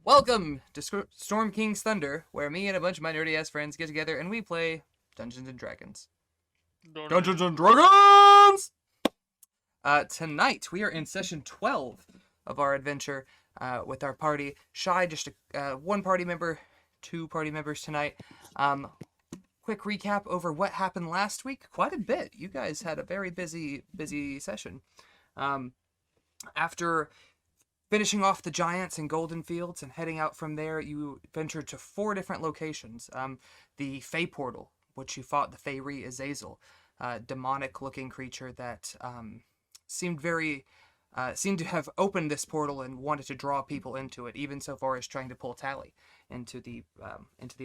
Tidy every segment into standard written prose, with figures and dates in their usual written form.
Welcome to Storm King's Thunder, where me and a bunch of my nerdy-ass friends get together and we play Dungeons & Dragons. Dungeons & Dragons! Tonight, we are in session 12 of our adventure with our party. Shy, just one party member, two party members tonight. Quick recap over what happened last week. Quite a bit. You guys had a very busy session. After finishing off the giants and golden fields and heading out from there, you ventured to 4 different locations. The Fey Portal, which you fought the Feyri Azazel, demonic-looking creature that seemed to have opened this portal and wanted to draw people into it, even so far as trying to pull Tali into the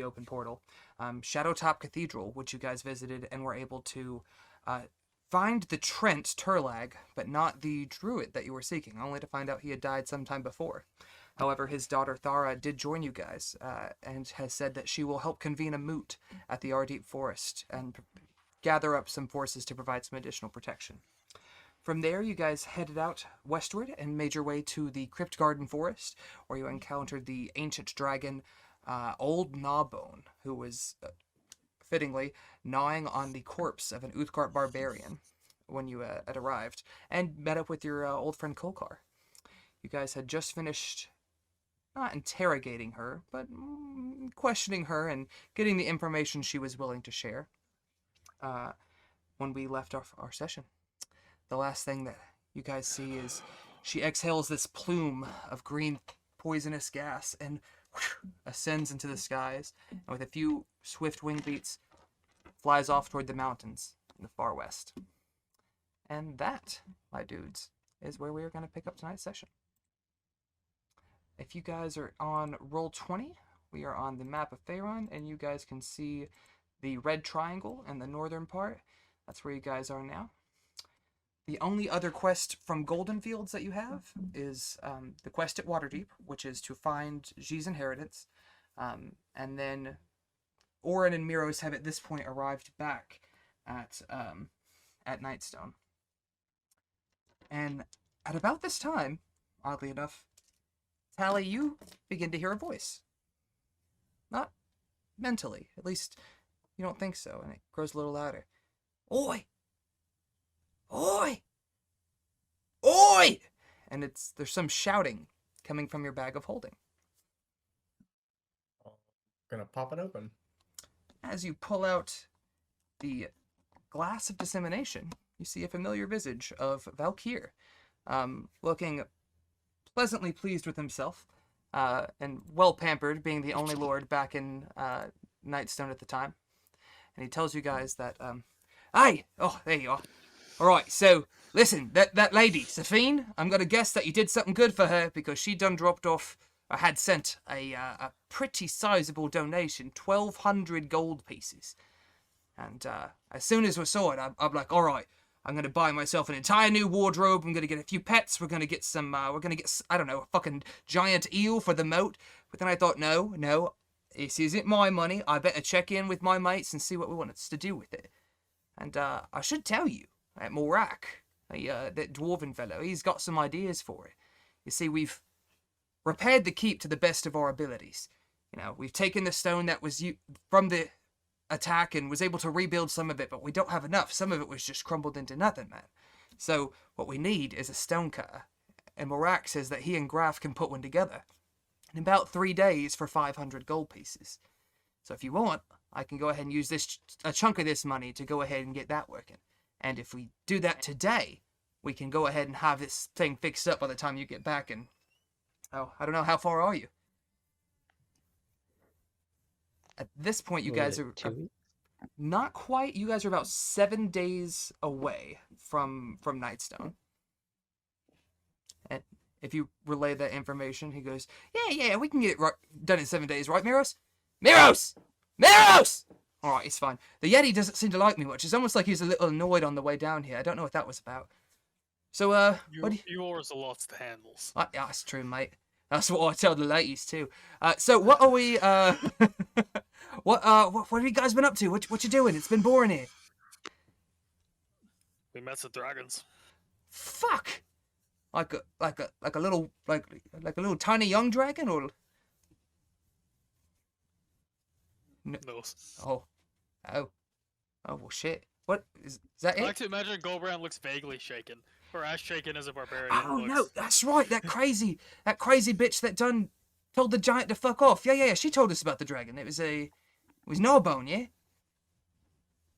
open portal. Shadowtop Cathedral, which you guys visited and were able to find the Trent Turlag, but not the druid that you were seeking, only to find out he had died sometime before. However, his daughter Thara did join you guys, and has said that she will help convene a moot at the Waterdeep Forest and gather up some forces to provide some additional protection. From there, you guys headed out westward and made your way to the Kryptgarden Forest, where you encountered the ancient dragon, Old Gnawbone, who was fittingly gnawing on the corpse of an Uthgardt barbarian when you had arrived, and met up with your old friend Kolkar. You guys had just finished not interrogating her, but questioning her and getting the information she was willing to share when we left our session. The last thing that you guys see is she exhales this plume of green poisonous gas and ascends into the skies, and with a few swift wing beats, flies off toward the mountains in the far west. And that, my dudes, is where we are going to pick up tonight's session. If you guys are on Roll20, we are on the map of Faerun, and you guys can see the red triangle in the northern part. That's where you guys are now. The only other quest from Golden Fields that you have is the quest at Waterdeep, which is to find G's inheritance. And then Orin and Miros have at this point arrived back at Nightstone. And at about this time, oddly enough, Tali, you begin to hear a voice. Not mentally, at least you don't think so, and it grows a little louder. Oi! Oi! Oi! And there's some shouting coming from your bag of holding. Gonna pop it open. As you pull out the glass of dissemination, you see a familiar visage of Valkiir, looking pleasantly pleased with himself, and well pampered, being the only lord back in Nightstone at the time. And he tells you guys that, hey! Oh, there you are. Alright, so, listen, that lady, Safine, I'm gonna guess that you did something good for her, because she done dropped off, or had sent a pretty sizable donation, 1,200 gold pieces. And as soon as we saw it, I'm like, alright, I'm gonna buy myself an entire new wardrobe, I'm gonna get a few pets, we're gonna get some, I don't know, a fucking giant eel for the moat. But then I thought, no, this isn't my money, I better check in with my mates and see what we want us to do with it. And I should tell you, at Morak, that dwarven fellow, he's got some ideas for it. You see, we've repaired the keep to the best of our abilities. You know, we've taken the stone that was from the attack and was able to rebuild some of it, but we don't have enough. Some of it was just crumbled into nothing, man. So what we need is a stone cutter. And Morak says that he and Graf can put one together in about 3 days for 500 gold pieces. So if you want, I can go ahead and use a chunk of this money to go ahead and get that working. And if we do that today, we can go ahead and have this thing fixed up by the time you get back. And I don't know, how far are you? At this point, you guys are not quite. You guys are about 7 days away from Nightstone. And if you relay that information, he goes, yeah, we can get it done in 7 days, right, Miros? Miros! All right, it's fine. The Yeti doesn't seem to like me much. It's almost like he's a little annoyed on the way down here. I don't know what that was about. So, yours are lots of handles. Yeah, that's true, mate. That's what I tell the ladies too. So what are we? What have you guys been up to? What you doing? It's been boring here. We met some dragons. Fuck. Like a little tiny young dragon, or No. Oh. Oh. Oh, well, shit. What? Is that I it? like to imagine Gulbrand looks vaguely shaken. Or as shaken as a barbarian Oh, looks. no, that's right. That crazy bitch that told the giant to fuck off. Yeah. She told us about the dragon. It was Gnawbone, yeah?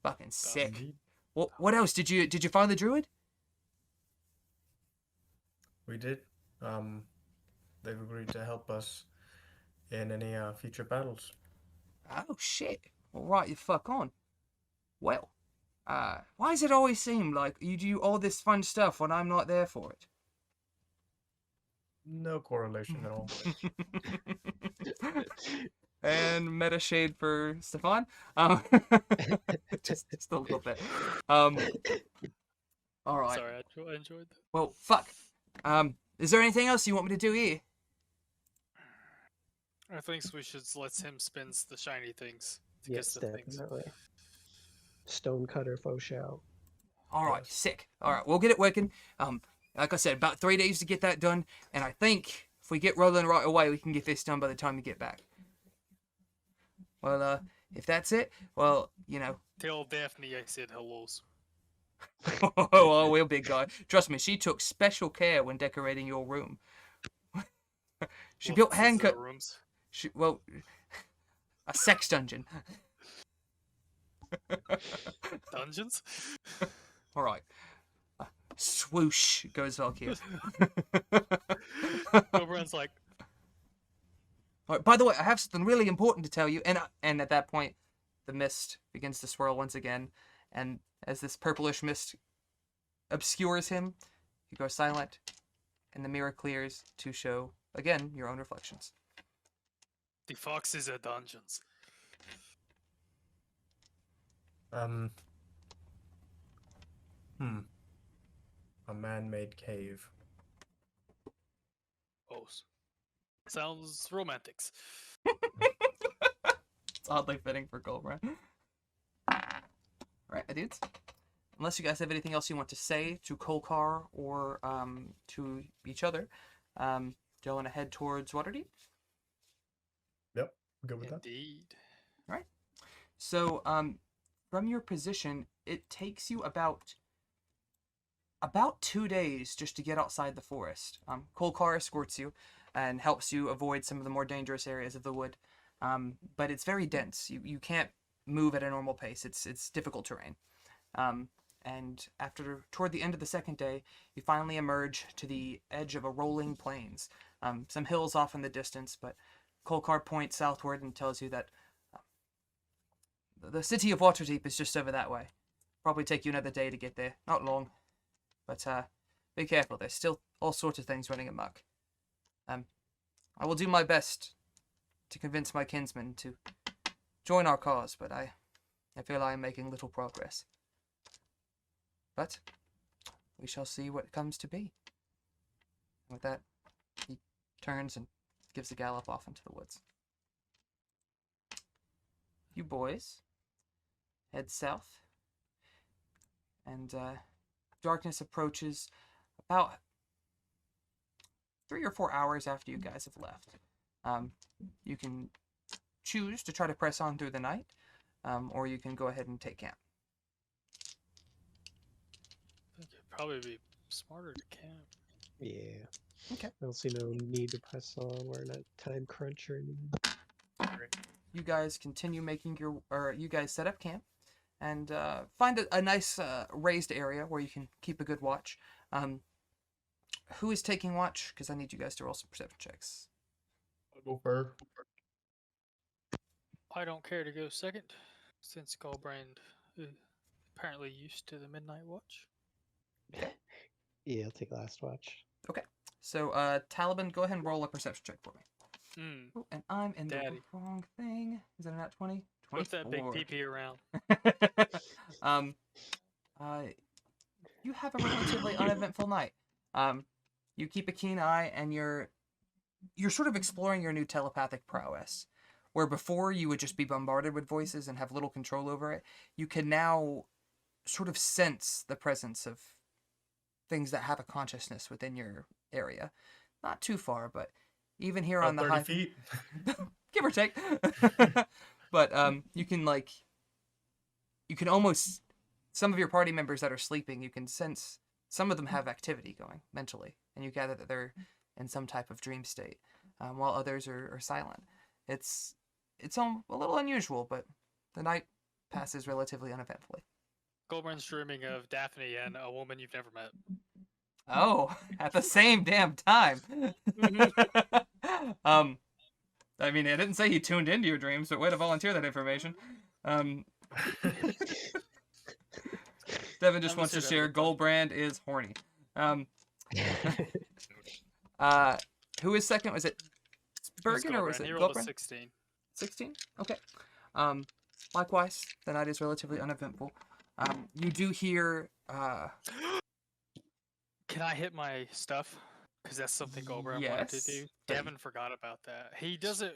Fucking sick. Indeed. What else? Did you find the druid? We did. They've agreed to help us in any future battles. Oh, shit. All right, you fuck on. Well, why does it always seem like you do all this fun stuff when I'm not there for it? No correlation at all. And meta shade for Stefan. Just a little bit. All right. Sorry, I enjoyed that. Well, fuck. Is there anything else you want me to do here? I think we should let him spin the shiny things to Yes, get the things. definitely. Stonecutter faux show. All right, Yes. sick. All right, we'll get it working. Like I said, about 3 days to get that done, and I think if we get rolling right away, we can get this done by the time we get back. Well, if that's it, well, Tell Daphne I said hellos. oh, well, big guy. Trust me, she took special care when decorating your room. She built handcuff. Rooms. A sex dungeon. Dungeons? All right. Swoosh goes Valkiir. Gulbrand's like, All right, by the way, I have something really important to tell you, and at that point, the mist begins to swirl once again, and as this purplish mist obscures him, you go silent, and the mirror clears to show again your own reflections. the foxes are dungeons. A man-made cave. Oh, sounds romantic. It's oddly fitting for Gulbrand. Right, dudes. Unless you guys have anything else you want to say to Kolkar or to each other, do you want to head towards Waterdeep? Yep, good with that. Indeed. Right. So, from your position, it takes you about 2 days just to get outside the forest. Kolkar escorts you and helps you avoid some of the more dangerous areas of the wood. But it's very dense. You can't move at a normal pace. It's difficult terrain. And toward the end of the second day, you finally emerge to the edge of a rolling plains. Some hills off in the distance, but Kolkar points southward and tells you that the city of Waterdeep is just over that way. Probably take you another day to get there. Not long. But be careful. There's still all sorts of things running amok. I will do my best to convince my kinsmen to join our cause, but I feel I am making little progress. But we shall see what comes to be. With that, he turns and gives a gallop off into the woods. You boys head south, and darkness approaches about 3 or 4 hours after you guys have left. You can choose to try to press on through the night, or you can go ahead and take camp. I think it'd probably be smarter to camp. Yeah. Okay. I don't see no need to press on. We're in a time crunch or anything. You guys continue you guys set up camp and find a nice raised area where you can keep a good watch. Who is taking watch? Because I need you guys to roll some perception checks. I'll go first. I don't care to go second, since Gulbrand is apparently used to the midnight watch. Yeah, I'll take last watch. Okay. So, Taliban, go ahead and roll a perception check for me. Hmm. Ooh, and I'm in Daddy. the wrong thing. Is that a nat 20? Put that big 24. PP around. You have a relatively uneventful night. You keep a keen eye, and you're sort of exploring your new telepathic prowess. Where before you would just be bombarded with voices and have little control over it, you can now sort of sense the presence of things that have a consciousness within your area. Not too far, but even here on the 30 high feet. give or take. but you can almost, some of your party members that are sleeping, you can sense some of them have activity going mentally, and you gather that they're in some type of dream state, while others are silent. It's a little unusual, but the night passes relatively uneventfully. Gulbrand's dreaming of Daphne and a woman you've never met. Oh, at the same damn time. I mean, I didn't say he tuned into your dreams, but way to volunteer that information. Devin just wants to share Gulbrand is horny. Who is second? Was it Bergen or was it He rolled a Gulbrand? 16. 16? Okay. Likewise, the night is relatively uneventful. You do hear... Can I hit my stuff? Because that's something Gulbrand wanted to do. Devin forgot about that. He doesn't...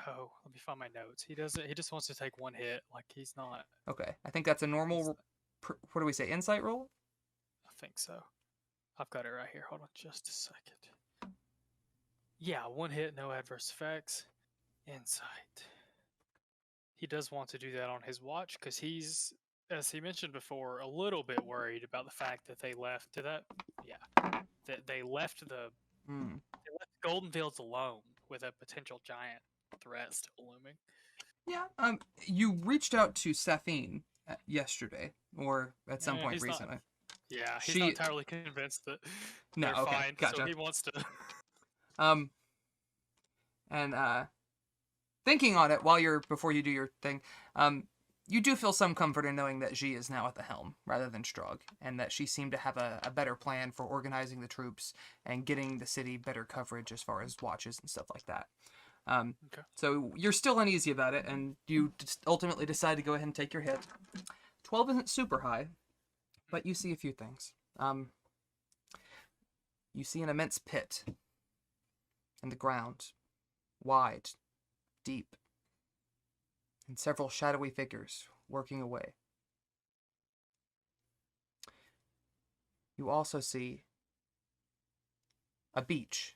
Oh, let me find my notes. He doesn't... He just wants to take one hit. Like, he's not... Okay. I think that's a normal... What do we say? Insight roll? I think so. I've got it right here. Hold on just a second. Yeah, one hit, no adverse effects. Insight. He does want to do that on his watch because he's, as he mentioned before, a little bit worried about the fact that they left that they left the Golden Fields alone with a potential giant threat still looming. Yeah. You reached out to Safine yesterday, or at some point recently. He's not entirely convinced that they're fine, gotcha. so he wants to... Thinking on it before you do your thing, you do feel some comfort in knowing that Xi is now at the helm rather than Strog, and that she seemed to have a better plan for organizing the troops and getting the city better coverage as far as watches and stuff like that. Okay. So you're still uneasy about it, and you ultimately decide to go ahead and take your hit. 12 isn't super high, but you see a few things. You see an immense pit in the ground, wide, deep, and several shadowy figures working away. You also see a beach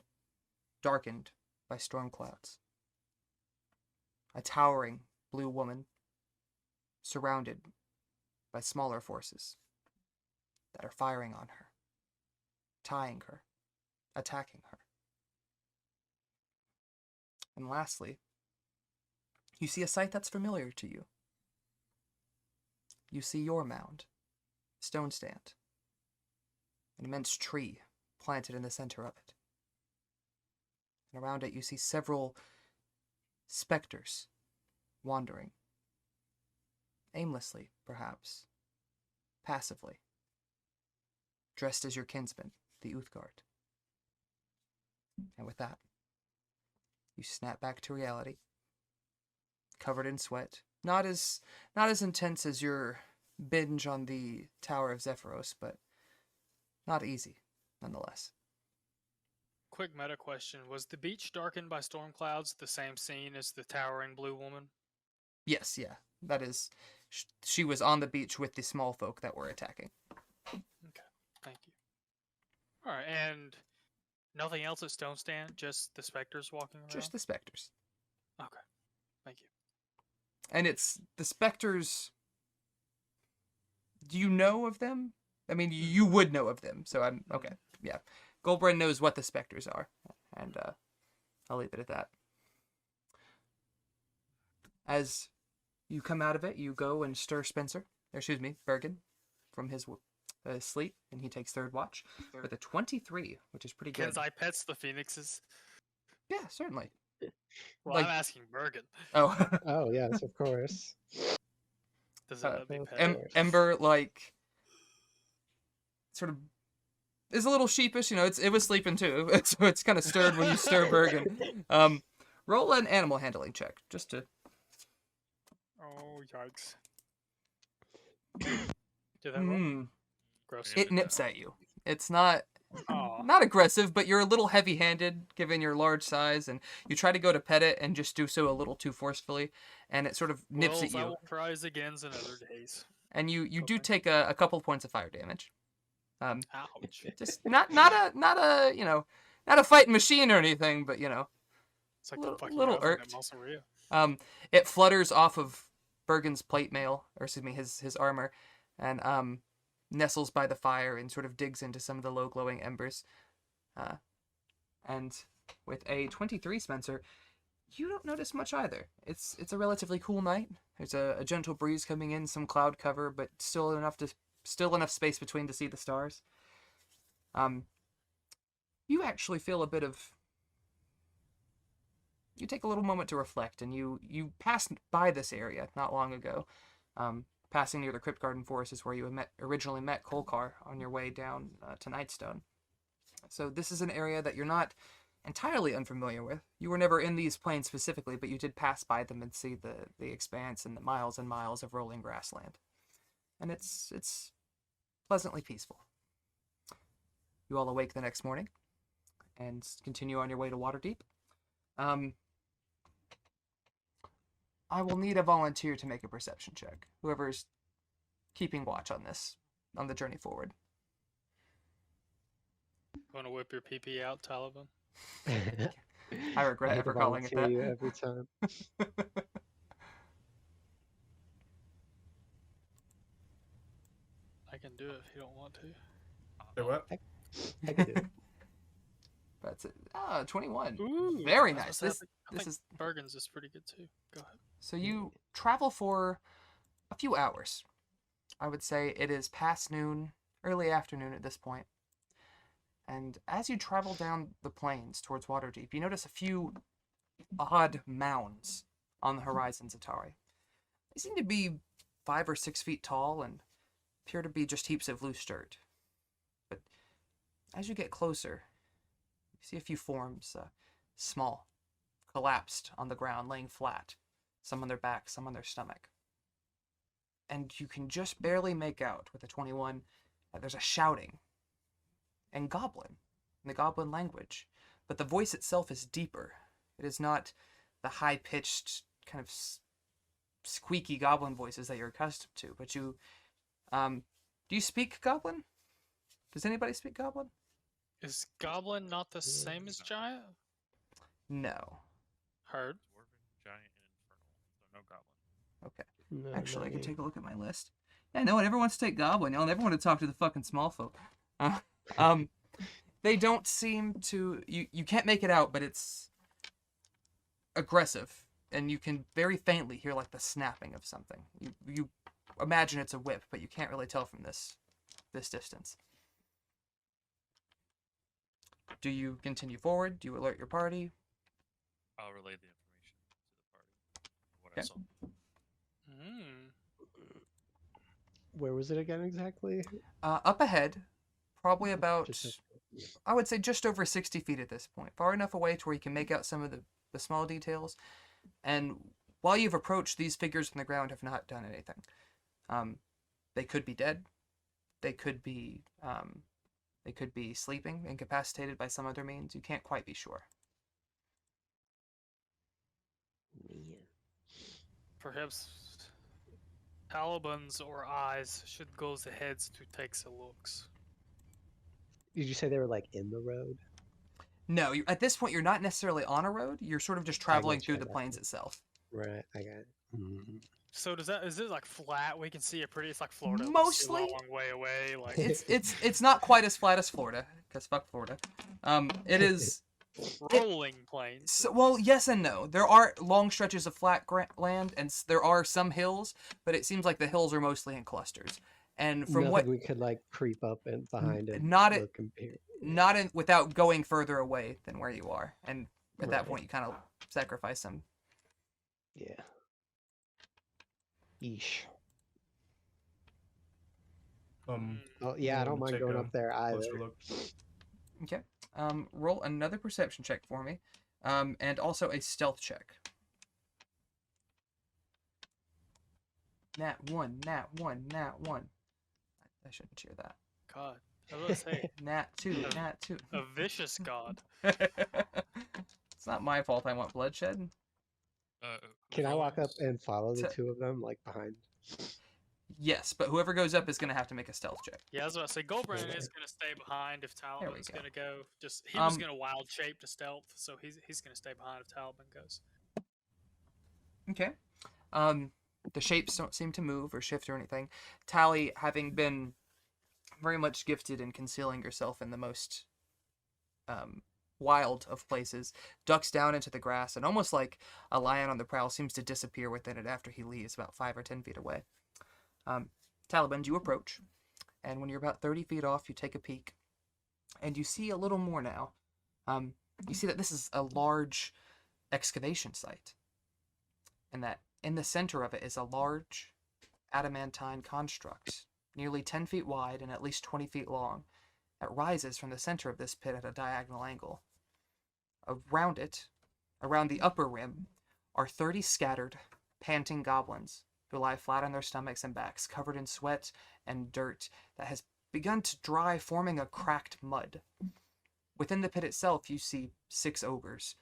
darkened by storm clouds. A towering blue woman surrounded by smaller forces that are firing on her, tying her, attacking her. And lastly, you see a sight that's familiar to you. You see your mound, stone stand, an immense tree planted in the center of it. And around it you see several specters wandering, aimlessly, perhaps, passively, dressed as your kinsman, the Uthgard. And with that, you snap back to reality, covered in sweat. Not as intense as your binge on the Tower of Zephyros, but not easy, nonetheless. Quick meta question. Was the beach darkened by storm clouds the same scene as the towering blue woman? Yes, yeah. That is... She was on the beach with the small folk that were attacking. Okay, thank you. Alright, and nothing else at Stone Stand? Just the specters walking around? Just the specters. Okay, thank you. And it's... The specters... Do you know of them? I mean, you would know of them, so I'm... Okay, yeah. Gulbrand knows what the specters are, and I'll leave it at that. As you come out of it, you go and stir Bergen, from his sleep, and he takes third watch with a 23, which is pretty good. Can I pets the phoenixes? Yeah, certainly. Well, I'm asking Bergen. Oh. Oh, yes, of course. Does it let me pet? Ember, sort of is a little sheepish, it was sleeping too, so it's kind of stirred when you stir Bergen. Roll an animal handling check, just to... Oh, yikes. Did that roll? Gross. It nips at you. It's not aggressive, but you're a little heavy-handed, given your large size, and you try to go to pet it and just do so a little too forcefully, and it sort of nips at you. I will try again another days. And you do take a couple points of fire damage. Ouch. Just not a fighting machine or anything, but It's like Little- the fucking little oven at irked. Mausoleum. It flutters off of Bergen's plate mail, or excuse me, his armor, and nestles by the fire and sort of digs into some of the low glowing embers. And with a 23, Spencer, you don't notice much either. It's a relatively cool night. There's a gentle breeze coming in, some cloud cover, but still enough space between to see the stars. You actually feel a bit of. You take a little moment to reflect, and you passed by this area not long ago. Passing near the Kryptgarden Forest is where you originally met Kolkar on your way down to Nightstone. So this is an area that you're not entirely unfamiliar with. You were never in these plains specifically, but you did pass by them and see the expanse and miles of rolling grassland. And it's pleasantly peaceful. You all awake the next morning and continue on your way to Waterdeep. I will need a volunteer to make a perception check. Whoever's keeping watch on this, on the journey forward. Want to whip your PP out, Taliban? I regret hate ever to calling it volunteer that. you every time. I can do it if you don't want to. Say what? I can do it. That's it. 21. Ooh, Very I was nice. gonna say, I This think is Bergen's is pretty good too. Go ahead. so you travel for a few hours. I would say it is past noon, early afternoon at this point. And as you travel down the plains towards Waterdeep, you notice a few odd mounds on the horizons of Tari. They seem to be 5 or 6 feet tall and appear to be just heaps of loose dirt. But as you get closer, you see a few forms, small, collapsed on the ground, laying flat, some on their back, some on their stomach. And you can just barely make out, with a 21, that there's a shouting and goblin, in the goblin language. But the voice itself is deeper. It is not the high-pitched, kind of squeaky goblin voices that you're accustomed to. But you, do you speak goblin? Does anybody speak goblin? Is Goblin not the same as Giant? No. Heard. Dwarven, giant, and infernal. So no goblin. Okay. No, Actually, I not can me. take a look at my list. Yeah, no one ever wants to take goblin. Y'all never want to talk to the fucking small folk. They don't seem to. You can't make it out, but it's aggressive, and you can very faintly hear like the snapping of something. You imagine it's a whip, but you can't really tell from this distance. Do you continue forward? Do you alert your party? I'll relay the information to the party. What Okay. I saw. Where was it again exactly? Up ahead, probably about, Just I would say just over 60 feet at this point. Far enough away to where you can make out some of the small details. And while you've approached, these figures on the ground have not done anything. They could be dead. They could be sleeping, incapacitated by some other means. You can't quite be sure. Man. Perhaps Taliban's or eyes should go ahead to take some looks. Did you say they were like in the road? No, at this point, you're not necessarily on a road. You're sort of just traveling gotcha, through I the gotcha. plains itself. Right, I got it. Mhm. So is it like flat? We can see it pretty. It's like Florida. we can see Mostly. a long way away. Like It's not quite as flat as Florida, because fuck Florida. It is. rolling plains. So, well, yes and no. There are long stretches of flat land, and there are some hills, but it seems like the hills are mostly in clusters. And from Nothing what, we could like creep up and behind it. not or it- compare. not in, without going further away than where you are, and at that Right. point, you kind of sacrifice some. Yeah. Yeesh. Oh yeah, I don't mind going up there either. Closer look. Okay. Roll another perception check for me, and also a stealth check. Nat 1, nat 1, nat 1. I shouldn't cheer that. God, I was gonna say Nat 2, nat 2. a vicious god. It's not my fault I want bloodshed. Can I walk up Phones? and follow the So- two of them like behind? Yes, but whoever goes up is going to have to make a stealth check. Yeah, I was about to say Gulbrand Yeah. is going to stay behind if There we Talbot's go. going to go. Just he was Um, going to wild shape to stealth, so he's going to stay behind if Talbot goes. Okay. The shapes don't seem to move or shift or anything. Tali, having been very much gifted in concealing yourself in the most wild of places, ducks down into the grass and almost like a lion on the prowl seems to disappear within it after he leaves about 5 or 10 feet away. Taliban, you approach, and when you're about 30 feet off, you take a peek, and you see a little more now. You see that this is a large excavation site, and that in the center of it is a large adamantine construct, nearly 10 feet wide and at least 20 feet long, that rises from the center of this pit at a diagonal angle. Around it, around the upper rim, are 30 scattered, panting goblins who lie flat on their stomachs and backs, covered in sweat and dirt that has begun to dry, forming a cracked mud. Within the pit itself, you see 6 ogres,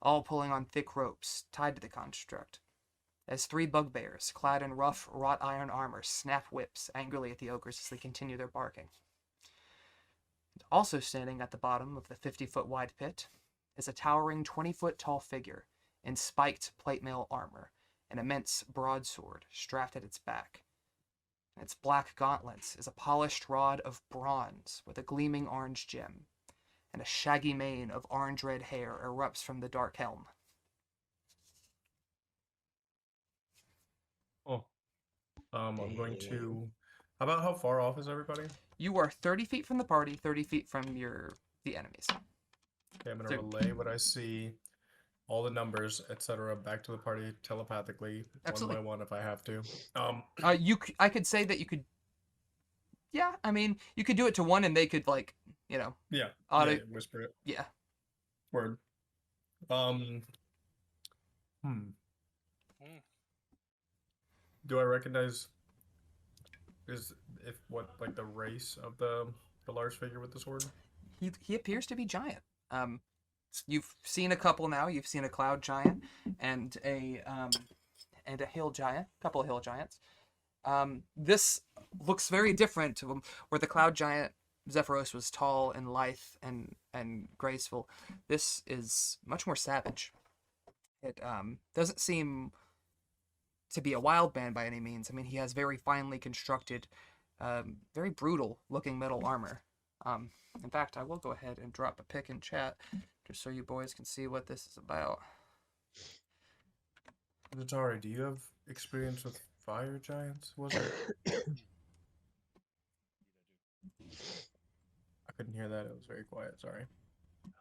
all pulling on thick ropes tied to the construct, as 3 bugbears, clad in rough, wrought iron armor, snap whips angrily at the ogres as they continue their barking. Also standing at the bottom of the 50-foot wide pit is a towering 20-foot tall figure in spiked plate mail armor, an immense broadsword strapped at its back. In its black gauntlets is a polished rod of bronze with a gleaming orange gem, and a shaggy mane of orange-red hair erupts from the dark helm. Oh. I'm going Damn. to. How about how far off is everybody? You are 30 feet from the party, 30 feet from the enemies. Okay, I'm gonna So- relay what I see, all the numbers, etc., back to the party telepathically, Absolutely. one by one if I have to. I could say that you could. Yeah, I mean, you could do it to one, and they could Yeah, auto. yeah, whisper it. Yeah. Word. Hmm. Do I recognize like the race of the large figure with the sword? He appears to be giant. You've seen a couple now. You've seen a cloud giant and a hill giant, couple of hill giants. This looks very different to where the cloud giant Zephyros was tall and lithe and graceful. This is much more savage. It doesn't seem to be a wild man by any means. I mean, he has very finely constructed, very brutal looking metal armor. In fact, I will go ahead and drop a pic in chat just so you boys can see what this is about. Natari, do you have experience with fire giants? Was it? I couldn't hear that. It was very quiet. Sorry.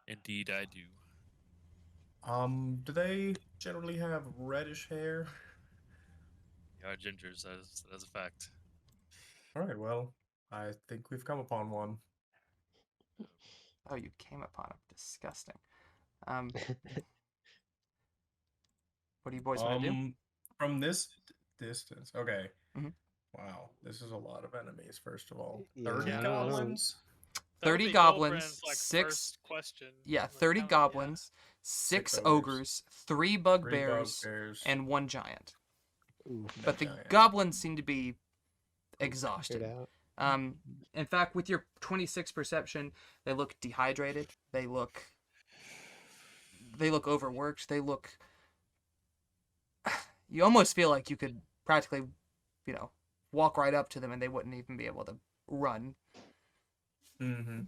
Indeed, I do. Do they generally have reddish hair? Yeah, gingers, that's a fact. All right. Well, I think we've come upon one. Oh, you came upon him. Disgusting. What do you boys want to do? From this distance. Okay. Mhm. Wow, this is a lot of enemies. First of all, Yeah, 30 I don't know. goblins. That would 30 be goblins, Gulbrand's, like, 6 first question. Yeah, Like, 30 how many- goblins, 6 6 ogres, 3 Three bugbears, bugbears. and 1 giant. Oof, But the giant. goblins seem to be figured exhausted. out. In fact, with your 26 perception, they look dehydrated. They look overworked. They look. You almost feel like you could practically, walk right up to them and they wouldn't even be able to run. Mm-hmm.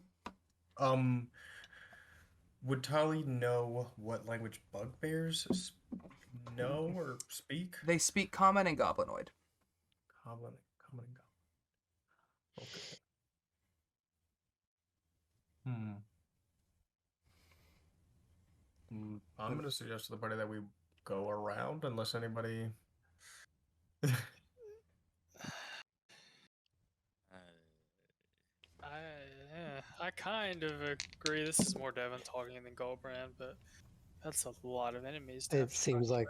Would Tali know what language bugbears know or speak? They speak common and goblinoid. Common and goblin. Okay. I'm gonna suggest to the party that we go around unless anybody. I kind of agree. This is more Devin talking than Gulbrand, but that's a lot of enemies. To have It to seems fight like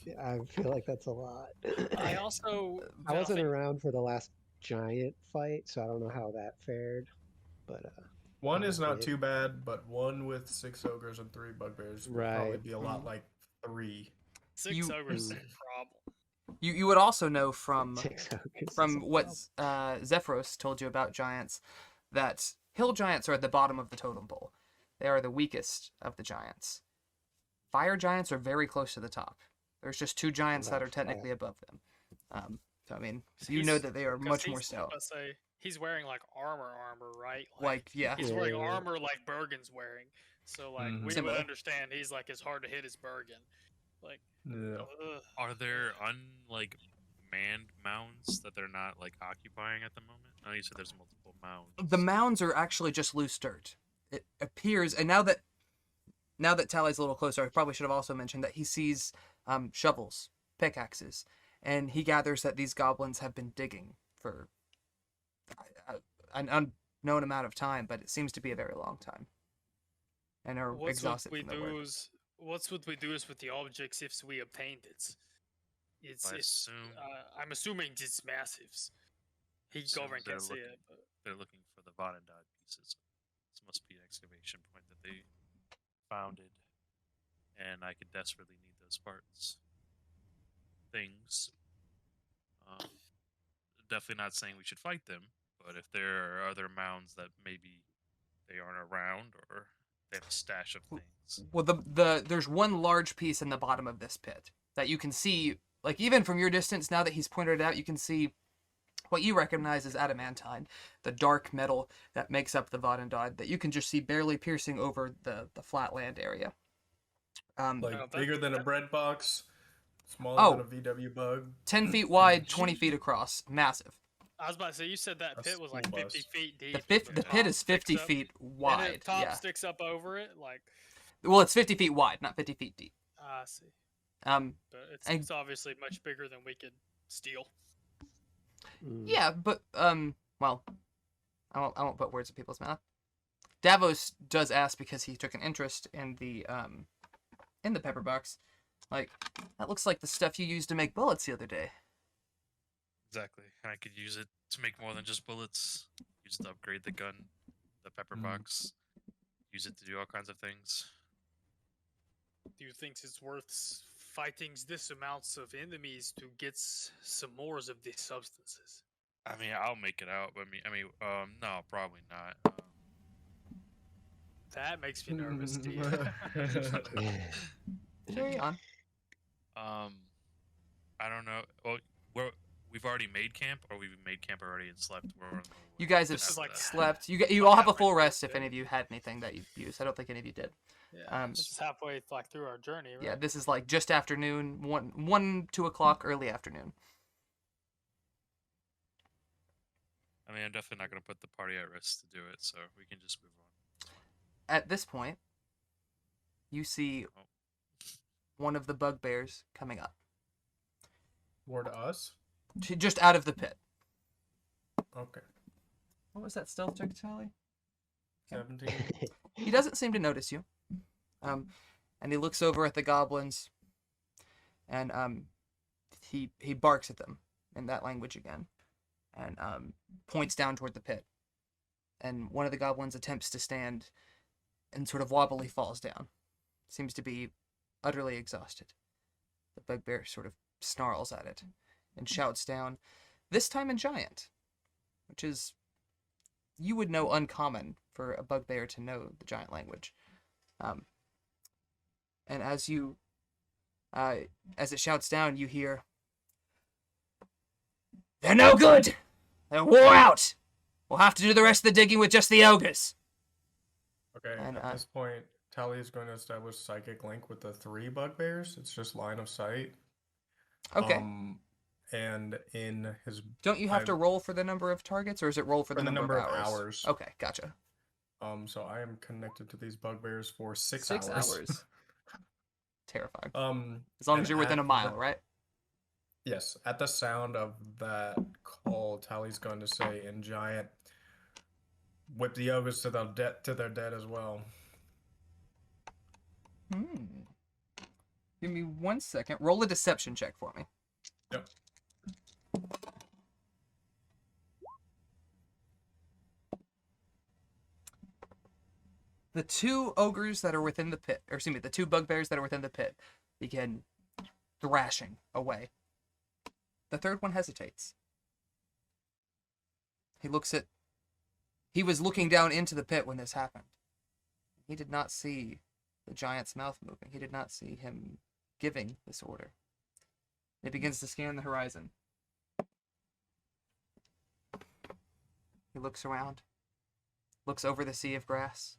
with. I feel like that's a lot. I also I wasn't think- around for the last giant fight, so I don't know how that fared. But One is not Yeah. too bad, but one with 6 ogres and 3 bugbears would probably Right. be a lot like 3. Six You- ogres is a problem. You would also know from 6 ogres is from a what problem. Zephyros told you about giants that hill giants are at the bottom of the totem pole. They are the weakest of the giants. Fire giants are very close to the top. There's just two giants that About are technically fire. above them. So I mean, you know that they are much more I was stout. about to say, he's wearing like armor, right? Like yeah, He's wearing Yeah. armor like Bergen's wearing. So like Mhm. we would Similar. understand he's like as hard to hit as Bergen. Like, Yeah. ugh. Are there manned mounds that they're not like occupying at the moment? I know you said there's multiple mounds. the mounds are actually just loose dirt. It appears, and now that Tali's a little closer, I probably should have also mentioned that he sees shovels, pickaxes, and he gathers that these goblins have been digging for an unknown amount of time, but it seems to be a very long time, and are exhausted from their work. What would we do is with the objects if we obtained it? I assume I'm assuming it's massives. Gulbrand they're can't see looking, it, but they're looking for the Vodendad pieces. This must be an excavation point that they founded, and I could desperately need those parts. Things. Definitely not saying we should fight them, but if there are other mounds that maybe they aren't around or they have a stash of things. Well, there's one large piece in the bottom of this pit that you can see, like even from your distance. Now that he's pointed it out, you can see what you recognize as adamantine, the dark metal that makes up the Vodendad that you can just see barely piercing over the flat land area. Like bigger than a bread box, smaller Oh. than a VW bug. 10 feet wide, 20 feet across, massive. I was about to say you said that A pit was like school 50 bus. feet deep. The and pit top is sticks 50 up- feet and wide. the top Yeah. sticks up over it, like Well, it's 50 feet wide, not 50 feet deep. I see. Um, But And- it's obviously much bigger than we could steal. Mm. yeah, but well, I won't put words in people's mouth. Davos does ask because he took an interest in the pepper box. Like, that looks like the stuff you used to make bullets the other day. Exactly. And I could use it to make more than just bullets. Use it to upgrade the gun, the pepper box. Use it to do all kinds of things. Do you think it's worth fighting this amounts of enemies to get some more of these substances? I mean, I'll make it out, but no, probably not. That makes me nervous, dude. Carry on. I don't know. Well, we've already made camp, or we've made camp already and slept. You guys have This is like- slept. You all have a halfway full through rest the if day. any of you had anything that you used. I don't think any of you did. Yeah, this is halfway like through our journey, right? Yeah, this is like just afternoon, 2 o'clock, early afternoon. I mean, I'm definitely not going to put the party at risk to do it, so we can just move on. At this point, you see one of the bugbears coming up, Toward us? just out of the pit. Okay. What was that stealth check, Tali? 17. He doesn't seem to notice you. And he looks over at the goblins, and he barks at them in that language again, and points down toward the pit. And one of the goblins attempts to stand, and sort of wobbly falls down. Seems to be utterly exhausted. The bugbear sort of snarls at it and shouts down, this time in giant, which is, you would know, uncommon for a bugbear to know the giant language. And as it shouts down, you hear, they're no good! They're wore out! We'll have to do the rest of the digging with just the ogres! Okay, And, at this point, Tali is going to establish psychic link with the 3 bugbears. It's just line of sight. Okay. And in his Don't you have to roll for the number of targets, or is it roll for the number of hours? Okay, gotcha. So I am connected to these bugbears for 6 6 hours. hours. Terrifying. As As long as you're within a mile, right? Yes, at the sound of that call, Tali's going to say in giant, whip the ogres to their dead as well. Give me 1 second. Roll a deception check for me. Yep. The 2 ogres that are within the pit, or excuse me, the 2 bugbears that are within the pit begin thrashing away. The third one hesitates. He was looking down into the pit when this happened. He did not see the giant's mouth moving. He did not see him giving this order. It begins to scan the horizon. He looks around, looks over the sea of grass,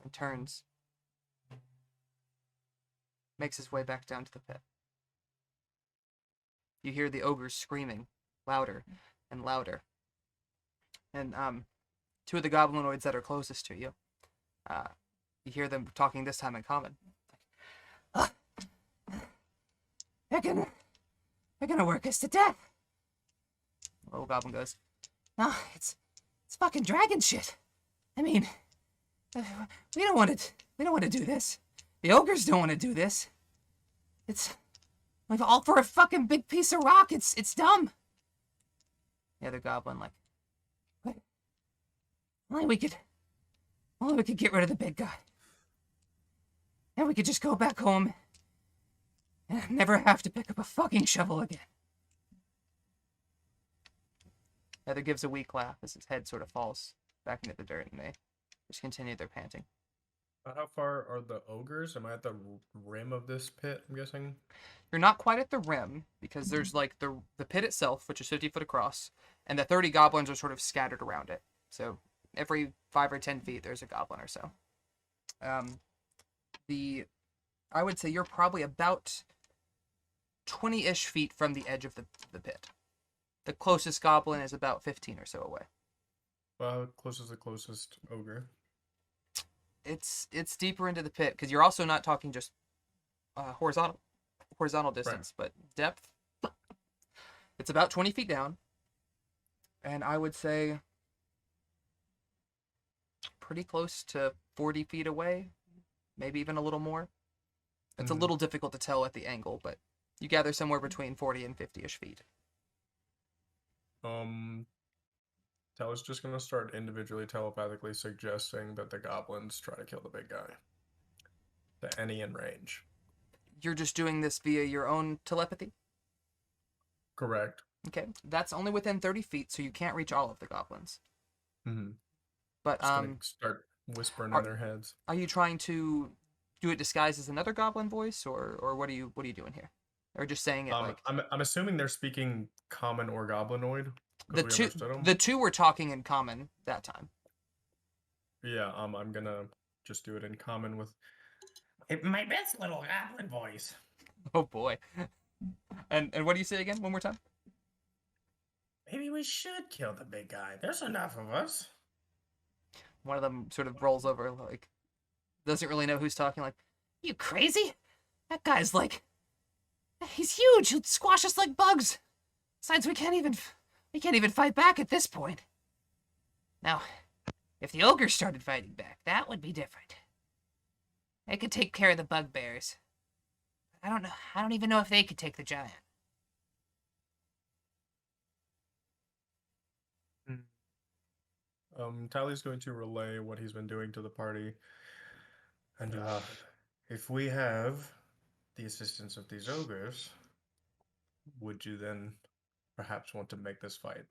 and turns. Makes his way back down to the pit. You hear the ogres screaming louder and louder. And two of the goblinoids that are closest to you, you hear them talking this time in common. They're gonna work us to death. The little goblin goes, no, it's fucking dragon shit. I mean, we don't want to do this. The ogres don't want to do this. It's like all for a fucking big piece of rock. It's dumb. The other goblin like, what? Only we could get rid of the big guy. And we could just go back home and never have to pick up a fucking shovel again. The other gives a weak laugh as his head sort of falls back into the dirt, and they just continue their panting. How far are the ogres? Am I at the rim of this pit, I'm guessing? You're not quite at the rim, because there's like the pit itself, which is 50 foot across, and the 30 goblins are sort of scattered around it. So every 5 or 10 feet, there's a goblin or so. I would say you're probably about 20-ish feet from the edge of the pit. The closest goblin is about 15 or so away. Well, how close is the closest ogre? It's deeper into the pit, because you're also not talking just horizontal distance, but depth. It's about 20 feet down, and I would say pretty close to 40 feet away, maybe even a little more. It's a little difficult to tell at the angle, but you gather somewhere between 40 and 50-ish feet. Tali's just gonna start individually telepathically suggesting that the goblins try to kill the big guy. To any in range. You're just doing this via your own telepathy? Correct. Okay, that's only within 30 feet, so you can't reach all of the goblins. Mm-hmm. But Just gonna start whispering in their heads. Are you trying to do it disguised as another goblin voice, or what are you doing here? Or just saying it like I'm assuming they're speaking common or goblinoid. the two were talking in common that time. Yeah, I'm gonna just do it in common with my best little goblin voice. Oh boy. And what do you say again? One more time? Maybe we should kill the big guy. There's enough of us. One of them sort of rolls over, like, doesn't really know who's talking, like, you crazy? That guy's like, he's huge. He'll squash us like bugs. Besides, we can't even fight back at this point. Now, if the ogres started fighting back, that would be different. They could take care of the bugbears. I don't even know if they could take the giant. Tali's going to relay what he's been doing to the party. And if we have the assistance of these ogres, would you then perhaps want to make this fight?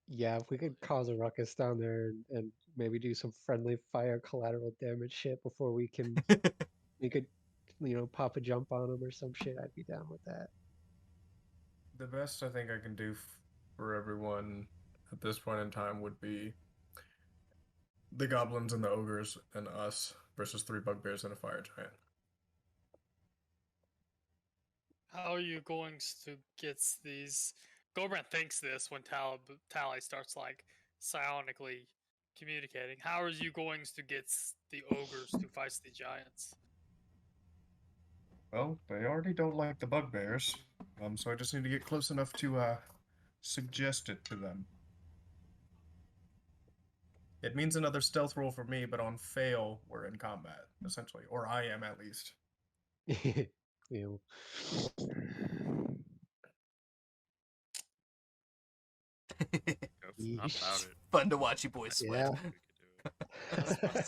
Yeah, if we could cause a ruckus down there and maybe do some friendly fire collateral damage shit before we could, pop a jump on them or some shit, I'd be down with that. The best I think I can do for everyone at this point in time would be the goblins and the ogres and us versus 3 bugbears and a fire giant. How are you going to get these? Gulbrand thinks this when Tali starts like psionically communicating. How are you going to get the ogres to fight the giants? Well, they already don't like the bugbears, so I just need to get close enough to suggest it to them. It means another stealth roll for me, but on fail, we're in combat, essentially. Or I am, at least. Ew. I'm about it. Fun to watch you boys sweat. Yeah. We could do it. I was about to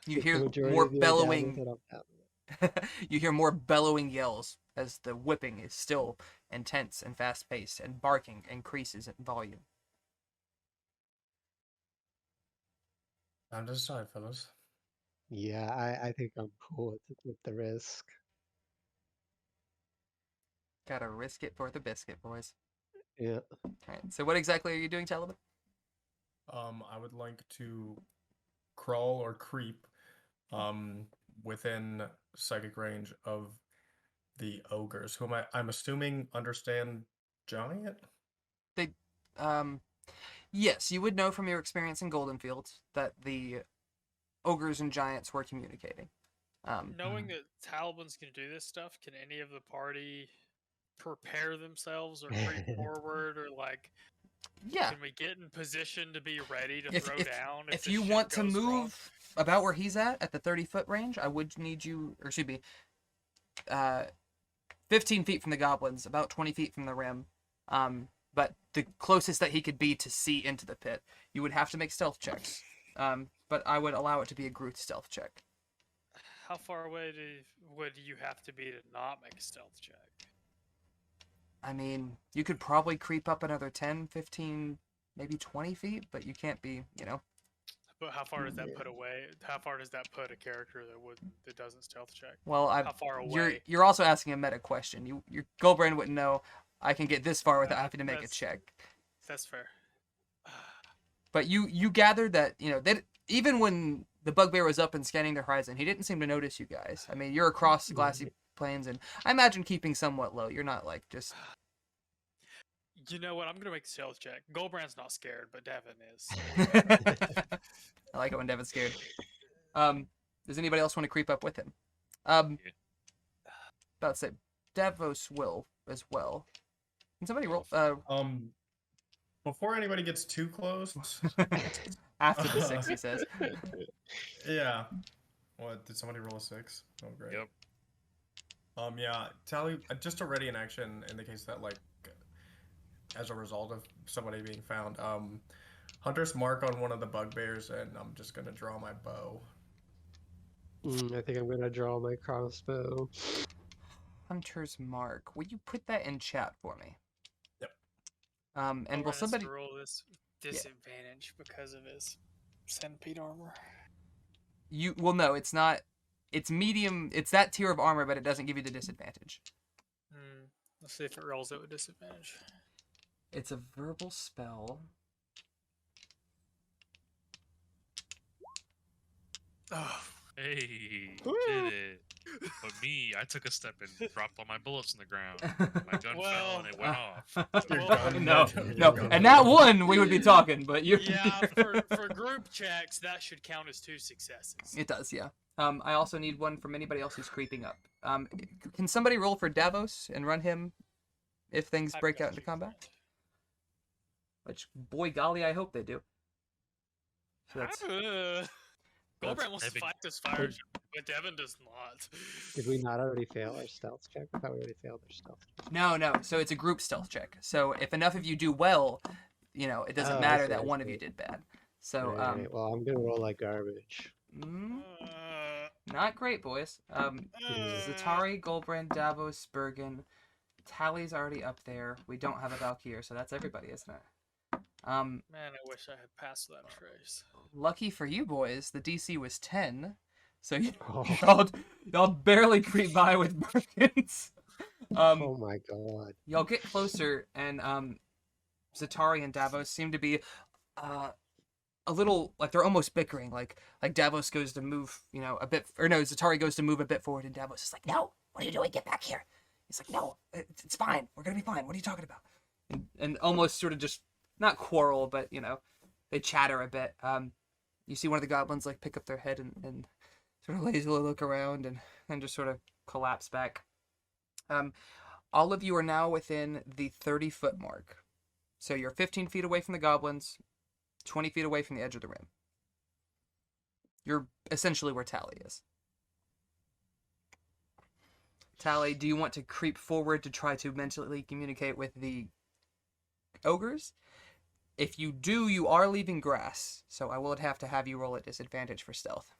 say, You The hear majority more of you are down with bellowing. it, I'm down with it. You hear more bellowing yells as the whipping is still intense and fast-paced, and barking increases in volume. Time to decide, fellas. Yeah, I think I'm cool with the risk. Gotta risk it for the biscuit, boys. Yeah. All right. So what exactly are you doing, Taliban? I would like to crawl or creep within psychic range of the ogres, whom I'm assuming understand giant. They, um, yes, you would know from your experience in Golden Fields that the ogres and giants were communicating. Knowing that Taliban's going to do this stuff, can any of the party prepare themselves or creep forward, or like, yeah. can we get in position to be ready to If throw if down if the you shit want to goes wrong? move about where he's at the 30-foot range, I would need you, or excuse me, 15 feet from the goblins, about 20 feet from the rim. But the closest that he could be to see into the pit, you would have to make stealth checks. But I would allow it to be a Groot stealth check. How far away would you have to be to not make a stealth check? I mean, you could probably creep up another 10, 15, maybe 20 feet, but you can't be, But how far does that Yeah. put away? How far does that put a character that doesn't stealth check? Well, How far away? You're also asking a meta question. Your Gulbrand wouldn't know I can get this far without having to make a That's- check. That's fair. But you gathered that, that even when the bugbear was up and scanning the horizon, he didn't seem to notice you guys. I mean, you're across the glassy plains, and I imagine keeping somewhat low. You're not like just. You know what? I'm gonna make a stealth check. Goldbrand's not scared, but Devin is. I like it when Devin's scared. Does anybody else want to creep up with him? Yeah. About to say, Davos will as well. Can somebody roll? Before anybody gets too close, After the 6, he says. yeah. What, did somebody roll a 6? Oh, great. Yep. Yeah, Tali, just a ready in action in the case that, like, as a result of somebody being found, Hunter's mark on one of the bugbears, and I'm just gonna draw my bow. I think I'm gonna draw my crossbow. Hunter's Mark. Will you put that in chat for me? Yep. And will Goldbrand has somebody? to roll this disadvantage because of his centipede armor? Well, no, it's not. It's medium. It's that tier of armor, but it doesn't give you the disadvantage. Let's see if it rolls it with disadvantage. It's a verbal spell. Oh, Hey, Woo! did it. But me, I took a step and dropped all my bullets in the ground. My gun fell Well, and it went off. Your Well, gun- no, your no, gun- and that one we would be talking, but you. yeah, for group checks, that should count as 2 successes. It does, yeah. I also need one from anybody else who's creeping up. Can somebody roll for Davos and run him if things I've break got out into you, combat? friend. Which, boy golly, I hope they do. So that's Goldbrand wants to Devin. fight this fire, but Devin does not. Did we not already fail our stealth check? I thought we already failed our stealth check. no. So it's a group stealth check. So if enough of you do well, it doesn't Oh, I matter see, that I one of see. you did bad. So Right, well, I'm gonna roll like garbage. not great, boys. Zatari, Goldbrand, Davos, Bergen. Tali's already up there. We don't have a Valkiir, so that's everybody, isn't it? Man, I wish I had passed that trace. Lucky for you boys, the DC was 10, so Oh, y'all barely creep by with Bergens. oh my god. Y'all get closer, and Zatari and Davos seem to be a little like they're almost bickering. Like Davos goes to move, a bit, or no, Zatari goes to move a bit forward, and Davos is like, "No, what are you doing? Get back here!" He's like, "No, it's fine. We're gonna be fine. What are you talking about?" And almost sort of just not quarrel, but they chatter a bit. You see one of the goblins like pick up their head and sort of lazily look around and then just sort of collapse back. All of you are now within the 30-foot mark. So you're 15 feet away from the goblins, 20 feet away from the edge of the rim. You're essentially where Tali is. Tali, do you want to creep forward to try to mentally communicate with the ogres? If you do, you are leaving grass, so I will have to have you roll at disadvantage for stealth.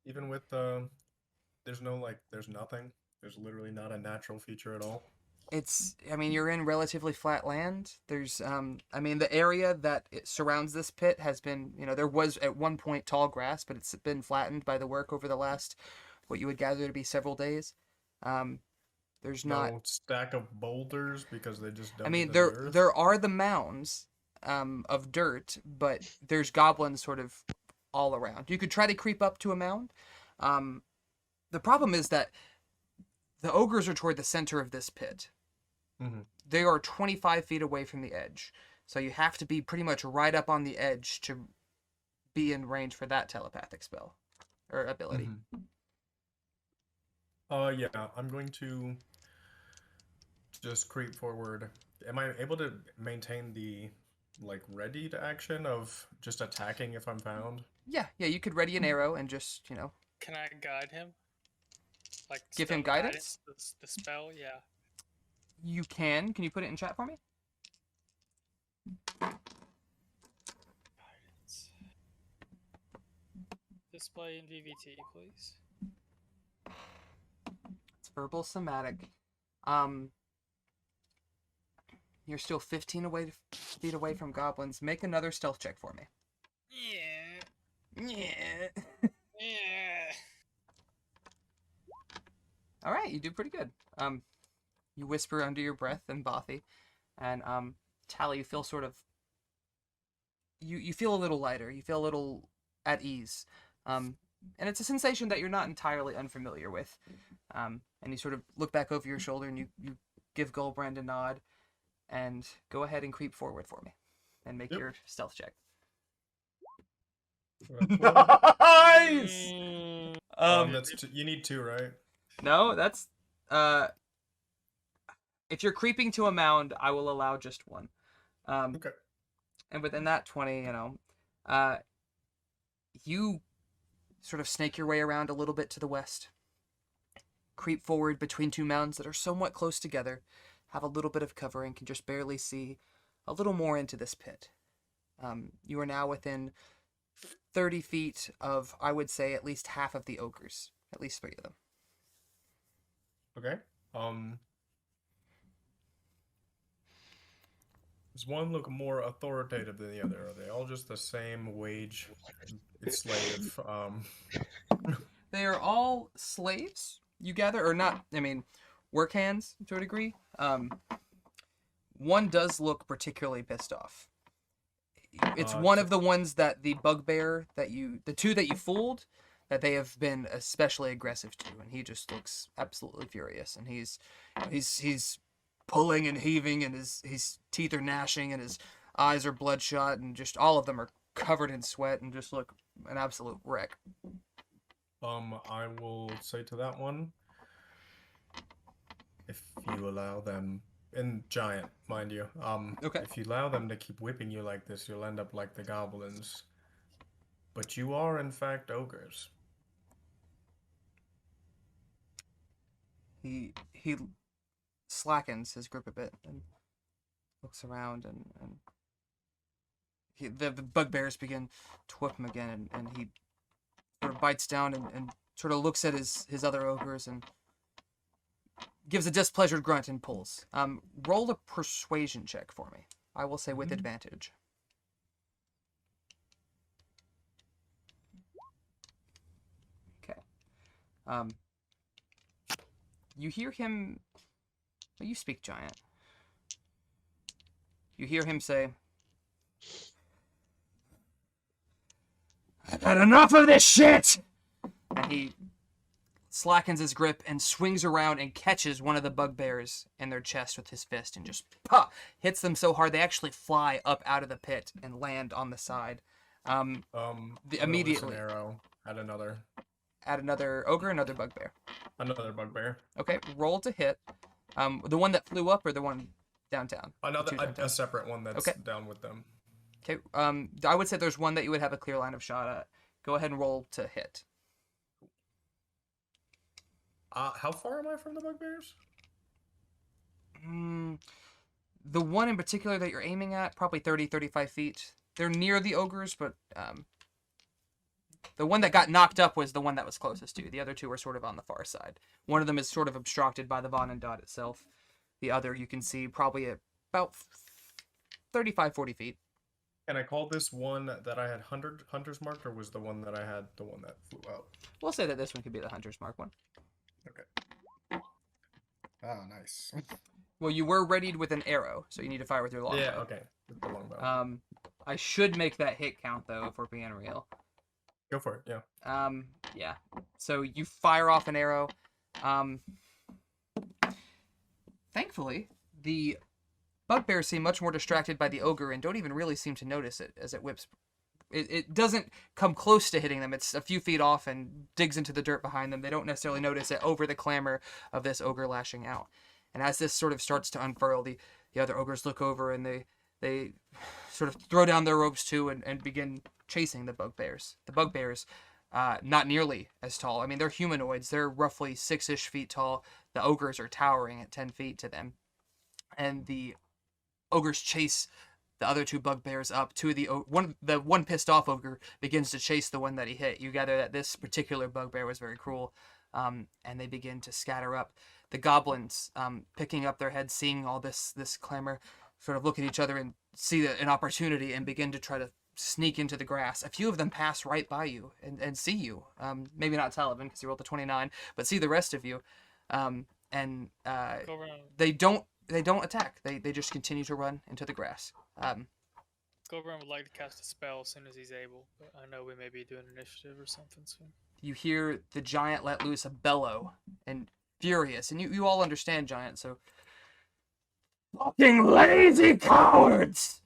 Even with there's nothing. There's literally not a natural feature at all. I mean, you're in relatively flat land. There's, I mean, the area that it surrounds this pit has been, there was at one point tall grass, but it's been flattened by the work over the last, what you would gather to be several days. There's not. No stack of boulders because they just dug I mean, into the earth. there are the mounds, of dirt, but there's goblins sort of all around. You could try to creep up to a mound. The problem is that the ogres are toward the center of this pit. Mm-hmm. They are 25 feet away from the edge. So you have to be pretty much right up on the edge to be in range for that telepathic spell or ability. Mm-hmm. Yeah, I'm going to just creep forward. Am I able to maintain the ready to action of just attacking if I'm found? Yeah, you could ready an arrow and just, Can I guide him? Like Give him spell guidance? The spell, yeah. You can. Can you put it in chat for me? Guidance. Display in VVT, please. It's verbal somatic. You're still 15 feet away from goblins. Make another stealth check for me. Yeah. Yeah. All right, you do pretty good. You whisper under your breath in Bothy, and Tali, you feel sort of. You feel a little lighter. You feel a little at ease, and it's a sensation that you're not entirely unfamiliar with. And you sort of look back over your shoulder, and you give Gulbrand a nod, and go ahead and creep forward for me, and make your stealth check. Nice. You need 2, right? No, that's if you're creeping to a mound, I will allow just 1. Okay. And within that 20, you sort of snake your way around a little bit to the west, creep forward between 2 mounds that are somewhat close together, have a little bit of cover, and can just barely see a little more into this pit. You are now within 30 feet of, I would say, at least half of the ogres. At least 3 of them. Okay. Does one look more authoritative than the other? Are they all just the same wage slave? They are all slaves, you gather, or not, work hands to a degree. One does look particularly pissed off. It's one of the ones that the bugbear the 2 that you fooled, that they have been especially aggressive to, and he just looks absolutely furious, and he's pulling and heaving, and his teeth are gnashing, and his eyes are bloodshot, and just all of them are covered in sweat and just look an absolute wreck. I will say to that one, if you allow them, in giant, mind you, Okay. if you allow them to keep whipping you like this, you'll end up like the goblins. But you are, in fact, ogres. He slackens his grip a bit and looks around, and the bugbears begin to whip him again, and he sort of bites down and sort of looks at his other ogres and gives a displeasured grunt and pulls. Roll a persuasion check for me. I will say with advantage. Okay. You hear him. Well, you speak giant. You hear him say, "I've had enough of this shit!" And he slackens his grip and swings around and catches one of the bugbears in their chest with his fist and just hits them so hard they actually fly up out of the pit and land on the side. Immediately. An arrow at another. At another ogre, another bugbear. Another bugbear. Okay, roll to hit. The one that flew up or the one downtown? A separate one that's down with them. Okay, I would say there's one that you would have a clear line of shot at. Go ahead and roll to hit. How far am I from the bugbears? The one in particular that you're aiming at, probably 30, 35 feet. They're near the ogres, but The one that got knocked up was the one that was closest to you. The other two are sort of on the far side. One of them is sort of obstructed by the Vanandad itself. The other you can see probably at about 35, 40 feet. And I called this one that I had hunters marked, or was the one that I had the one that flew out? We'll say that this one could be the Hunter's Mark one. Okay. Ah, nice. Well, you were readied with an arrow, so you need to fire with your longbow. Yeah, okay. With the longbow. I should make that hit count, though, if we're being real. Go for it, yeah. Yeah. So you fire off an arrow. Thankfully, the bugbears seem much more distracted by the ogre and don't even really seem to notice it as it whips. It doesn't come close to hitting them. It's a few feet off and digs into the dirt behind them. They don't necessarily notice it over the clamor of this ogre lashing out. And as this sort of starts to unfurl, the other ogres look over and they sort of throw down their ropes too and begin chasing the bugbears. The bugbears, not nearly as tall. I mean, they're humanoids. They're roughly 6-ish feet tall. The ogres are towering at 10 feet to them. And the ogres chase the other two bugbears up. The one pissed off ogre begins to chase the one that he hit. You gather that this particular bugbear was very cruel, and they begin to scatter up. The goblins, picking up their heads, seeing all this clamor, sort of look at each other and see an opportunity and begin to try to sneak into the grass. A few of them pass right by you and see you. Maybe not Talibin because he rolled a 29, but see the rest of you. They don't attack. They just continue to run into the grass. Gulbrand would like to cast a spell as soon as he's able, but I know we may be doing initiative or something soon. You hear the giant let loose a bellow and furious, and you all understand giant, so fucking lazy cowards!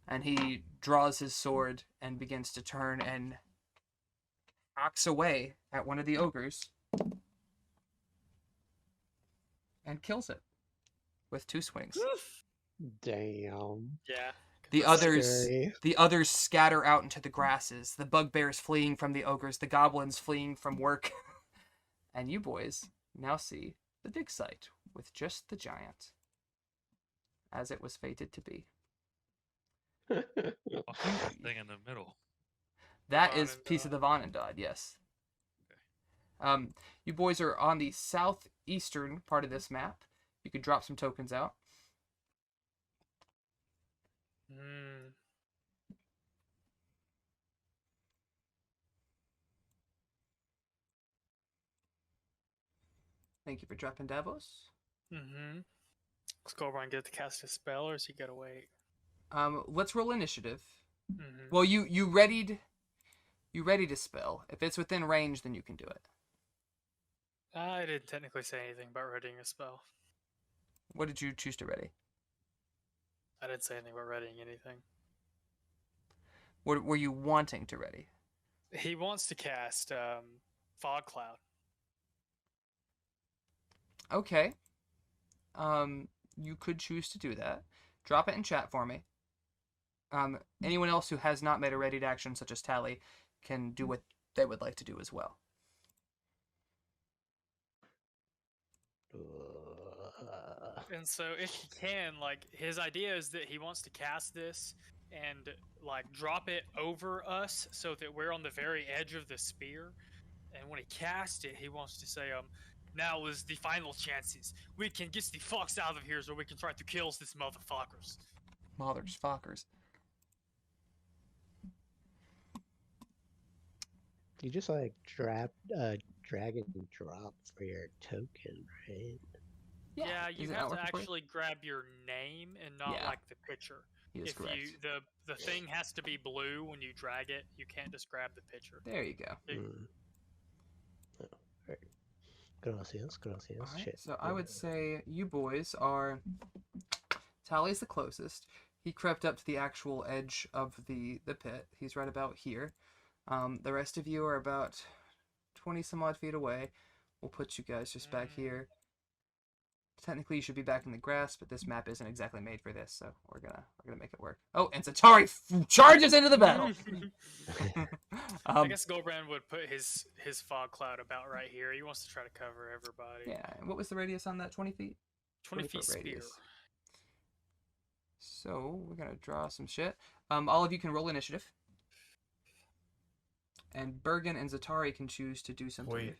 And he draws his sword and begins to turn and hacks away at one of the ogres and kills it with 2 swings. Damn. Yeah. The Scary. others scatter out into the grasses, the bugbears fleeing from the ogres, the goblins fleeing from work. And you boys now see the Digsite with just the giant, as it was fated to be. Fucking thing in the middle. That is piece of the Vanandad, yes. Okay. You boys are on the southeastern part of this map. You can drop some tokens out. Thank you for dropping Davos. Mm-hmm. Does Gulbrand get to cast a spell, or is he gotta wait? Let's roll initiative. Mm-hmm. Well, you readied to spell. If it's within range, then you can do it. I didn't technically say anything about readying a spell. What did you choose to ready? I didn't say anything about readying anything. What were you wanting to ready? He wants to cast Fog Cloud. Okay. You could choose to do that. Drop it in chat for me. Anyone else who has not made a readied action, such as Tali, can do what they would like to do as well. And so if he can, like, his idea is that he wants to cast this and, like, drop it over us so that we're on the very edge of the spear. And when he casts it, he wants to say, now is the final chances. We can get the fucks out of here so we can try to kill this motherfuckers. Motherfuckers. You just like drag and drop for your token, right? Yeah, you Is it have not to working for you? actually grab your name and not Yeah. like the picture. He is If correct. the thing has to be blue when you drag it, you can't just grab the picture. There you go. Oh, right. Gracias. Alright, Shit. so I would say you boys are... Tali's the closest. He crept up to the actual edge of the pit. He's right about here. The rest of you are about 20 some odd feet away. We'll put you guys just back here. Technically, you should be back in the grass, but this map isn't exactly made for this, so we're gonna make it work. Oh, and Satari charges into the battle. I guess Gulbrand would put his fog cloud about right here. He wants to try to cover everybody. Yeah. And what was the radius on that? 20 feet. 20 feet 20-foot spear. radius. So we're gonna draw some shit. All of you can roll initiative. And Bergen and Zatari can choose to do something. Wait.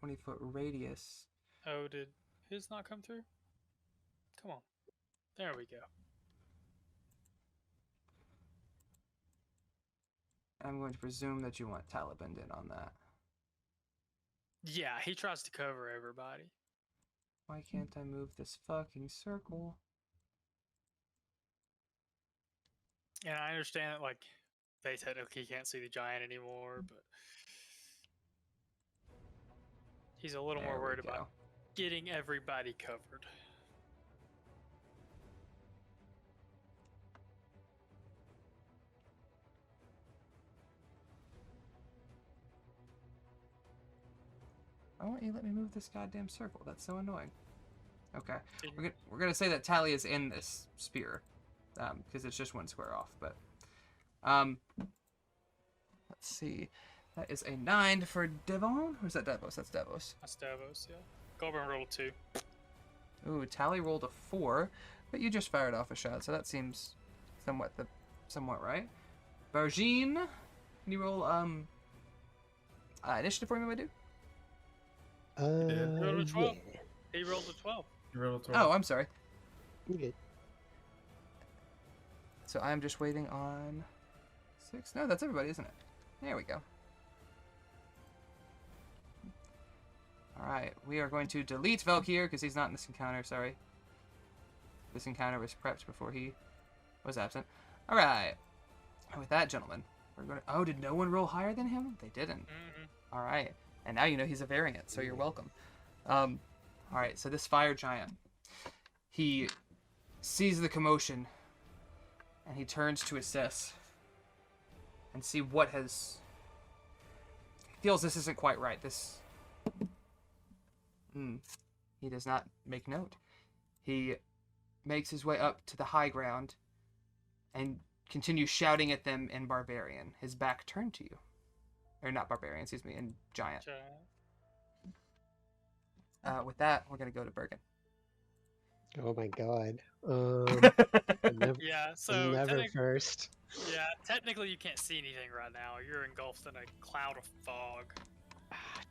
20-foot radius. Oh, did his not come through? Come on. There we go. I'm going to presume that you want Taliban in on that. Yeah, he tries to cover everybody. Why can't I move this fucking circle? And I understand that, like, they technically can't see the giant anymore, but he's a little There more we worried go. about getting everybody covered. Why won't you let me move this goddamn circle? That's so annoying. Okay, Didn't- we're gonna say that Tali is in this spear, because it's just one square off. But, let's see, that is a 9 for Devon. Or is that Davos? That's Davos. That's Davos, yeah. Gulbrand rolled 2. Ooh, Tali rolled a 4, but you just fired off a shot, so that seems somewhat right. Bargine, can you roll initiative for me, my dude? did. Rolled a 12. Yeah. He rolled a 12. You rolled a 12. Oh, I'm sorry. You good. So I'm just waiting on 6. No, that's everybody, isn't it? There we go. Alright, we are going to delete Valkiir because he's not in this encounter, sorry. This encounter was prepped before he was absent. Alright. And with that, gentlemen, we're going to... Oh, did no one roll higher than him? They didn't. Mm-hmm. Alright. And now you know he's a variant, so you're welcome. Alright, so this fire giant, he sees the commotion, and he turns to assess and see what has... He feels this isn't quite right. This... He does not make note. He makes his way up to the high ground and continues shouting at them in Barbarian, his back turned to you. Or not Barbarian, excuse me, in Giant. With that, we're going to go to Bergen. Oh my god. Never, Yeah, so never first. yeah, technically you can't see anything right now. You're engulfed in a cloud of fog.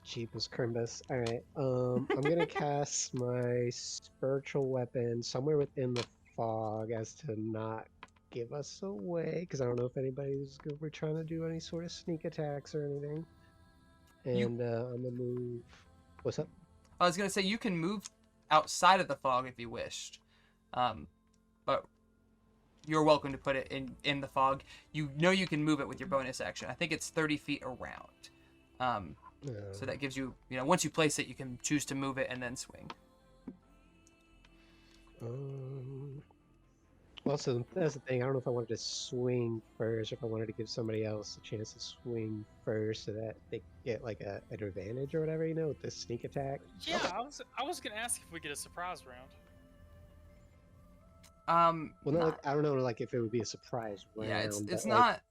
Jeepus Crimbus. Alright, I'm gonna cast my spiritual weapon somewhere within the fog as to not give us away, because I don't know if anybody's we're trying to do any sort of sneak attacks or anything. And I'm gonna move. What's up? I was going to say, you can move outside of the fog if you wished. But you're welcome to put it in the fog. You know you can move it with your bonus action. I think it's 30 feet around. So that gives you, once you place it, you can choose to move it and then swing. Well, so that's the thing. I don't know if I wanted to swing first, or if I wanted to give somebody else a chance to swing first, so that they get like an advantage or whatever, with the sneak attack. Yeah, I was gonna ask if we get a surprise round. Well, not like, I don't know, like if it would be a surprise round. Yeah, it's but,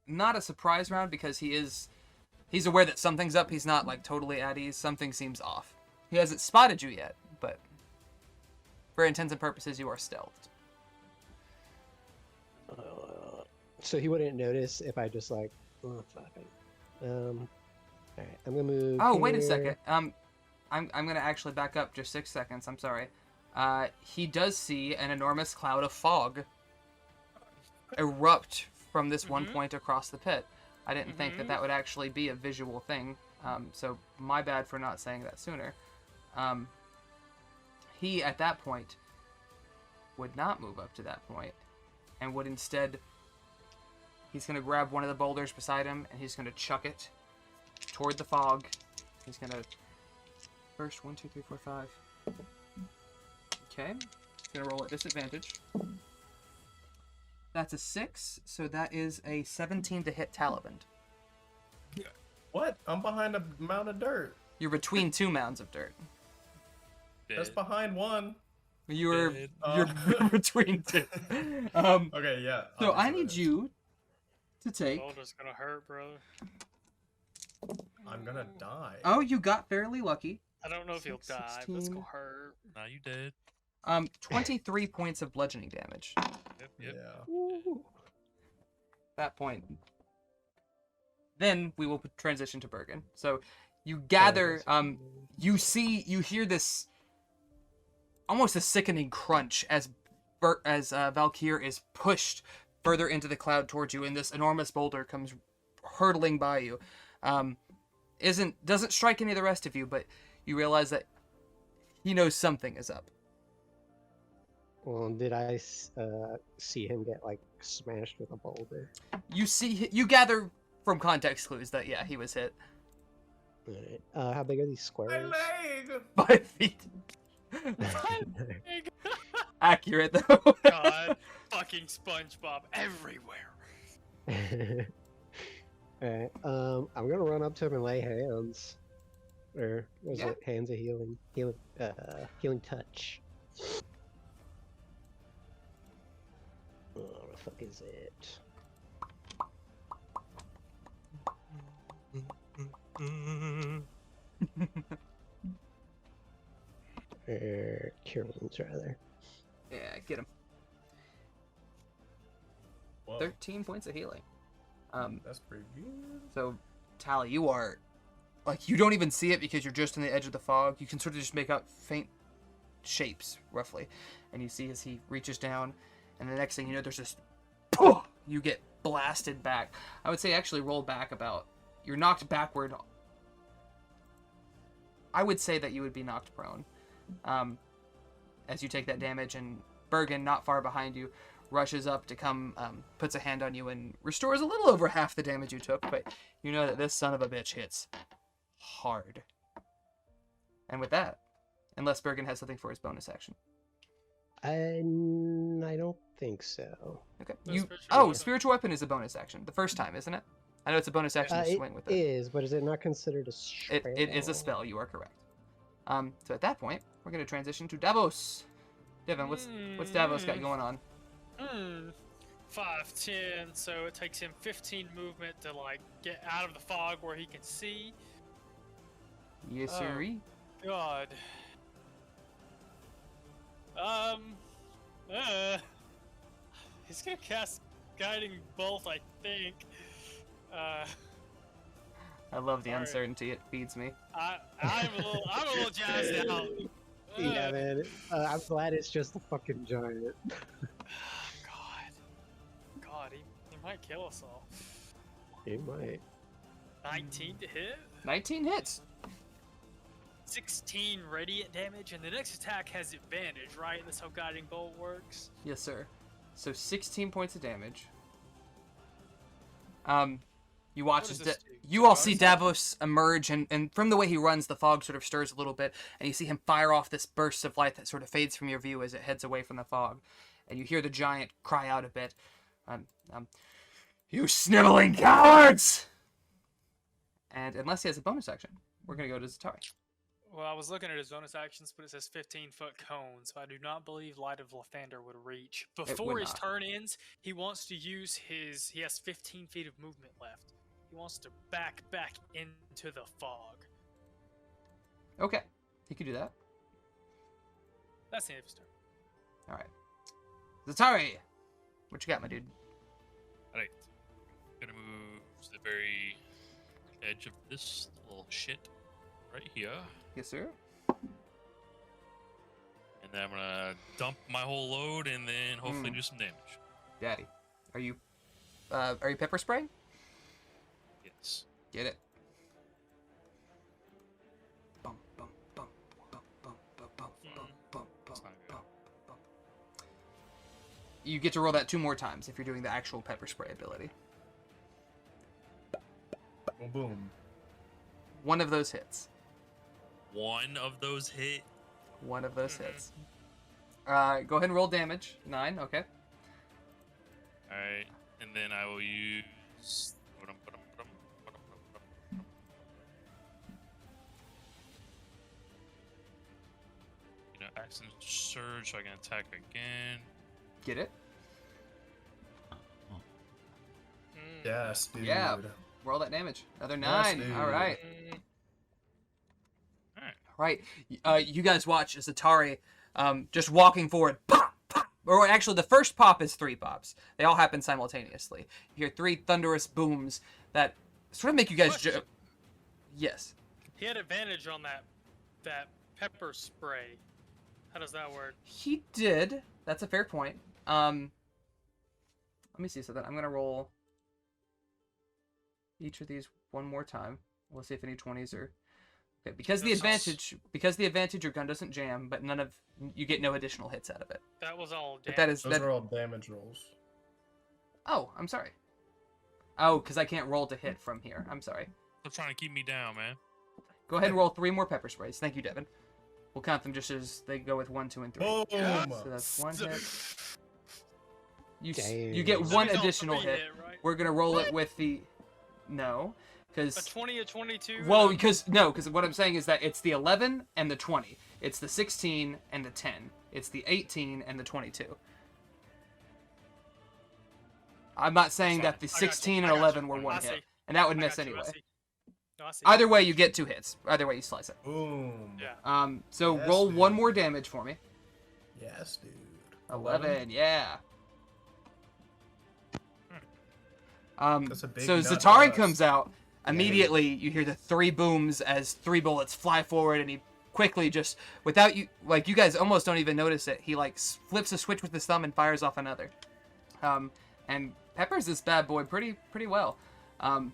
not a surprise round because he's aware that something's up. He's not like totally at ease. Something seems off. He hasn't spotted you yet, but for intents and purposes, you are stealthed. So he wouldn't notice if I just like, oh fuck it. All right, I'm gonna move. Oh, wait a here. second. I'm gonna actually back up just 6 seconds. I'm sorry. He does see an enormous cloud of fog erupt from this one point across the pit. I didn't think that would actually be a visual thing. So my bad for not saying that sooner. He at that point would not move up to that point, and would instead. He's going to grab one of the boulders beside him, and he's going to chuck it toward the fog. He's going to... First, 1, 2, 3, 4, 5. Okay. He's going to roll at disadvantage. That's a 6, so that is a 17 to hit Taliban. What? I'm behind a mound of dirt. You're between 2 mounds of dirt. That's Dead. behind one. You're Dead. you're between 2. Okay, yeah. So I obviously need that is. you to take... Boulder's gonna hurt, brother. I'm gonna die. Oh, you got fairly lucky. I don't know if he'll die, but it's 16. gonna hurt. Now you dead. 23 points of bludgeoning damage. Yep, yep. Yeah. Ooh. That point. Then we will transition to Bergen. So you gather, you hear this almost a sickening crunch as Valkiir is pushed further into the cloud towards you, and this enormous boulder comes hurtling by you. Doesn't strike any of the rest of you, but you realize that he knows something is up. Well, did I see him get like smashed with a boulder? You gather from context clues that yeah, he was hit. Alright. How big are these squares? 5 feet. Accurate though. God, fucking SpongeBob everywhere. Alright. I'm gonna run up to him and lay hands. Or was Yeah. it hands of healing? Healing touch. Oh, where the fuck is it? Cure wounds, rather. Yeah, get him. Whoa, 13 points of healing. that's pretty good. So, Tali, you are, like, you don't even see it because you're just on the edge of the fog. You can sort of just make out faint shapes, roughly. And you see as he reaches down, and the next thing you know, there's this, poof, you get blasted back. I would say actually roll back about, you're knocked backward. I would say that you would be knocked prone. As you take that damage, and Bergen, not far behind you, rushes up to come, puts a hand on you and restores a little over half the damage you took, but you know that this son of a bitch hits hard. And with that, unless Bergen has something for his bonus action. I don't think so. Okay. No, spiritual weapon. Spiritual weapon is a bonus action. The first time, isn't it? I know it's a bonus action to It swing with it. is, but is it not considered a spell? It is a spell, you are correct. So at that point, we're going to transition to Davos. Devin, what's Davos got going on? 5'10", so it takes him 15 movement to like get out of the fog where he can see. Yes, Oh. sir. God. He's gonna cast Guiding Bolt, I think. I love the Alright. uncertainty it feeds me. I'm a little jazzed out. Yeah, man. I'm glad it's just a fucking giant. God, he might kill us all. He might. 19 to hit, 19 hits. 16 radiant damage, and the next attack has advantage, right? That's how Guiding Bolt works. Yes, sir. So 16 points of damage. You watch What as does this do? you all see Bonus Davos emerge, and from the way he runs, the fog sort of stirs a little bit, and you see him fire off this burst of light that sort of fades from your view as it heads away from the fog, and you hear the giant cry out a bit, "You sniveling cowards!" And unless he has a bonus action, we're gonna go to Zatari. Well, I was looking at his bonus actions, but it says 15-foot cone, so I do not believe Light of Lathander would reach. Before would his not. turn ends, he wants to use his... He has 15 feet of movement left. He wants to back into the fog. Okay, he could do that. That's the end of his turn. All right, Zatari, what you got, my dude? Alright. Gonna move to the very edge of this little shit right here. Yes, sir. And then I'm gonna dump my whole load and then hopefully do some damage. Daddy, are you pepper spraying? Yes. Get it. Bum, bum, bum, bum, bum, bum, bum, bum, bum, That's not good. bum, bum. You get to roll that 2 more times if you're doing the actual pepper spray ability. Boom, boom. One of those hits. One of those hit. One of those hits. Go ahead and roll damage. 9, okay. Alright. And then I will use. You know, action surge so I can attack again. Get it? Yes, dude. Yeah. Roll that damage. Another Yes, 9. dude. All right. Mm, Alright. Right. You guys watch as Atari just walking forward, pop, pop. Or actually, the first pop is 3 pops. They all happen simultaneously. You hear 3 thunderous booms that sort of make you guys. Yes. He had advantage on that pepper spray. How does that work? He did. That's a fair point. Let me see something. I'm gonna roll each of these one more time. We'll see if any 20s are. Okay, because the advantage, your gun doesn't jam, but you get no additional hits out of it. That was all damage. But that is Those are all damage rolls. Oh, I'm sorry. Oh, because I can't roll to hit from here. I'm sorry. They're trying to keep me down, man. Go ahead and roll 3 more pepper sprays. Thank you, Devin. We'll count them just as they go with 1, 2, and 3. Boom! So that's 1 hit. You Damn. get That 1 means all additional 3 hit. right? We're gonna roll it with the no, A because 20, a 22. well, because what I'm saying is that it's the 11 and the 20. It's the 16 and the 10. It's the 18 and the 22. I'm not saying that the I got you. 16 I and got 11 you. were I 1 see. hit, and that would I miss got you, anyway. I see. No, I see. Either way, you get 2 hits. Either way, you slice it. Boom. Yeah. So Yes, roll 1 dude. more damage for me. Yes, dude. 11, yeah. That's a big So nut for Zatari us. comes out. Immediately, you hear the 3 booms as 3 bullets fly forward, and he quickly just, without you, like, you guys almost don't even notice it. He, like, flips a switch with his thumb and fires off another. And peppers this bad boy pretty well. Yeah,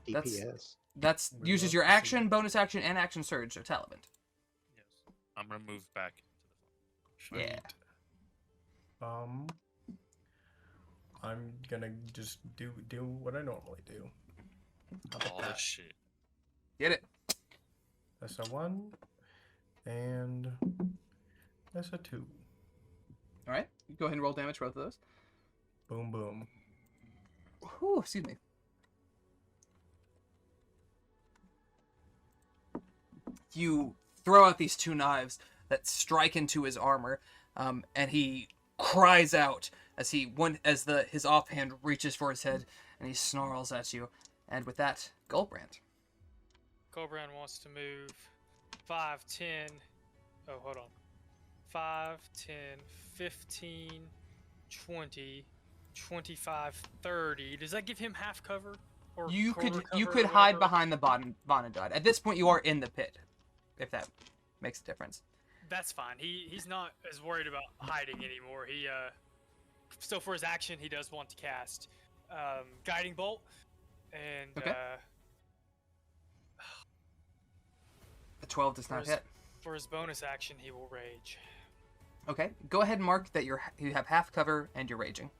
That's- DPS. That's We uses love your to see action, it. bonus action, and action surge of Talaband. Yes. I'm gonna move back into the Yeah. Sweet. I'm gonna just do what I normally do. all this shit. Get it? That's a 1, and that's a 2. All right. Go ahead and roll damage for both of those. Boom, boom. Whew, excuse me. You throw out these 2 knives that strike into his armor, and he cries out as his offhand reaches for his head, and he snarls at you. And with that, Gulbrand. Gulbrand wants to move 5, 10. Oh, hold on. 5, 10, 15, 20, 25, 30. Does that give him half cover? Or You quarter could cover or hide whatever? behind the Bonadad. At this point, you are in the pit, if that makes a difference. That's fine. He's not as worried about hiding anymore. He still for his action he does want to cast guiding bolt and Okay. The 12 does not Where's- hit. for his bonus action he will rage. Okay, go ahead and mark that you have half cover and you're raging.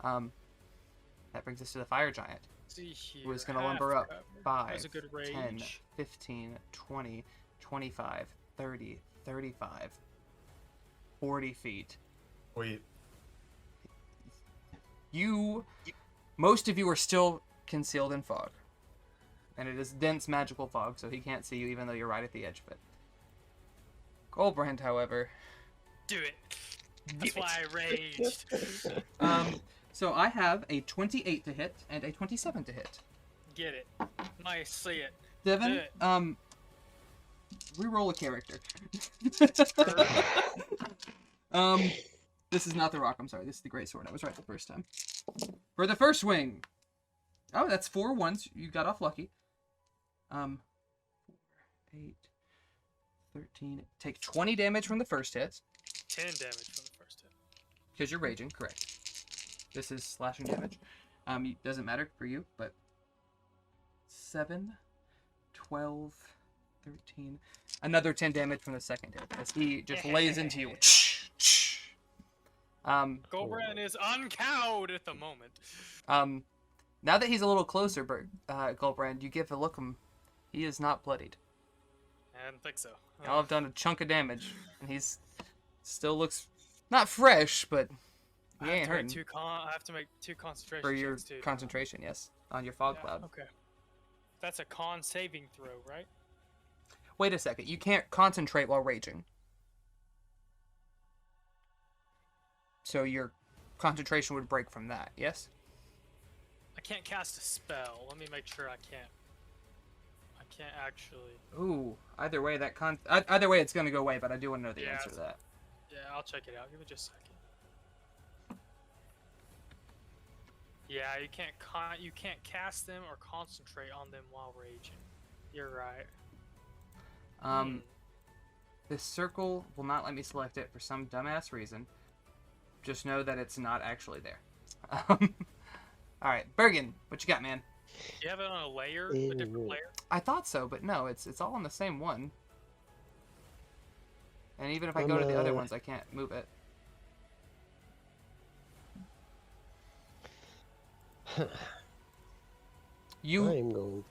That brings us to the fire giant. See here. Who is going to half lumber up cover. 5, That's a good 10, rage. 15, 20, 25, 30, 35, 40 feet. Wait. Most of you are still concealed in fog. And it is dense magical fog, so he can't see you even though you're right at the edge of it. Gulbrand, however... Do it. That's why I raged. So I have a 28 to hit and a 27 to hit. Get it. Nice. See it. Devin, Do it. reroll a character. This is not the rock, I'm sorry. This is the great sword. I was right the first time. For the first swing. Oh, that's 4 ones. You got off lucky. 4, 8, 13. Take 20 damage from the first hit. 10 damage from the first hit. Because you're raging, correct. This is slashing damage. Doesn't matter for you, but 7, 12, 13. Another 10 damage from the second hit as he just lays into you. Gulbrand is uncowed at the moment. Now that he's a little closer, Gulbrand, you give a look him. He is not bloodied. I don't think so. Y'all have done a chunk of damage, and he's still looks not fresh, but he ain't hurting. I have to make 2 concentration For your checks too. concentration, yes, on your fog Yeah, cloud. Okay. That's a con saving throw, right? Wait a second, you can't concentrate while raging. So your concentration would break from that, yes? I can't cast a spell. Let me make sure I can't. I can't actually. Ooh, either way, either way, it's gonna go away. But I do want to know the Yeah, answer to that. Yeah, I'll check it out. Give me just a second. Yeah, you can't cast them or concentrate on them while raging. You're right. This circle will not let me select it for some dumbass reason. Just know that it's not actually there. All right, Bergen, what you got, man? You have it on a layer, a different layer. I thought so, but no, it's all on the same one. And even if I go to the other ones, I can't move it. I'm going.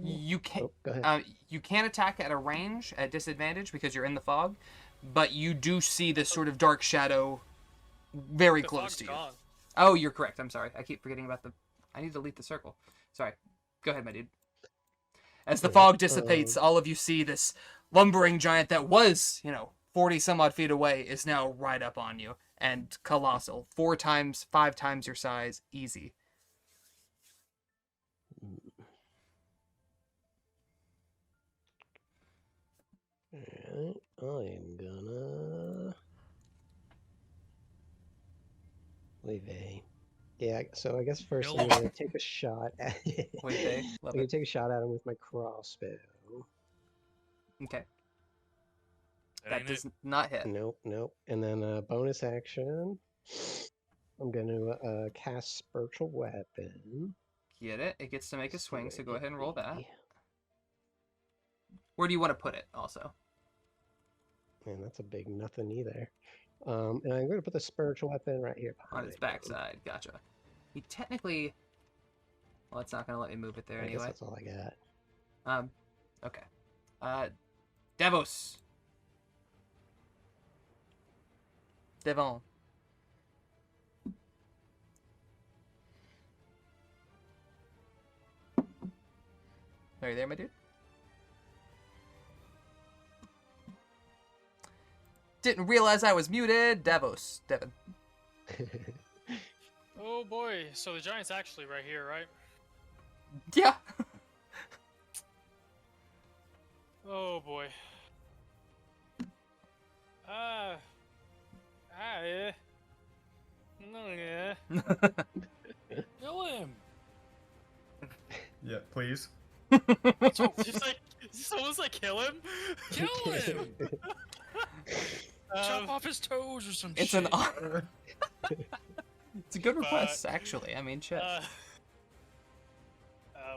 You can't. Oh, go ahead. You can attack at a range at disadvantage because you're in the fog, but you do see this sort of dark shadow very The close fog's to you. gone. Oh, you're correct. I'm sorry. I keep forgetting about the. I need to delete the circle. Sorry. Go ahead, my dude. As the fog dissipates, all of you see this lumbering giant that was, 40 some odd feet away is now right up on you and colossal. 4 times, 5 times your size, easy. Alright, I'm gonna leave a. Yeah, so I guess first I'm gonna take a shot at it. Wait, I'm gonna take a shot at him with my crossbow. Okay. That That ain't does it. not hit. Nope. And then bonus action, I'm gonna cast Spiritual Weapon. Get it? It gets to make a swing, so go ahead and roll that. Three. Where do you want to put it, also? Man, that's a big nothing either. And I'm going to put the Spiritual Weapon right here On behind its him. backside. Gotcha. He technically... Well, it's not going to let me move it there I guess anyway. that's all I got. Okay. Davos. Devon. Are you there, my dude? Didn't realize I was muted. Davos. Devon. Oh boy, so the giant's actually right here, right? Yeah. Oh boy. Yeah. No, yeah. Kill him. Yeah, please. Someone's like, kill him? Kill him. Chop off his toes or some It's shit. It's a good request, actually. I mean, shit.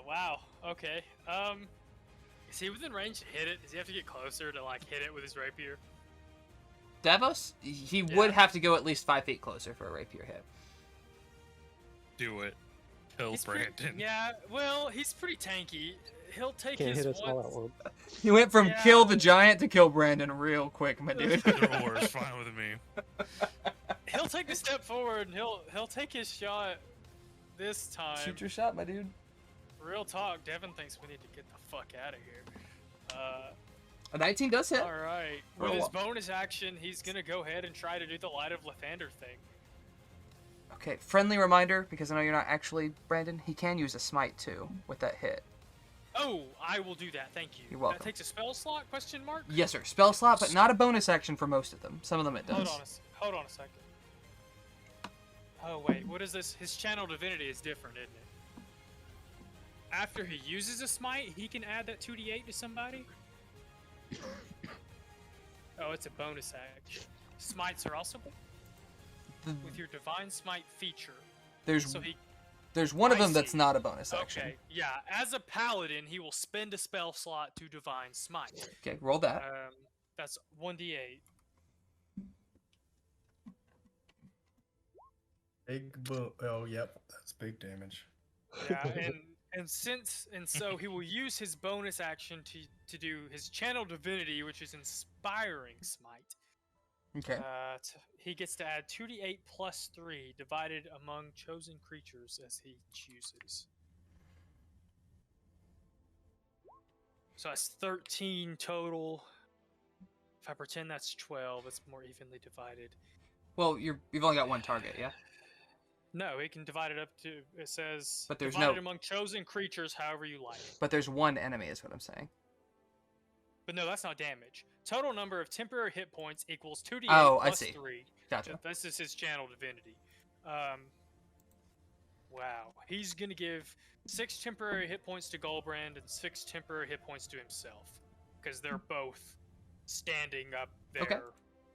Wow. Okay. Is he within range to hit it? Does he have to get closer to hit it with his rapier? Davos? He would have to go at least 5 feet closer for a rapier hit. Do it. Kill Brandon. Yeah. Well, he's pretty tanky. He'll take Can't his hit us all one. at once. He went from Yeah. kill the giant to kill Brandon real quick, my dude. Either or is fine with me. He'll take a step forward and he'll take his shot this time. Shoot your shot, my dude. Real talk, Devin thinks we need to get the fuck out of here. A 19 does hit. Alright. With his bonus action, he's gonna go ahead and try to do the Light of Lathander thing. Okay, friendly reminder, because I know you're not actually Brandon, he can use a smite too with that hit. Oh, I will do that, thank you. You're welcome. That takes a spell slot, question mark? Yes, sir. Spell slot, but not a bonus action for most of them. Some of them it does. Hold on a second. Oh wait, what is this? His channel divinity is different, isn't it? After he uses a smite, he can add that 2d8 to somebody? Oh, it's a bonus action. Smites are also with your divine smite feature. There's one of them that's not a bonus action. Okay, yeah. As a paladin, he will spend a spell slot to divine smite. Okay, roll that. That's 1d8. Big boom. Oh, yep. That's big damage. Yeah, and so he will use his bonus action to do his channel divinity, which is inspiring smite. Okay. He gets to add 2d8 plus 3 divided among chosen creatures as he chooses. So that's 13 total. If I pretend that's 12, it's more evenly divided. Well, you've only got one target, yeah? No, he can divide it up to. It says. But there's divided no- among chosen creatures, however you like. But there's one enemy, is what I'm saying. But no, that's not damage. Total number of temporary hit points equals 2d8 Oh, I plus see. 3. Gotcha. This is his channel divinity. Wow. He's gonna give 6 temporary hit points to Gulbrand and 6 temporary hit points to himself, because they're both standing up there. Okay.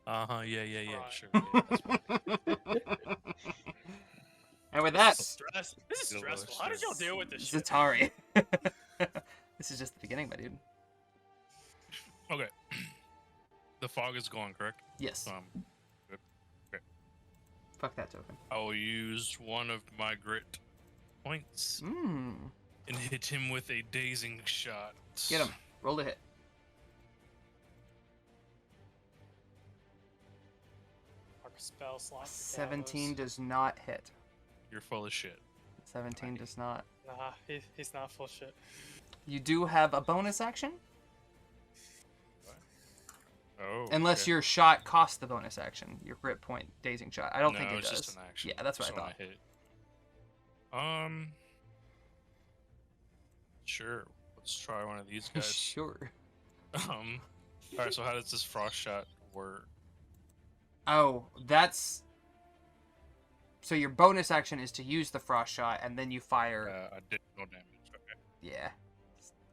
Yeah, Right. sure. Yeah, that's fine. And with that, This is stressful. How did y'all deal with this shit? Zatari. This is just the beginning, my dude. Okay. The fog is gone, correct? Yes. Good. Fuck that token. I will use one of my grit points Mmm. and hit him with a dazing shot. Get him. Roll to hit. Mark a spell slot. for 17 Davos. does not hit. You're full of shit. 17 does not. Nah, he's not full shit. You do have a bonus action, Oh. unless okay. your shot costs the bonus action. Your grit point dazing shot. I don't think it it's does. just an action. Yeah, that's what Just I when thought. hit. Sure. Let's try one of these guys. Sure. Alright, so how does this frost shot work? Oh, that's. So your bonus action is to use the frost shot, and then you fire. Additional damage. Okay. Yeah.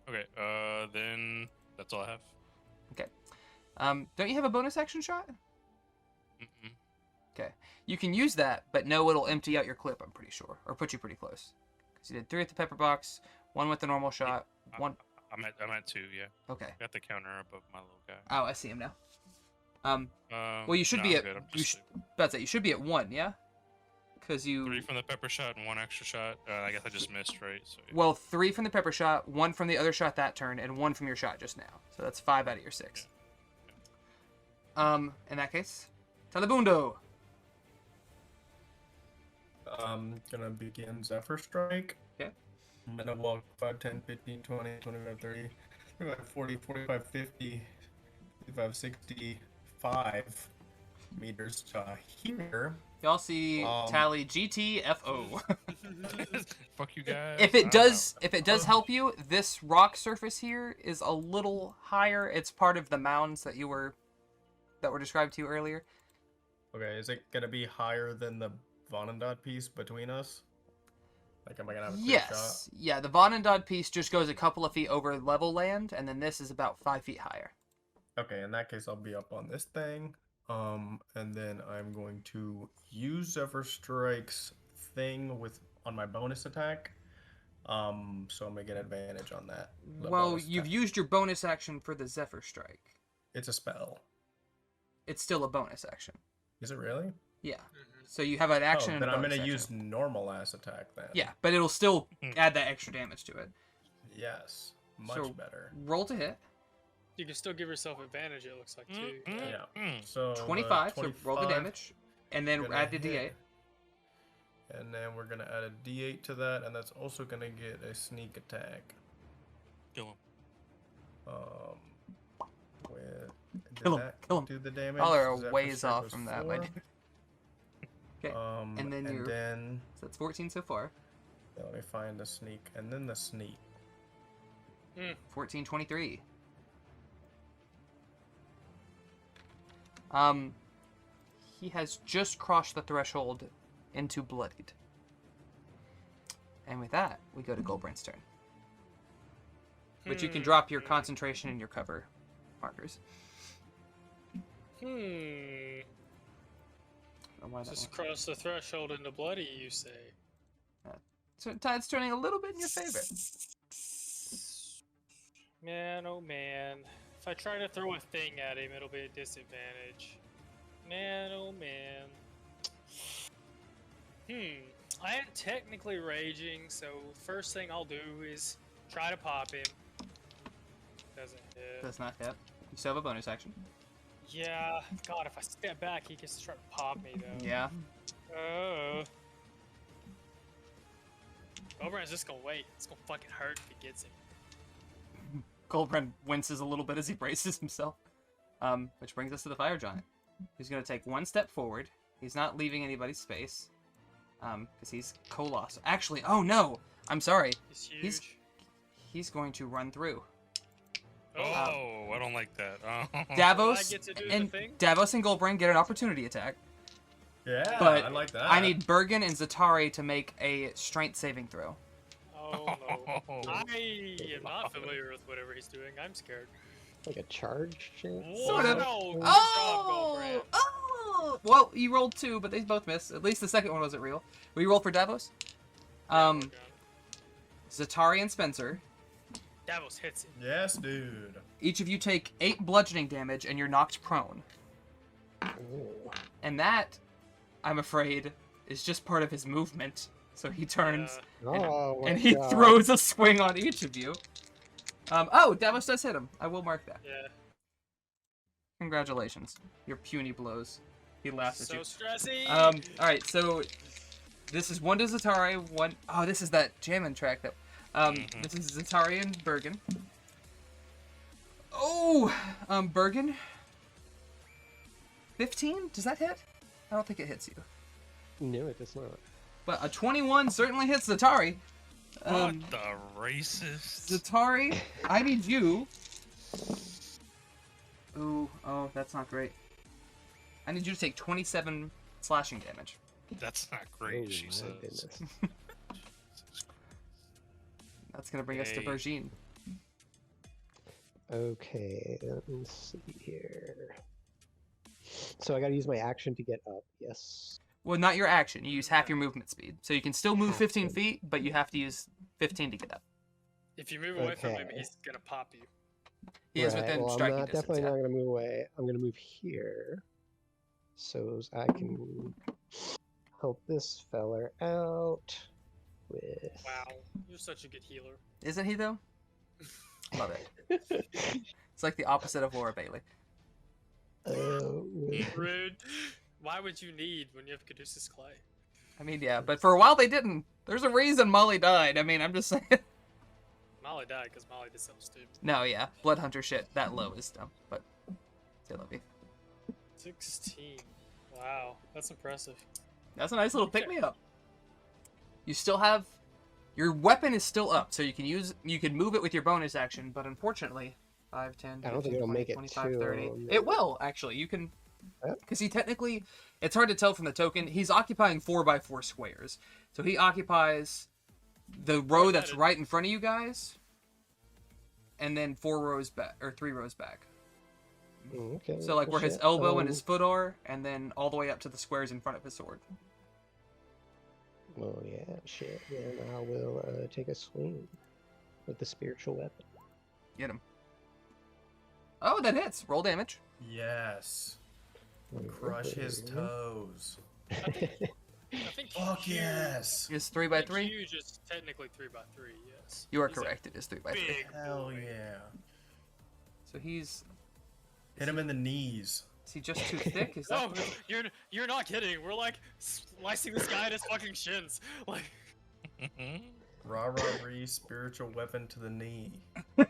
Okay, then that's all I have. Don't you have a bonus action shot? Mm-mm. Okay. You can use that, but no, it'll empty out your clip, I'm pretty sure. Or put you pretty close. Because you did 3 at the pepper box, 1 with the normal shot, 1... I'm at 2, yeah. Okay. Got the counter above my little guy. Oh, I see him now. Well, you should no, be I'm at... good. I'm You just that's it. You should be at 1, yeah? Because you... 3 from the pepper shot and 1 extra shot. I guess I just missed, right? So, yeah. Well, 3 from the pepper shot, 1 from the other shot that turn, and 1 from your shot just now. So that's 5 out of your 6. In that case, Talabundo. Gonna begin Zephyr Strike. Okay. I'm gonna walk 5, 10, 15, 20, 25, 30, 35, 40, 45, 50, 55, 65 meters to here. Y'all see Tali GTFO. Fuck you guys. If it I does, know. if it does help you, this rock surface here is a little higher. It's part of the mounds that were described to you earlier. Okay, is it gonna be higher than the Vonendot piece between us? Like, am I gonna have a clear Yes. Yeah, the Vonendod piece just goes a couple of feet over level land, and then this is about 5 feet higher. shot? Okay, in that case, I'll be up on this thing. And then I'm going to use Zephyr Strike's thing on my bonus attack. So I'm gonna get advantage on that. the Well, bonus you've attack. used your bonus action for the Zephyr Strike. It's a spell. It's still a bonus action. Is it really? Yeah. So you have an action and then a I'm bonus gonna action. use normal ass attack then. Yeah, but it'll still add that extra damage to it. Yes. Much So- better. Roll to hit. You can still give yourself advantage, it looks like, too. Yeah. So 25, so roll the 25 damage. And then gonna add the hit. D8. And then we're gonna add a D8 to that, and that's also gonna get a sneak attack. Kill him. Did Kill him, that kill him. do the damage? Y'all are a Zephyr ways Strike off was from that, my 4. dude. Okay. And then and you're- then So that's 14 so far. let me find the sneak, and then the sneak. 14, 23. He has just crossed the threshold into bloodied. And with that, we go to Gulbrand's turn. But you can drop your concentration and your cover markers. I don't know why that Just one- cross the threshold into bloody, you say? So tide's turning a little bit in your favor. Man, oh man. If I try to throw a thing at him, it'll be a disadvantage. Man, oh man. I am technically raging, so first thing I'll do is try to pop him. Doesn't hit. Does not hit. You still have a bonus action. Yeah, God, if I step back, he gets to try to pop me, though. Yeah. Gulbrand's just gonna wait. It's gonna fucking hurt if he gets him. Gulbrand winces a little bit as he braces himself. Which brings us to the fire giant. He's going to take 1 step forward. He's not leaving anybody's space. because he's colossal. Actually, oh no, I'm sorry. He's huge. He's going to run through. Oh, I don't like that. Oh. Davos get to do the and thing? Davos and Gulbrand get an opportunity attack. Yeah, But I like that. I need Bergen and Zatari to make a strength saving throw. Oh no. I am not familiar with whatever he's doing. I'm scared. Like a charge chance? Sort of. Wow, good Oh! job, Gulbrand. Oh! Well, you rolled 2, but they both missed. At least the second one wasn't real. Will you roll for Davos? Zatari and Spencer. Davos hits him. Yes, dude. Each of you take 8 bludgeoning damage, and you're knocked prone. Ooh. And that, I'm afraid, is just part of his movement. So he turns Oh, and my he God. throws a swing on each of you. Oh, Davos does hit him. I will mark that. Yeah. Congratulations. Your puny blows. He laughs at So you. stressy. Alright, so this is 1 to Zatari, 1... Oh, this is that jamming track that... This is Zatari and Bergen. Oh! Bergen? 15? Does that hit? I don't think it hits you. No, it does not. But a 21 certainly hits Zatari. What the racist? Zatari, I need you. Ooh, oh, that's not great. I need you to take 27 slashing damage. That's not great, Oh, she my says. goodness. That's gonna bring us to Yay. Bergine. Okay, let me see here. So I gotta use my action to get up, yes. Well, not your action. You use half your movement speed. So you can still move Half 15 it. feet, but you have to use 15 to get up. If you move away from him, Okay. he's gonna pop you. He is Right, within well, striking I'm not, distance. definitely Yeah. not gonna move away. I'm gonna move here. So I can help this feller out with... Wow, you're such a good healer. Isn't he, though? Love it. It's like the opposite of Laura Bailey. with- Rude. Why would you need when you have Caduceus Clay? I mean, yeah, but for a while they didn't. There's a reason Molly died. I mean, I'm just saying. Molly died because Molly did something stupid. No, yeah. Bloodhunter shit. That low is dumb, but they love you. 16. Wow, that's impressive. That's a nice little pick-me-up. You still have... Your weapon is still up, so you can move it with your bonus action, but unfortunately... 5, 10, 15, I don't think it'll 20, make it 25, to 30. him. It will, actually. You can... Yep. Because he technically... It's hard to tell from the token. He's occupying 4x4 squares. So he occupies the row that's right in front of you guys, and then 4 rows back, or 3 rows back. Okay. So like well, where his shit. elbow and his foot are, and then all the way up to the squares in front of his sword. Well, yeah, shit. Then I will take a swing with the spiritual weapon. Get him. Oh, that hits. Roll damage. Yes. Crush his toes. I think Fuck huge, yes. It's 3 I by think 3. Huge is technically 3x3, yes. You are He's a correct. It is 3 by 3. Big Hell boy. yeah. So he's... Hit him in the knees. Is he just too thick? Is that... No, you're not kidding. We're like slicing this guy at his fucking shins. Like, Rah rah ree, spiritual weapon to the knee. how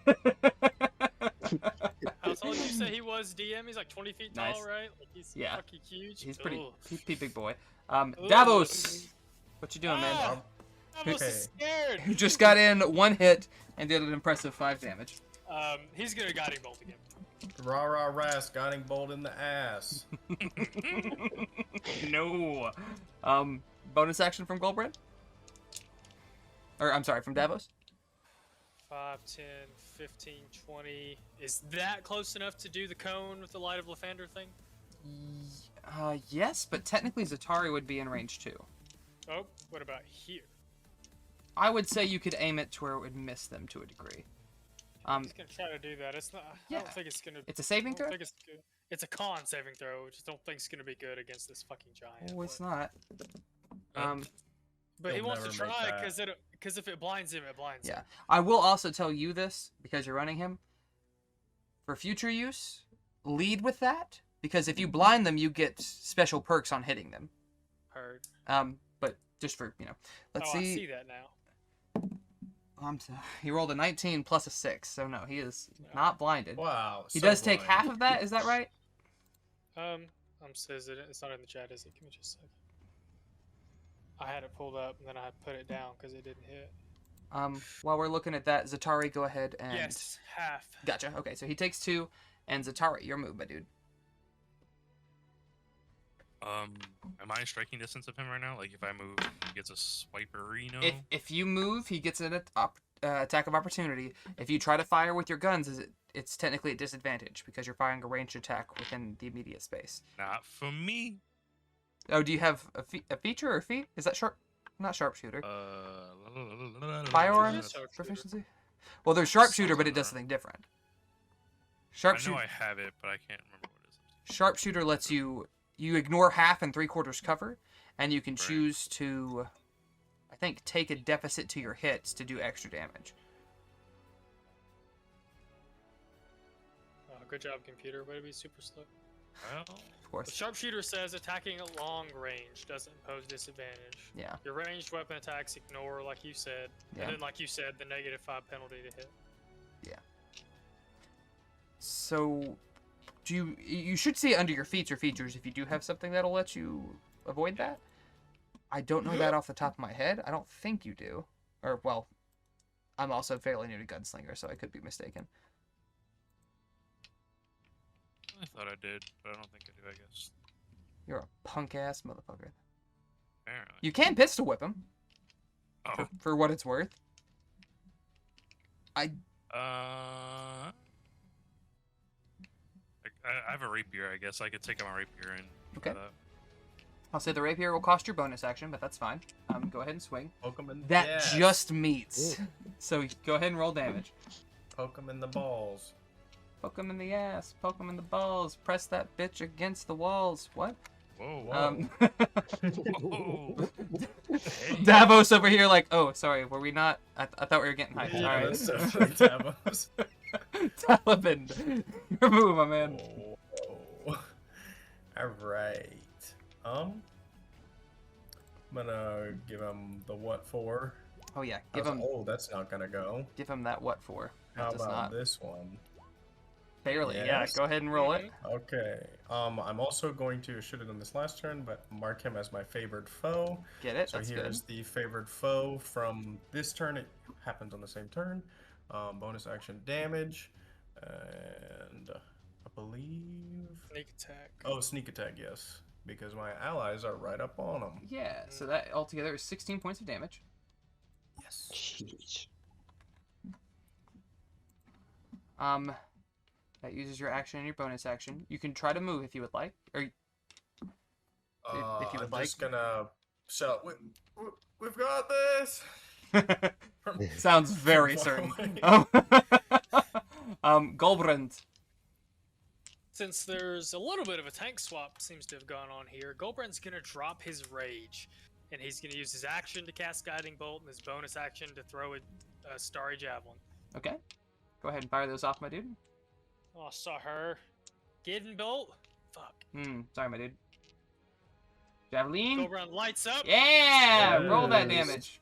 tall did you say he was, DM? He's like 20 feet tall, Nice. right? Like he's Yeah. fucking huge. He's pretty... Ugh. He's a pretty big boy. Ugh. Davos! What you doing, man? Ah, I'm Okay. scared. Who just got in 1 hit and did an impressive 5 damage. He's gonna guiding bolt again. Rah rah ras, guiding bolt in the ass. No. Bonus action from Gulbrand? Or, I'm sorry, from Davos? 5, 10, 15, 20. Is that close enough to do the cone with the Light of Lathander thing? Yes, but technically Zatari would be in range too. Oh, what about here? I would say you could aim it to where it would miss them to a degree. He's gonna try to do that. It's not. I Yeah. don't think it's gonna. It's a saving I don't throw? think it's good. It's a con saving throw. I just don't think it's gonna be good against this fucking giant. Oh, it's but- not. But he He'll wants to never make try that. because if it blinds him, it blinds Yeah. him. I will also tell you this, because you're running him. For future use, lead with that, because if you blind them, you get special perks on hitting them. Heard. But just for, let's Oh, I see. see that now. He rolled a 19 plus a 6, so no, he is not blinded. Wow. He so does take blind. half of that, is that right? Says it. It's not in the chat, is it? Give me just a second. I had it pulled up and then I put it down because it didn't hit. While we're looking at that, Zatari, go ahead and... Yes, half. Gotcha. Okay, so he takes 2, and Zatari, your move, my dude. Am I in striking distance of him right now? Like, if I move, he gets a swiperino? If you move, he gets an attack of opportunity. If you try to fire with your guns, it's technically a disadvantage because you're firing a ranged attack within the immediate space. Not for me. Oh, do you have a feature or a feat? Is that sharp? Not sharpshooter. Firearms Sharpshooter. proficiency. Well, there's sharpshooter, but it does something different. I Sharpshooter. know I have it, but I can't remember what it is. Sharpshooter lets you ignore half and 3/4 cover, and you can Right. choose to, I think, take a deficit to your hits to do extra damage. Good job, computer. Way to be super slow. Well, Of The course. sharpshooter says attacking at long range doesn't pose disadvantage. Yeah. Your ranged weapon attacks ignore, like you said, Yeah. and then, like you said, the -5 penalty to hit. So, you should see it under your feats or features if you do have something that'll let you avoid that. I don't know that off the top of my head. I don't think you do. Or, well, I'm also fairly new to Gunslinger, so I could be mistaken. I thought I did, but I don't think I do, I guess. You're a punk-ass motherfucker. Apparently. You can pistol whip him, Oh. for what it's worth. I have a rapier, I guess. I could take out my rapier and Okay. that. I'll say the rapier will cost your bonus action, but that's fine. Go ahead and swing. Poke him in That the ass. just meets. So go ahead and roll damage. Poke him in the balls. Poke him in the ass. Poke him in the balls. Press that bitch against the walls. What? Whoa, whoa. Whoa. Hey. Davos over here like, oh, sorry, were we not? I thought we were getting hyped. Yeah, All right. that's definitely Davos. Taliban, your move, my man. Oh. Alright. I'm gonna give him the what for. Oh yeah, give him Oh, that's not gonna go. that what for. That How does about not. this one? Barely. Yeah, Yes. go ahead and roll it. Okay. I'm also going to should have done this last turn, but mark him as my favored foe. Get it? So That's good. here's the favored foe from this turn. It happens on the same turn. Bonus action damage, and I believe. Sneak attack. Oh, sneak attack, yes, because my allies are right up on him. Yeah, so that altogether is 16 points of damage. Yes. Jeez. That uses your action and your bonus action. You can try to move if you would like, or if you would I'm like. just gonna. So we've got this. Sounds very Far certain. away. Gulbrand. Since there's a little bit of a tank swap seems to have gone on here, Gulbrand's gonna drop his rage, and he's gonna use his action to cast Guiding Bolt and his bonus action to throw a Starry Javelin. Okay. Go ahead and fire those off, my dude. Oh, I saw her. Guiding Bolt? Fuck. Sorry, my dude. Javelin. Gulbrand lights up. Yeah! Roll that Yes. damage.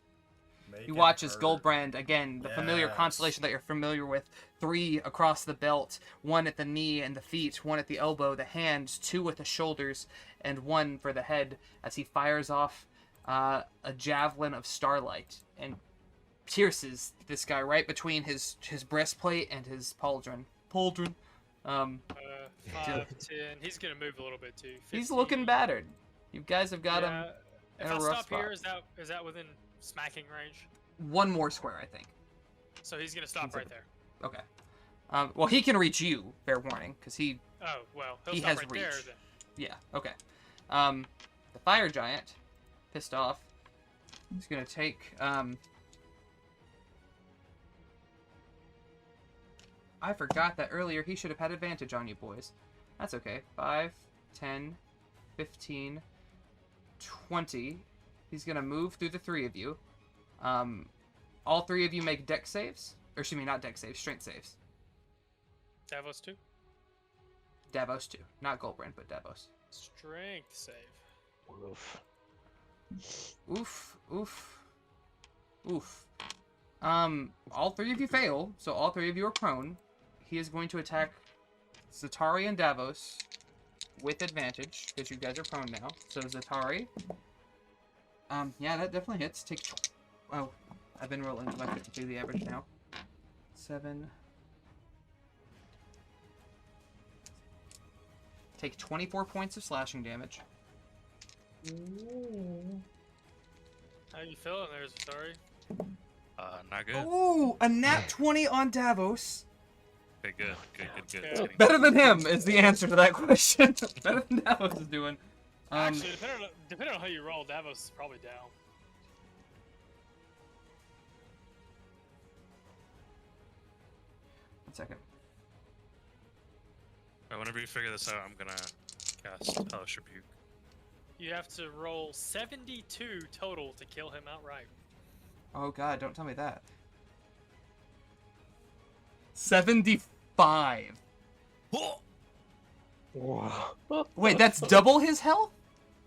Make You it watch as hurt. Gulbrand, again, the familiar Yes. constellation that you're familiar with, 3 across the belt, 1 at the knee and the feet, 1 at the elbow, the hands, 2 at the shoulders, and 1 for the head, as he fires off a javelin of starlight and pierces this guy right between his breastplate and his pauldron. 5, 10. He's gonna move a little bit too. He's 15. looking battered. You guys have got him If in I a rough stop here, spot. is that within smacking range? 1 more square, I think. So he's gonna stop He's right there. Okay. Well, he can reach you, fair warning, because he... Oh well, he'll He stop has right there reach. then. Yeah, okay. The fire giant, pissed off, is going to take... I forgot that earlier he should have had advantage on you boys. That's okay. 5, 10, 15, 20. He's going to move through the 3 of you. All 3 of you make deck saves. Or excuse me, not deck saves, strength saves. Davos 2. Davos 2. Not Gulbrand, but Davos. Strength save. Oof. Oof, oof, oof. All 3 of you fail, so all 3 of you are prone. He is going to attack Zatari and Davos with advantage, because you guys are prone now. So Zatari, Yeah, that definitely hits. Oh, I've been rolling, so I have to do the average now. 7. Take 24 points of slashing damage. How you feeling there, Zatari? Not good. Ooh, a nat 20 on Davos. Okay, good. It's Okay. getting Better than him is the answer to that question. Better than Davos is doing. Actually, depending on how you roll, Davos is probably down. One second. Alright, whenever you figure this out, I'm gonna cast Hellish Rebuke. You have to roll 72 total to kill him outright. Oh god, don't tell me that. 75. Wow. Wait, that's double his health?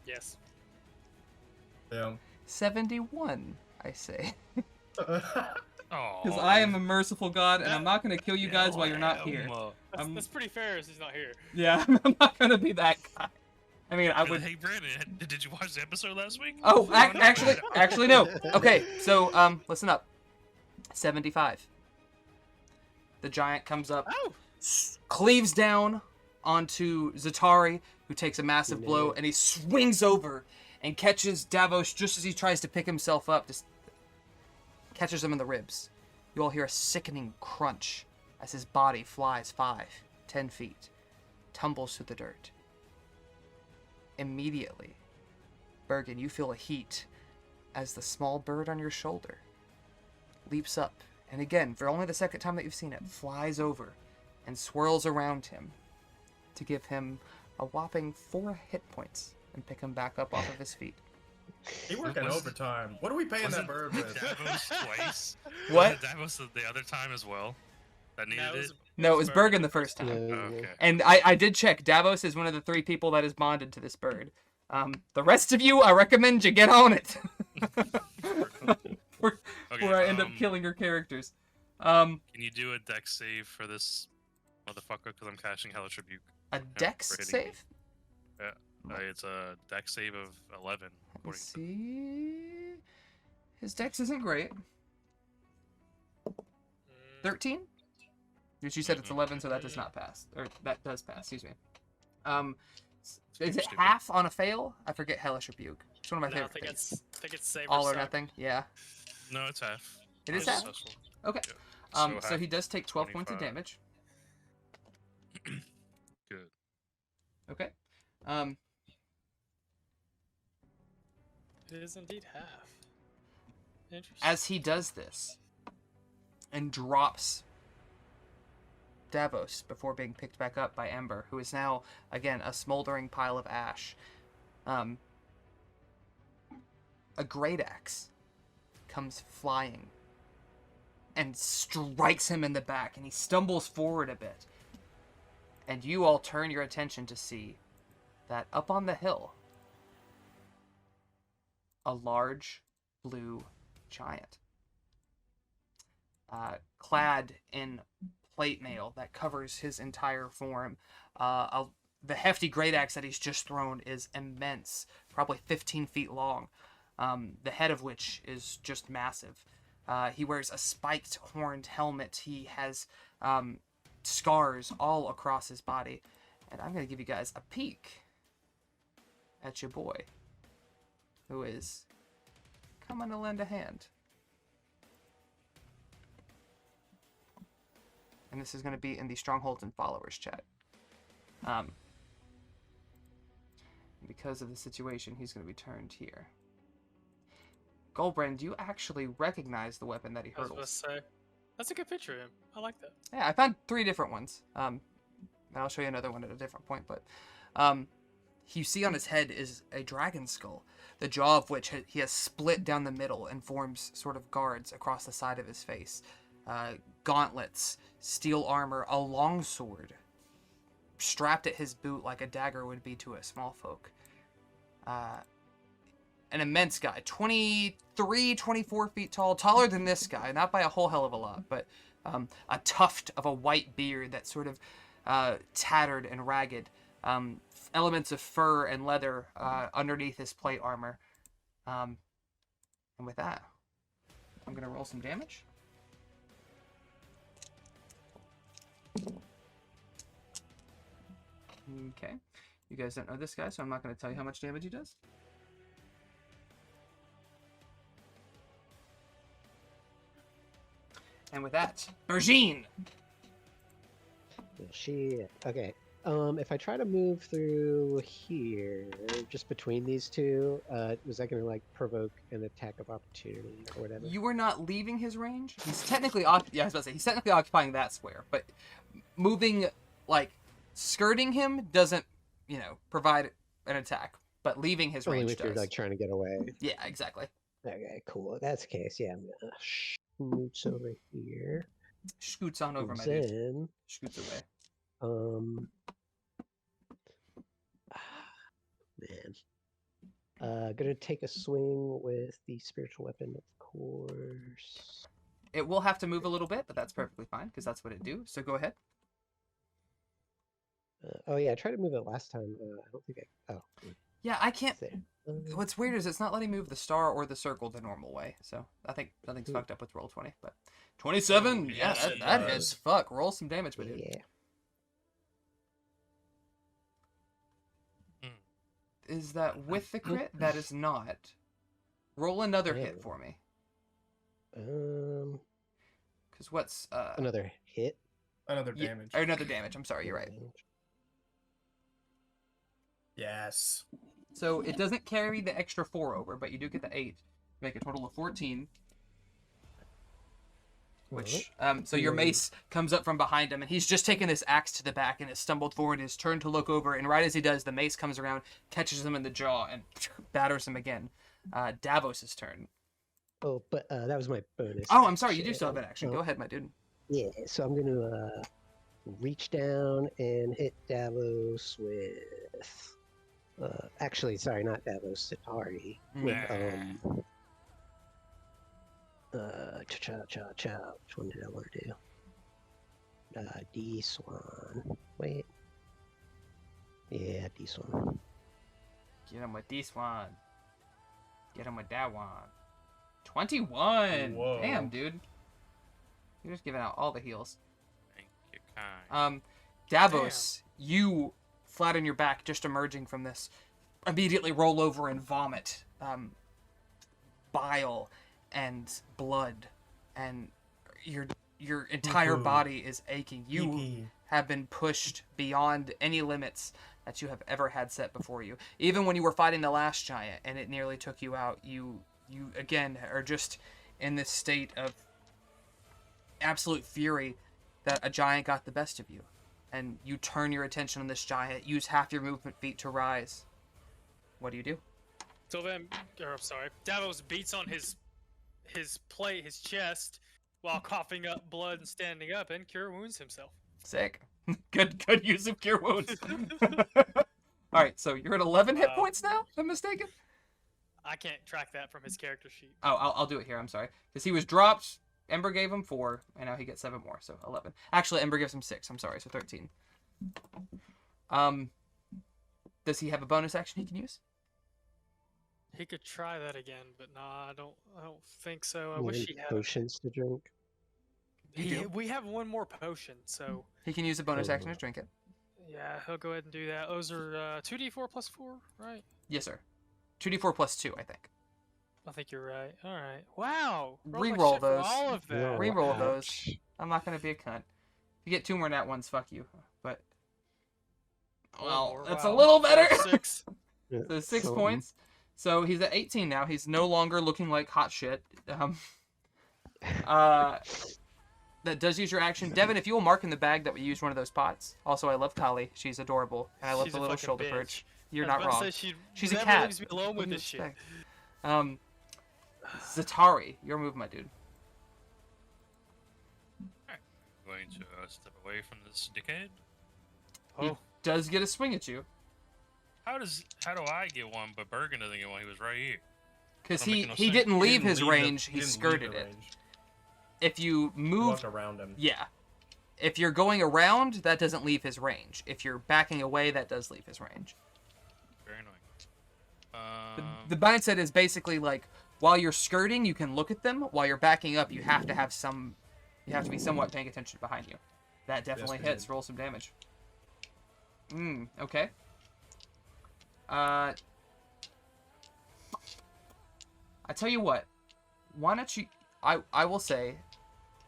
Yes. Yeah. 71, I say. Oh, Because I am a merciful god, and I'm not going to kill you guys while you're not here. That's pretty fair as he's not here. Yeah, I'm not going to be that guy. I mean, I would... Hey, Brandon, did you watch the episode last week? Oh, actually, no. Okay, so, listen up. 75. The giant comes up, Oh! cleaves down onto Zatari, who takes a massive blow, and he swings over and catches Davos just as he tries to pick himself up, just catches him in the ribs. You all hear a sickening crunch as his body flies 5, 10 feet, tumbles to the dirt. Immediately, Bergen, you feel a heat as the small bird on your shoulder leaps up, and again, for only the second time that you've seen it, flies over and swirls around him to give him a whopping 4 hit points and pick him back up off of his feet. He working overtime. What are we paying that bird with? Davos twice? What? Was it Davos the other time as well? That needed No, it? No, it was Bergen the first time. Oh, okay. And I did check. Davos is one of the 3 people that is bonded to this bird. The rest of you, I recommend you get on it. Before I end up killing your characters. Can you do a dex save for this motherfucker? Because I'm casting Hellish Rebuke. A dex for hitting save? me. Yeah. It's a dex save of 11. Let me according to- see. His dex isn't great. 13? Which you said it's 11, so that does not pass. Or that does pass, excuse me. Is it Stupid. half on a fail? I forget Hellish Rebuke. It's one of my No, I favorite things. think it's save All or suck. nothing? Yeah. No, it's half. It is I'm half? successful. Okay. Yeah. So half, he does take 12 points of 25. damage. Good. Okay. It is indeed half. Interesting. As he does this and drops Davos before being picked back up by Ember, who is now, again, a smoldering pile of ash, a great axe comes flying and strikes him in the back, and he stumbles forward a bit. And you all turn your attention to see that up on the hill, a large blue giant, clad in plate mail that covers his entire form. The hefty great axe that he's just thrown is immense, probably 15 feet long, the head of which is just massive. He wears a spiked horned helmet. He has scars all across his body. And I'm going to give you guys a peek at your boy, who is coming to lend a hand. And this is going to be in the Strongholds and Followers chat. Because of the situation, he's going to be turned here. Gulbrand, you actually recognize the weapon that he I was about to hurdles. say, that's a good picture of him. I like that. Yeah, I found 3 different ones. And I'll show you another one at a different point. But you see on his head is a dragon skull, the jaw of which he has split down the middle and forms sort of guards across the side of his face. Gauntlets, steel armor, a longsword strapped at his boot like a dagger would be to a small folk. An immense guy, 23, 24 feet tall, taller than this guy, not by a whole hell of a lot, but a tuft of a white beard that's sort of tattered and ragged. Elements of fur and leather underneath his plate armor. And with that, I'm going to roll some damage. Okay. You guys don't know this guy, so I'm not going to tell you how much damage he does. And with that, Bergine! Shit. Okay. If I try to move through here, just between these two, was that going to like provoke an attack of opportunity or whatever? You are not leaving his range. He's technically, yeah, I was about to say, he's technically occupying that square, but moving, like, skirting him doesn't, you know, provide an attack, but leaving his Only range if you're does. like trying to get away. Yeah, exactly. Okay, cool. If that's the case, yeah, I'm gonna smooch over here. Scoots on over, my dude. Then, Scoots away. man. Gonna take a swing with the spiritual weapon, of course. It will have to move a little bit, but that's perfectly fine, because that's what it do. So go ahead. Oh yeah, I tried to move it last time. I don't think I. Oh. Yeah, I can't. There. What's weird is it's not letting me move the star or the circle the normal way. So I think nothing's fucked up with roll 20. But 27, yeah, yes, it that does. is fuck. Roll some damage, but Yeah. is that with the crit? That is not. Roll another hit Oh. for me. Um, Because what's another hit. Another yeah, damage. or another damage. I'm sorry, you're right. Yes. So it doesn't carry the extra 4 over, but you do get the 8. Make a total of 14. Which, so your mace comes up from behind him, and he's just taken this axe to the back and has stumbled forward and has turned to look over, and right as he does, the mace comes around, catches him in the jaw, and batters him again. Davos' turn. Oh, but that was my bonus. Oh, I'm sorry, you do action. still have an action. Oh, Go ahead, my dude. Yeah, so I'm gonna reach down and hit Davos with. Actually, sorry, not Davos. Tali. With cha. Which one did I want to do? D-Swan. Wait. Yeah, D-Swan. Get him with this one. Get him with that one. 21! Whoa. Damn, dude. You're just giving out all the heals. Thank you, kind. Davos, you, flat on your back, just emerging from this, immediately roll over and vomit bile and blood, and your entire Ooh. body is aching. You Eepee. have been pushed beyond any limits that you have ever had set before you. Even when you were fighting the last giant and it nearly took you out, you again are just in this state of absolute fury that a giant got the best of you. And you turn your attention on this giant, use half your movement feet to rise. What do you do? So then, or I'm sorry, Davos beats on his plate, his chest, while coughing up blood and standing up, and cure wounds himself. Sick. Good use of cure wounds. Alright, so you're at 11 hit points now, if I'm mistaken? I can't track that from his character sheet. Oh, I'll do it here, I'm sorry. Because he was dropped, Ember gave him 4, and now he gets 7 more, so 11. Actually, Ember gives him 6, I'm sorry, so 13. Does he have a bonus action he can use? He could try that again, but nah, I don't think so. I You wish need he had. potions to drink. We have one more potion, so He can use a bonus action to drink it. yeah, he'll go ahead and do that. Those are 2d4 plus 4, right? Yes, sir. 2d4 plus 2, I think. I think you're right. All right. Wow. Rolled like Reroll shit for those. all of that. Roll. Reroll ouch. those. I'm not going to be a cunt. If you get 2 more nat ones, fuck you. But, well, Or, that's wow. a little better. 6. Yeah, So 6 something. points. So he's at 18 now. He's no longer looking like hot shit. That does use your action. Devin, if you will mark in the bag that we used one of those pots. Also, I love Tali. She's adorable. And I love She's the a little fucking shoulder bitch. perch. You're I was not about to wrong. say, She's a never cat. leaves me alone What with do you this shit. expect? Zatari, your move, my dude. Going to step away from this dickhead. He Oh, does get a swing at you. How do I get one, but Bergen doesn't get one? He was right here. Because Doesn't he, make no he sense. didn't He leave didn't his leave the- range, he he didn't leave skirted the it. range. If you He move, walked around him. yeah. If you're going around, that doesn't leave his range. If you're backing away, that does leave his range. Very annoying. The mindset is basically like while you're skirting, you can look at them. While you're backing up, you have to have some. You have to be somewhat paying attention behind you. That definitely we hits. did. Roll some damage. Okay. I tell you what. Why don't you... I will say...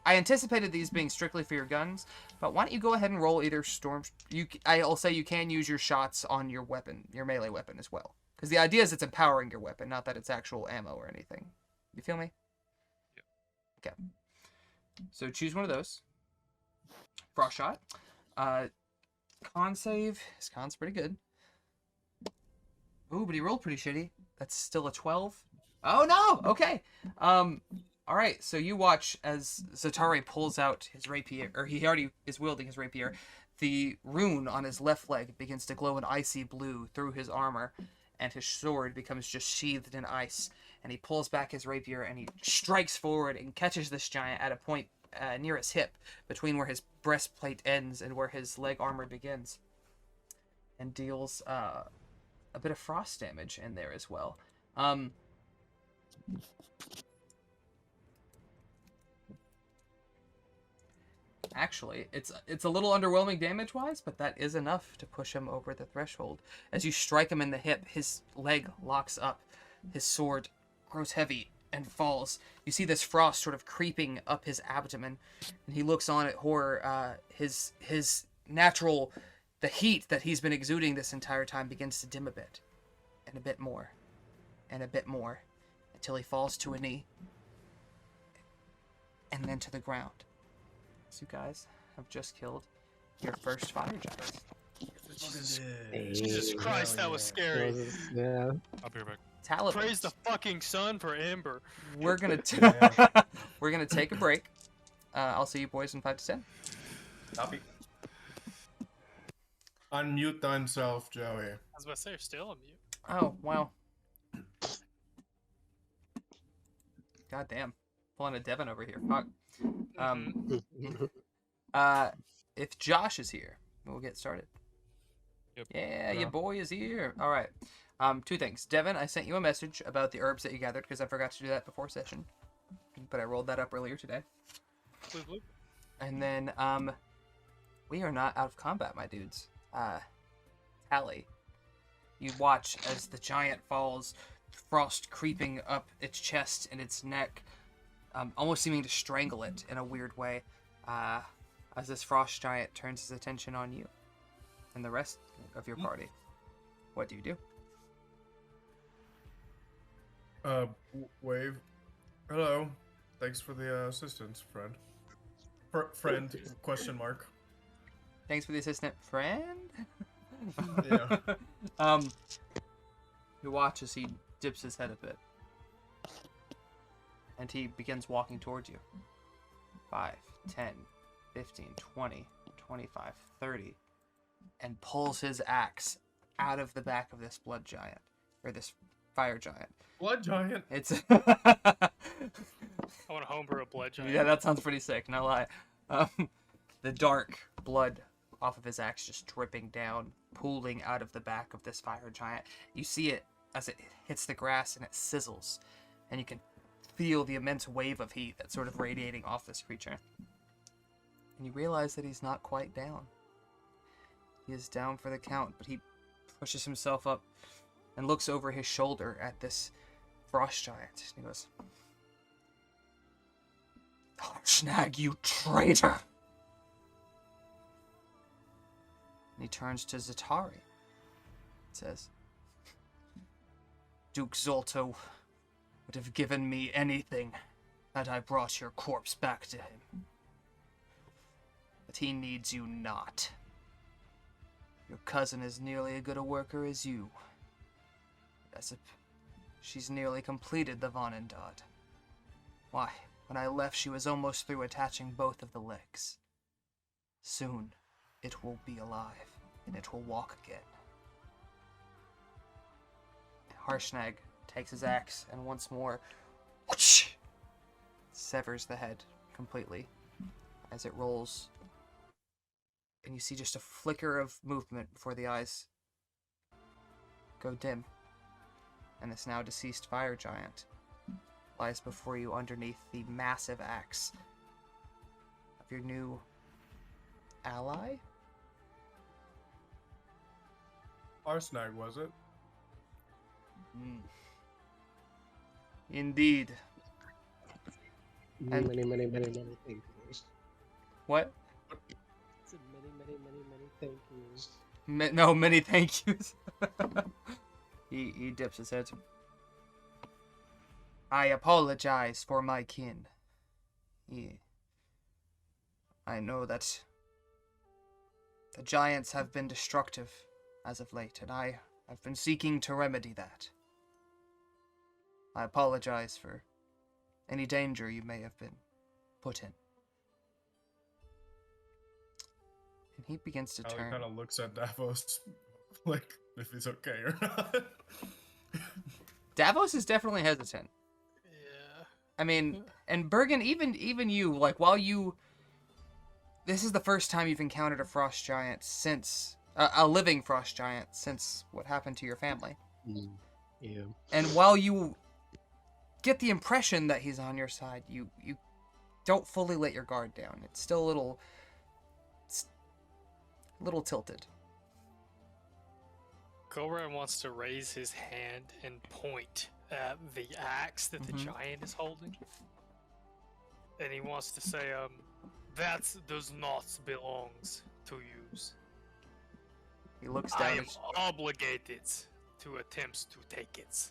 I anticipated these being strictly for your guns, but why don't you go ahead and roll either storm... I'll say you can use your shots on your weapon, your melee weapon as well. Because the idea is it's empowering your weapon, not that it's actual ammo or anything. You feel me? Yep. Okay. So choose one of those. Frost shot. Con save. His con's pretty good. Ooh, but he rolled pretty shitty. That's still a 12. Oh no! Okay. Alright, so you watch as Zatari pulls out his rapier, or he already is wielding his rapier. The rune on his left leg begins to glow an icy blue through his armor, and his sword becomes just sheathed in ice. And he pulls back his rapier and he strikes forward and catches this giant at a point near his hip, between where his breastplate ends and where his leg armor begins, and deals a bit of frost damage in there as well. Actually, it's a little underwhelming damage-wise, but that is enough to push him over the threshold. As you strike him in the hip, his leg locks up, his sword grows heavy and falls. You see this frost sort of creeping up his abdomen, and he looks on at horror. His natural, the heat that he's been exuding this entire time begins to dim a bit, and a bit more, and a bit more, until he falls to a knee, and then to the ground. You guys have just killed your first fire giant. Jesus Christ, that was scary. Yeah. I'll be right back. Tali, Praise the fucking sun for Ember. we're gonna we're gonna take a break. I'll see you boys in 5 to 10. Copy. Unmute thyself, Joey. I was about to say, you're still on mute. Oh wow. God damn, pulling a Devin over here. Fuck. If Josh is here, we'll get started. Yep. Yeah, your boy is here. All right. 2 things. Devin, I sent you a message about the herbs that you gathered because I forgot to do that before session, but I rolled that up earlier today. Bloop, bloop. And then, we are not out of combat, my dudes. Tali, you watch as the giant falls, frost creeping up its chest and its neck, almost seeming to strangle it in a weird way, as this frost giant turns his attention on you and the rest of your party. What do you do? Wave. Hello. Thanks for the assistance, friend. Friend, question mark. Thanks for the assistant, friend. Yeah. You watch as he dips his head a bit, and he begins walking towards you. 5, 10, 15, 20, 25, 30, and pulls his axe out of the back of this blood giant, or this fire giant. Blood giant. It's I want to homebrew a blood giant. yeah, that sounds pretty sick, no lie. The dark blood off of his axe just dripping down, pooling out of the back of this fire giant. You see it as it hits the grass and it sizzles, and you can feel the immense wave of heat that's sort of radiating off this creature. And you realize that he's not quite down. He is down for the count, but he pushes himself up and looks over his shoulder at this frost giant. And he goes, "Harshnag, you traitor!" And he turns to Zatari and says, "Duke Zolto would have given me anything had I brought your corpse back to him. But he needs you not. Your cousin is nearly as good a worker as you. As if she's nearly completed the Vonendad. Why, when I left she was almost through attaching both of the legs. Soon, it will be alive, and it will walk again." Harshnag takes his axe and once more severs the head completely as it rolls. And you see just a flicker of movement before the eyes go dim. And this now deceased fire giant lies before you underneath the massive axe of your new ally? Harshnag, was it? Mm. Indeed. And- Many thank yous. What? Said many thank yous. No, many thank yous. He dips his head. I apologize for my kin. I know that the giants have been destructive as of late, and I have been seeking to remedy that. I apologize for any danger you may have been put in. And he begins to Tali turn. kind of looks at Davos, like if he's okay or not. Davos is definitely hesitant. Yeah. I mean, and Bergen, even you, like, while you... This is the first time you've encountered a frost giant since... a living frost giant since what happened to your family. Yeah. And while you get the impression that he's on your side, you don't fully let your guard down. It's still a little tilted. Gulbrand wants to raise his hand and point at the axe that the giant is holding. And he wants to say, that does not belongs to use. He looks I down am obligated to attempts to take it.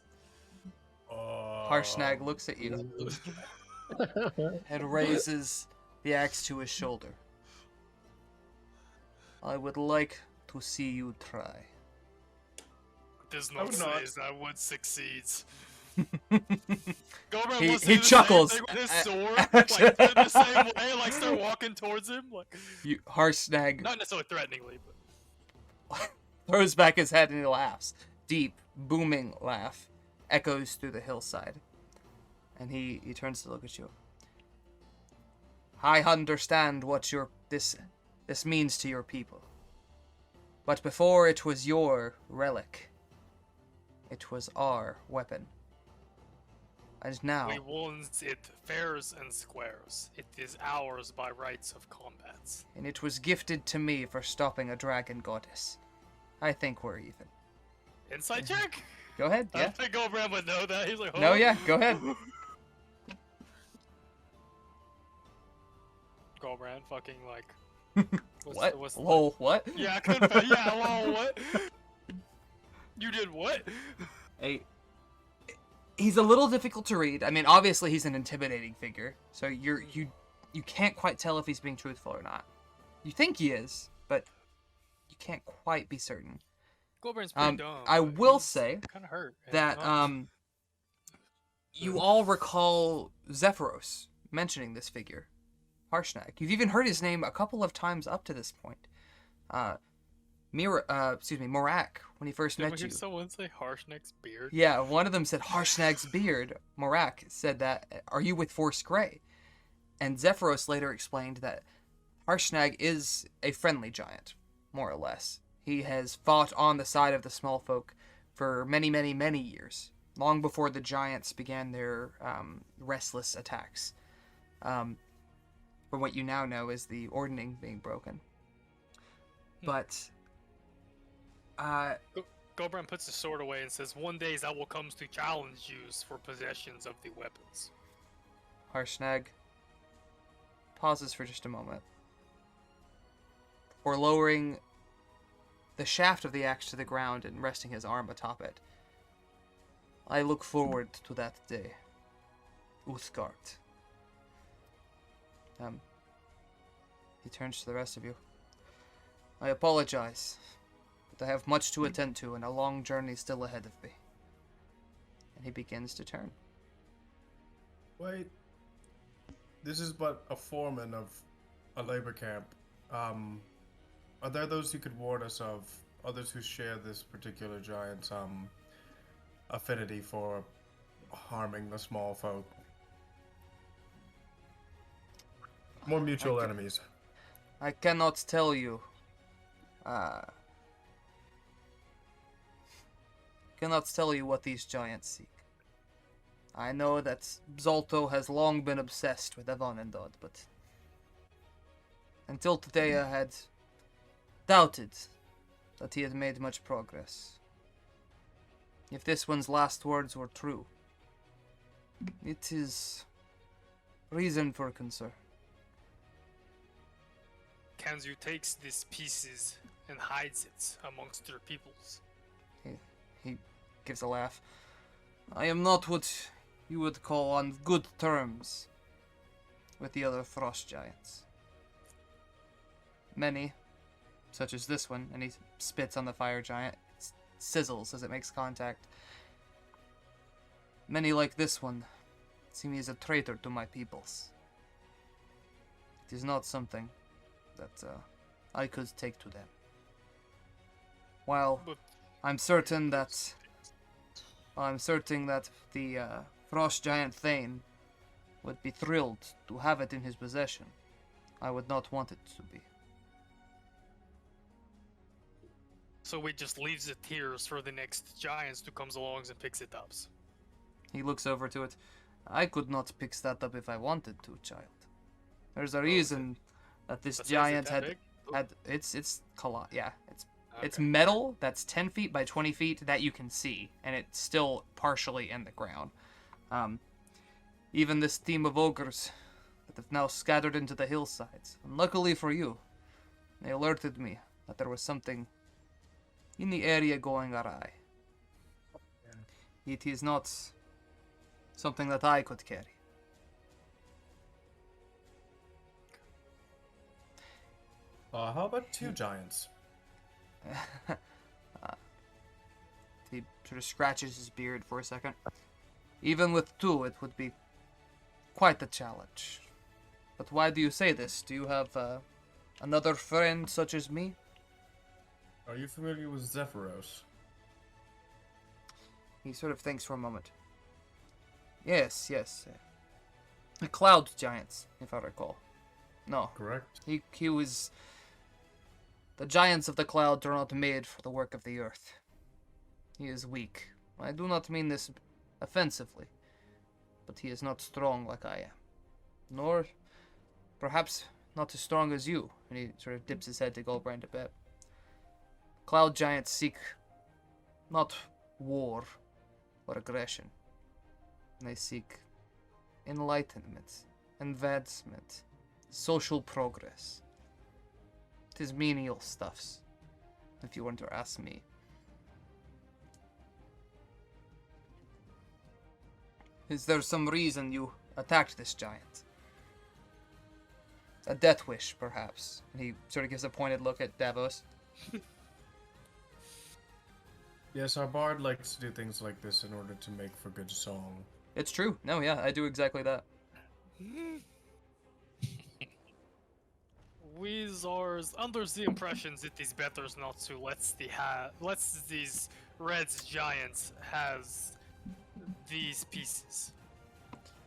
Harshnag looks at you and raises the axe to his shoulder. I would like to see you try. Does I not would say not. that one succeeds. He- Gulbrand he chuckles. With his sword, like turn the same way, like start walking towards him, like Harshnag not necessarily threateningly, but throws back his head and he laughs. Deep, booming laugh echoes through the hillside. And he turns to look at you. I understand what this means to your people. But before it was your relic, it was our weapon. And now, we want it fairs and squares. It is ours by rights of combat. and it was gifted to me for stopping a dragon goddess. I think we're even. Insight check? Go ahead, I yeah. don't think Gulbrand would know that. He's like, oh. No, yeah, go ahead. Gulbrand fucking like. What? What's the- Lol, what? Yeah, I couldn't. Yeah, lol, what? You did what? He's a little difficult to read. I mean, obviously he's an intimidating figure, so you can't quite tell if he's being truthful or not. You think he is, but you can't quite be certain. Gulbrand's pretty dumb. I but will he's say kind of hurt. and that not- you all recall Zephyros mentioning this figure, Harshnag. You've even heard his name a couple of times up to this point. Morak, when he first Did we met hear you. someone say Harshnag's beard? Yeah, one of them said Harshnag's beard. Morak said that, are you with Force Grey? And Zephyros later explained that Harshnag is a friendly giant, more or less. He has fought on the side of the small folk for many, many, many years, long before the giants began their restless attacks. From what you now know is the ordning being broken. But Gulbrand puts his sword away and says, "One day I will come to challenge you for possessions of the weapons." Harshnag pauses for just a moment before lowering the shaft of the axe to the ground and resting his arm atop it. I look forward to that day, Uthgard. He turns to the rest of you. I apologize, but I have much to attend to and a long journey still ahead of me. And he begins to turn. Wait. This is but a foreman of a labor camp. Are there those you could warn us of, others who share this particular giant's affinity for harming the small folk? More mutual Okay. enemies. I cannot tell you. Cannot tell you what these giants seek. I know that Zolto has long been obsessed with Avonendod, but until today I had doubted that he had made much progress. If this one's last words were true, it is reason for concern. Kanzu takes these pieces and hides it amongst their peoples. He gives a laugh. I am not what you would call on good terms with the other frost giants. Many, such as this one, and he spits on the fire giant, it sizzles as it makes contact. Many like this one see me as a traitor to my peoples. It is not something that I could take to them. While But I'm certain that the frost giant Thane would be thrilled to have it in his possession, I would not want it to be. so we just leaves it here for the next giants who comes along and picks it up. He looks over to it. I could not pick that up if I wanted to, child. There's a reason that this That's giant that big? it's it's Okay. metal that's 10 feet by 20 feet that you can see, and it's still partially in the ground. Even this team of ogres that have now scattered into the hillsides. And luckily for you, they alerted me that there was something in the area going awry. It is not something that I could carry. How about two giants? He sort of scratches his beard for a second. Even with two, it would be quite a challenge. But why do you say this? Do you have another friend such as me? Are you familiar with Zephyros? He sort of thinks for a moment. Yes. The cloud giants, if I recall. No, Correct. he was... The giants of the clouds are not made for the work of the earth. He is weak. I do not mean this offensively, but he is not strong like I am. Nor, perhaps, not as strong as you. And he sort of dips his head to Gulbrand a bit. Cloud giants seek not war or aggression. They seek enlightenment, advancement, social progress. It is menial stuffs, if you want to ask me. Is there some reason you attacked this giant? A death wish, perhaps. And he sort of gives a pointed look at Davos. Yes, our bard likes to do things like this in order to make for good song. It's true. No, yeah, I do exactly that. We are under the impression that it is better not to let these red giants has these pieces.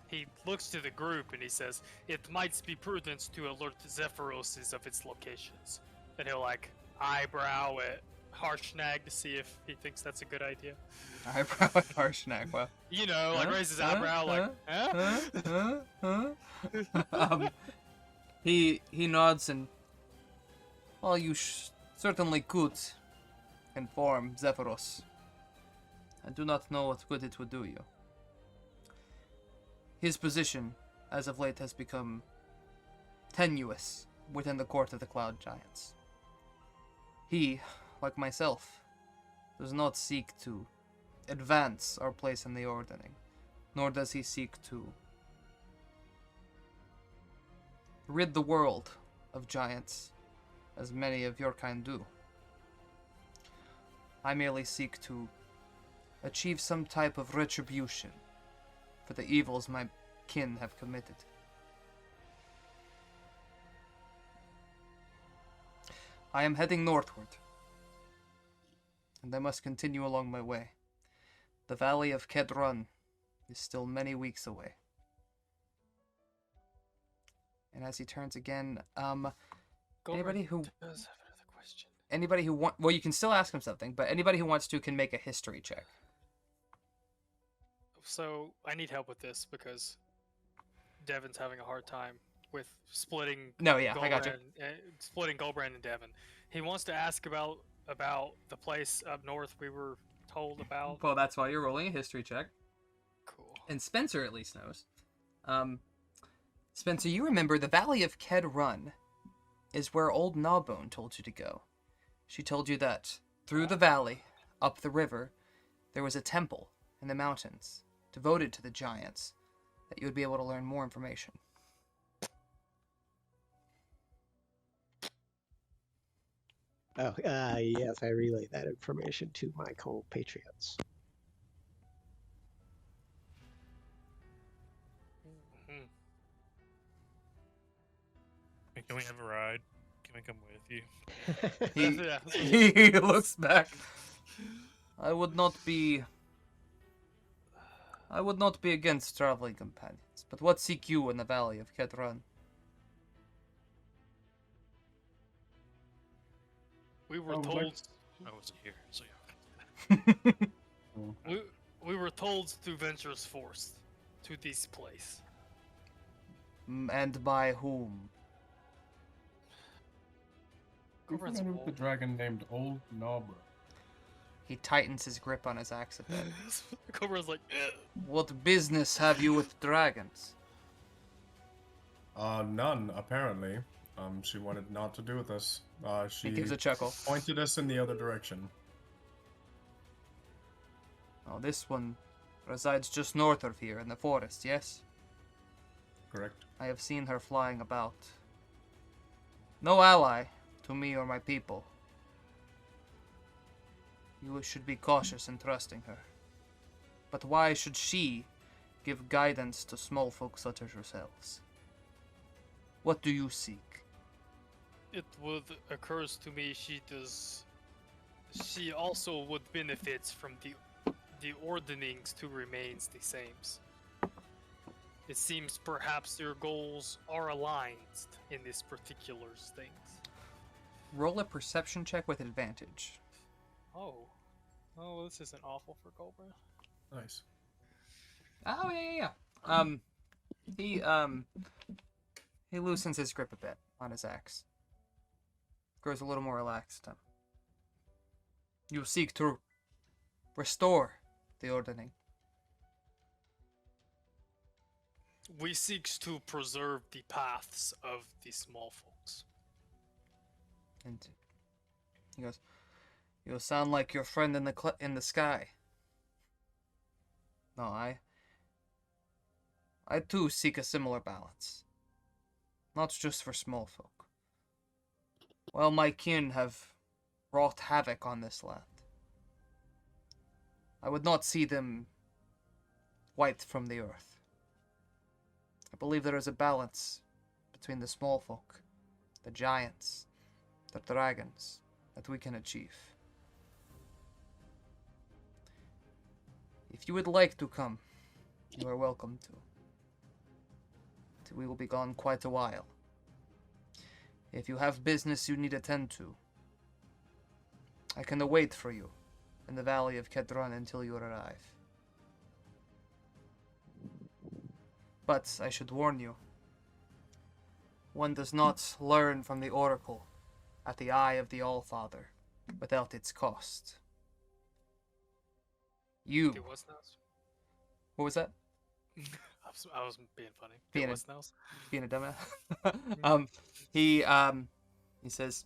He looks to the group and he says, "It might be prudent to alert Zephyros of its locations." And he'll eyebrow at Harshnag to see if he thinks that's a good idea. Eyebrow at Harshnag, well. You know, raise his eyebrow He nods and, well, you certainly could inform Zephyros. I do not know what good it would do you. His position, as of late, has become tenuous within the court of the Cloud Giants. He, like myself, does not seek to advance our place in the ordering, nor does he seek to rid the world of giants, as many of your kind do. I merely seek to achieve some type of retribution for the evils my kin have committed. I am heading northward, and I must continue along my way. The valley of Kedron is still many weeks away. And as he turns again, anybody who does have another question. anybody who you can still ask him something, but anybody who wants to can make a history check. So I need help with this because Devin's having a hard time with splitting. No, yeah, I got you. Splitting Gulbrand and Devin. He wants to ask about the place up north we were told about. Well, that's why you're rolling a history check. Cool. And Spencer at least knows. Spencer, you remember the Valley of Ked Run is where old Gnawbone told you to go. She told you that through the valley, up the river, there was a temple in the mountains devoted to the giants, that you would be able to learn more information. Oh, yes, I relay that information to my compatriots. Mhm. Can we have a ride? Can I come with you? Yeah. He looks back. I would not be against traveling companions, but what seek you in the Valley of Kedron? We were I would told. like I wasn't here, so yeah. We were told to venture forth to this place. And by whom? We're Gulbrand's familiar with the old. dragon named Old Nobra. He tightens his grip on his axe a bit. Gulbrand's like, "Ugh." What business have you with dragons? None, apparently. She wanted not to do with us. She He gives a chuckle. pointed us in the other direction. Oh, this one resides just north of here in the forest, yes? Correct. I have seen her flying about. No ally to me or my people. You should be cautious in trusting her. But why should she give guidance to small folk such as yourselves? What do you seek? It would occurs to me she also would benefit from the ordinings to remains the same. It seems perhaps your goals are aligned in this particular things. Roll a perception check with advantage. Oh, this isn't awful for Gulbrand. Nice. Oh yeah. He loosens his grip a bit on his axe. Grows a little more relaxed. You seek to restore the ordering. We seek to preserve the paths of the small folks. And he goes, "You sound like your friend in the sky." No, I too seek a similar balance. Not just for small folk. While my kin have wrought havoc on this land, I would not see them wiped from the earth. I believe there is a balance between the small folk, the giants, the dragons, that we can achieve. If you would like to come, you are welcome to. We will be gone quite a while. If you have business you need attend to, I can await for you in the Valley of Kedron until you arrive. But I should warn you, one does not learn from the Oracle at the eye of the Allfather without its cost. You... It was nice. What was that? I was being funny. Being It a- was nice. Being a dumbass. He says,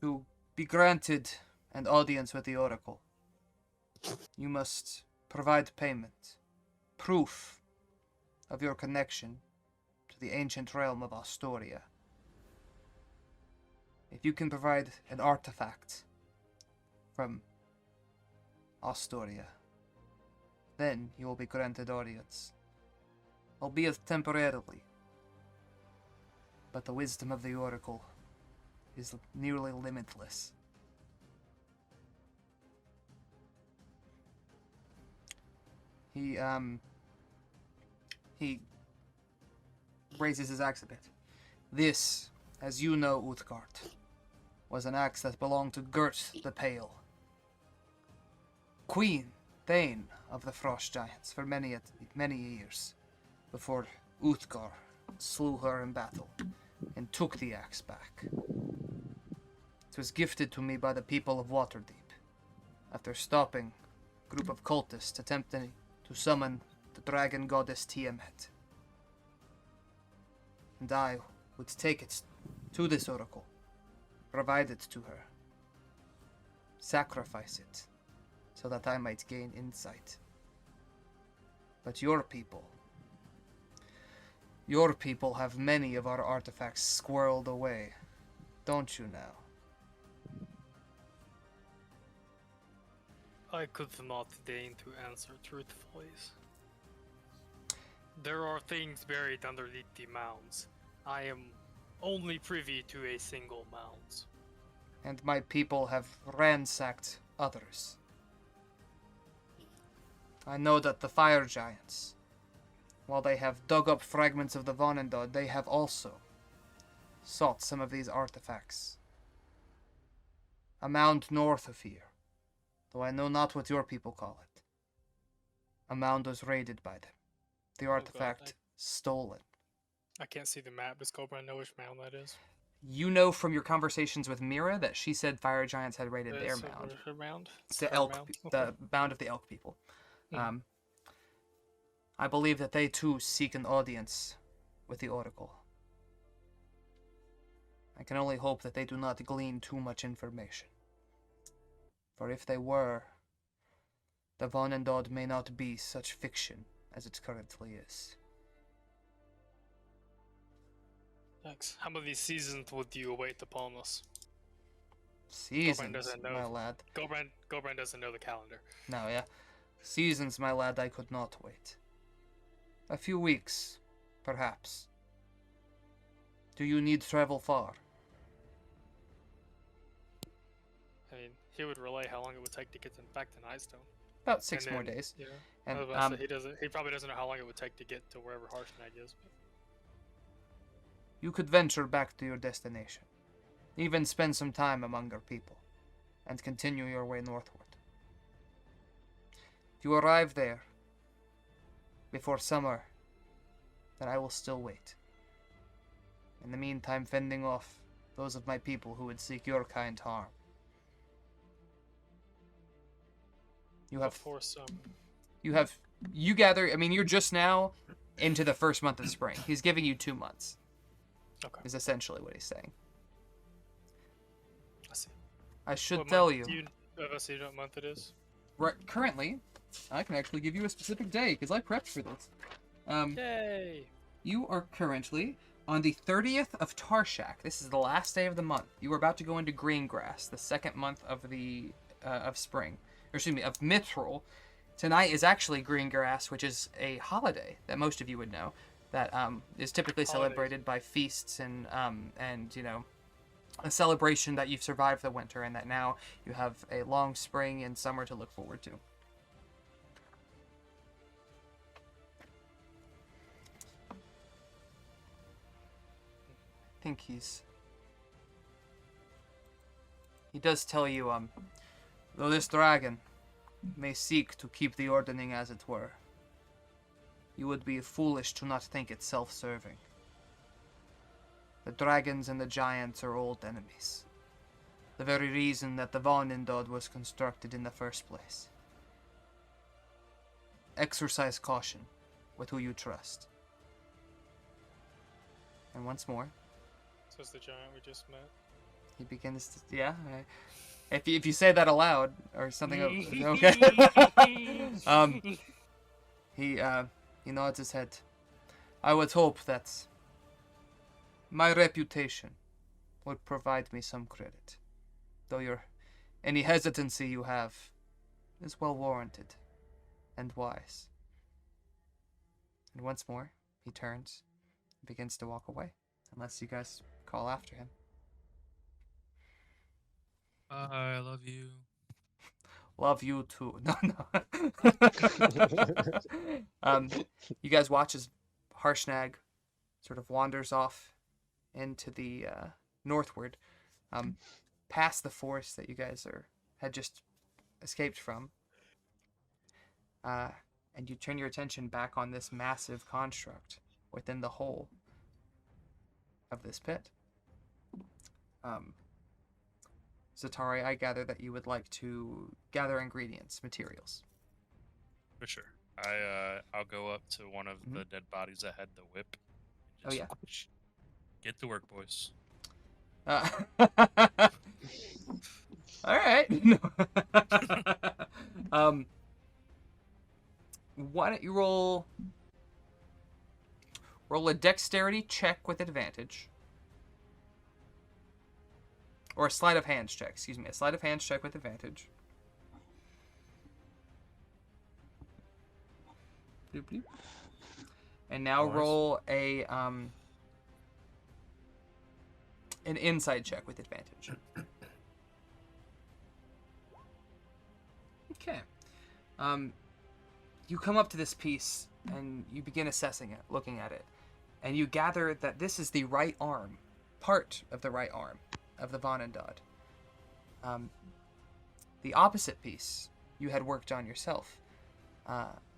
to be granted an audience with the Oracle, you must provide payment, proof of your connection to the ancient realm of Astoria. If you can provide an artifact from Astoria, then you will be granted audience, albeit temporarily. But the wisdom of the Oracle is nearly limitless. He raises his axe a bit. This, as you know, Uthgard, was an axe that belonged to Gert the Pale, Queen Thane of the Frost Giants for many years, before Uthgar slew her in battle and took the axe back. It was gifted to me by the people of Waterdeep, after stopping a group of cultists attempting to summon the dragon goddess Tiamat. And I would take it to this oracle, provide it to her, sacrifice it, so that I might gain insight. But your people have many of our artifacts squirreled away, don't you now? I could not deign to answer truthfully. There are things buried underneath the mounds. I am only privy to a single mound. And my people have ransacked others. I know that the fire giants, while they have dug up fragments of the Vonendod, they have also sought some of these artifacts. A mound north of here, though I know not what your people call it. A mound was raided by them. The artifact stolen. I can't see the map. Does Gulbrand know which mound that is? You know from your conversations with Mira that she said fire giants had raided their So mound. her mound? It's the Her elk, mound? the mound of the elk people. Hmm. I believe that they too seek an audience with the Oracle. I can only hope that they do not glean too much information. For if they were, the Vonendod may not be such fiction as it currently is. Thanks. How many seasons would you await upon us? Seasons, doesn't know. my lad. Gulbrand doesn't know the calendar. No, yeah. Seasons, my lad, I could not wait. A few weeks, perhaps. Do you need travel far? I mean, he would relay how long it would take to get them back to Nightstone. About 6 And more then, days. Yeah. And I was about to say, he probably doesn't know how long it would take to get to wherever Harshnag is. But... you could venture back to your destination. Even spend some time among your people, and continue your way northward. If you arrive there before summer, then I will still wait. In the meantime, fending off those of my people who would seek your kind harm. You gather, I mean, you're just now into the first month of spring. He's giving you 2 months. Okay. Is essentially what he's saying. I see. I should What tell month you. Do you know what month it is? Right, currently, I can actually give you a specific day because I prepped for this. Yay! You are currently on the 30th of Tarshak. This is the last day of the month. You are about to go into Greengrass, the second month of the of spring, or excuse me, of Mithril. Tonight is actually Greengrass, which is a holiday that most of you would know. That is typically celebrated by feasts and you know, a celebration that you've survived the winter and that now you have a long spring and summer to look forward to. I think he does tell you, though this dragon may seek to keep the ordering as it were, you would be foolish to not think it self-serving. The dragons and the giants are old enemies. The very reason that the Vonendod was constructed in the first place. Exercise caution with who you trust. And once more, So it's the giant we just met. he begins to, yeah. If you say that aloud or something, okay. He nods his head. I would hope that my reputation would provide me some credit, though any hesitancy you have is well warranted and wise. And once more, he turns and begins to walk away, unless you guys call after him. I love you. Love you too. No. You guys watch as Harshnag sort of wanders off into the northward, past the forest that you guys had just escaped from. and you turn your attention back on this massive construct within the hole of this pit. Zatari, I gather that you would like to gather ingredients, materials. For sure. I'll go up to one of the dead bodies that had the whip. Oh, yeah. Get to work, boys. All right. Why don't you roll a dexterity check with advantage, or a sleight of hand check? Excuse me, a sleight of hand check with advantage. Bloop, bloop. And now Nice. roll an insight check with advantage. Okay. You come up to this piece and you begin assessing it, looking at it, and you gather that this is the right arm, part of the right arm of the Vanandad. The opposite piece you had worked on yourself,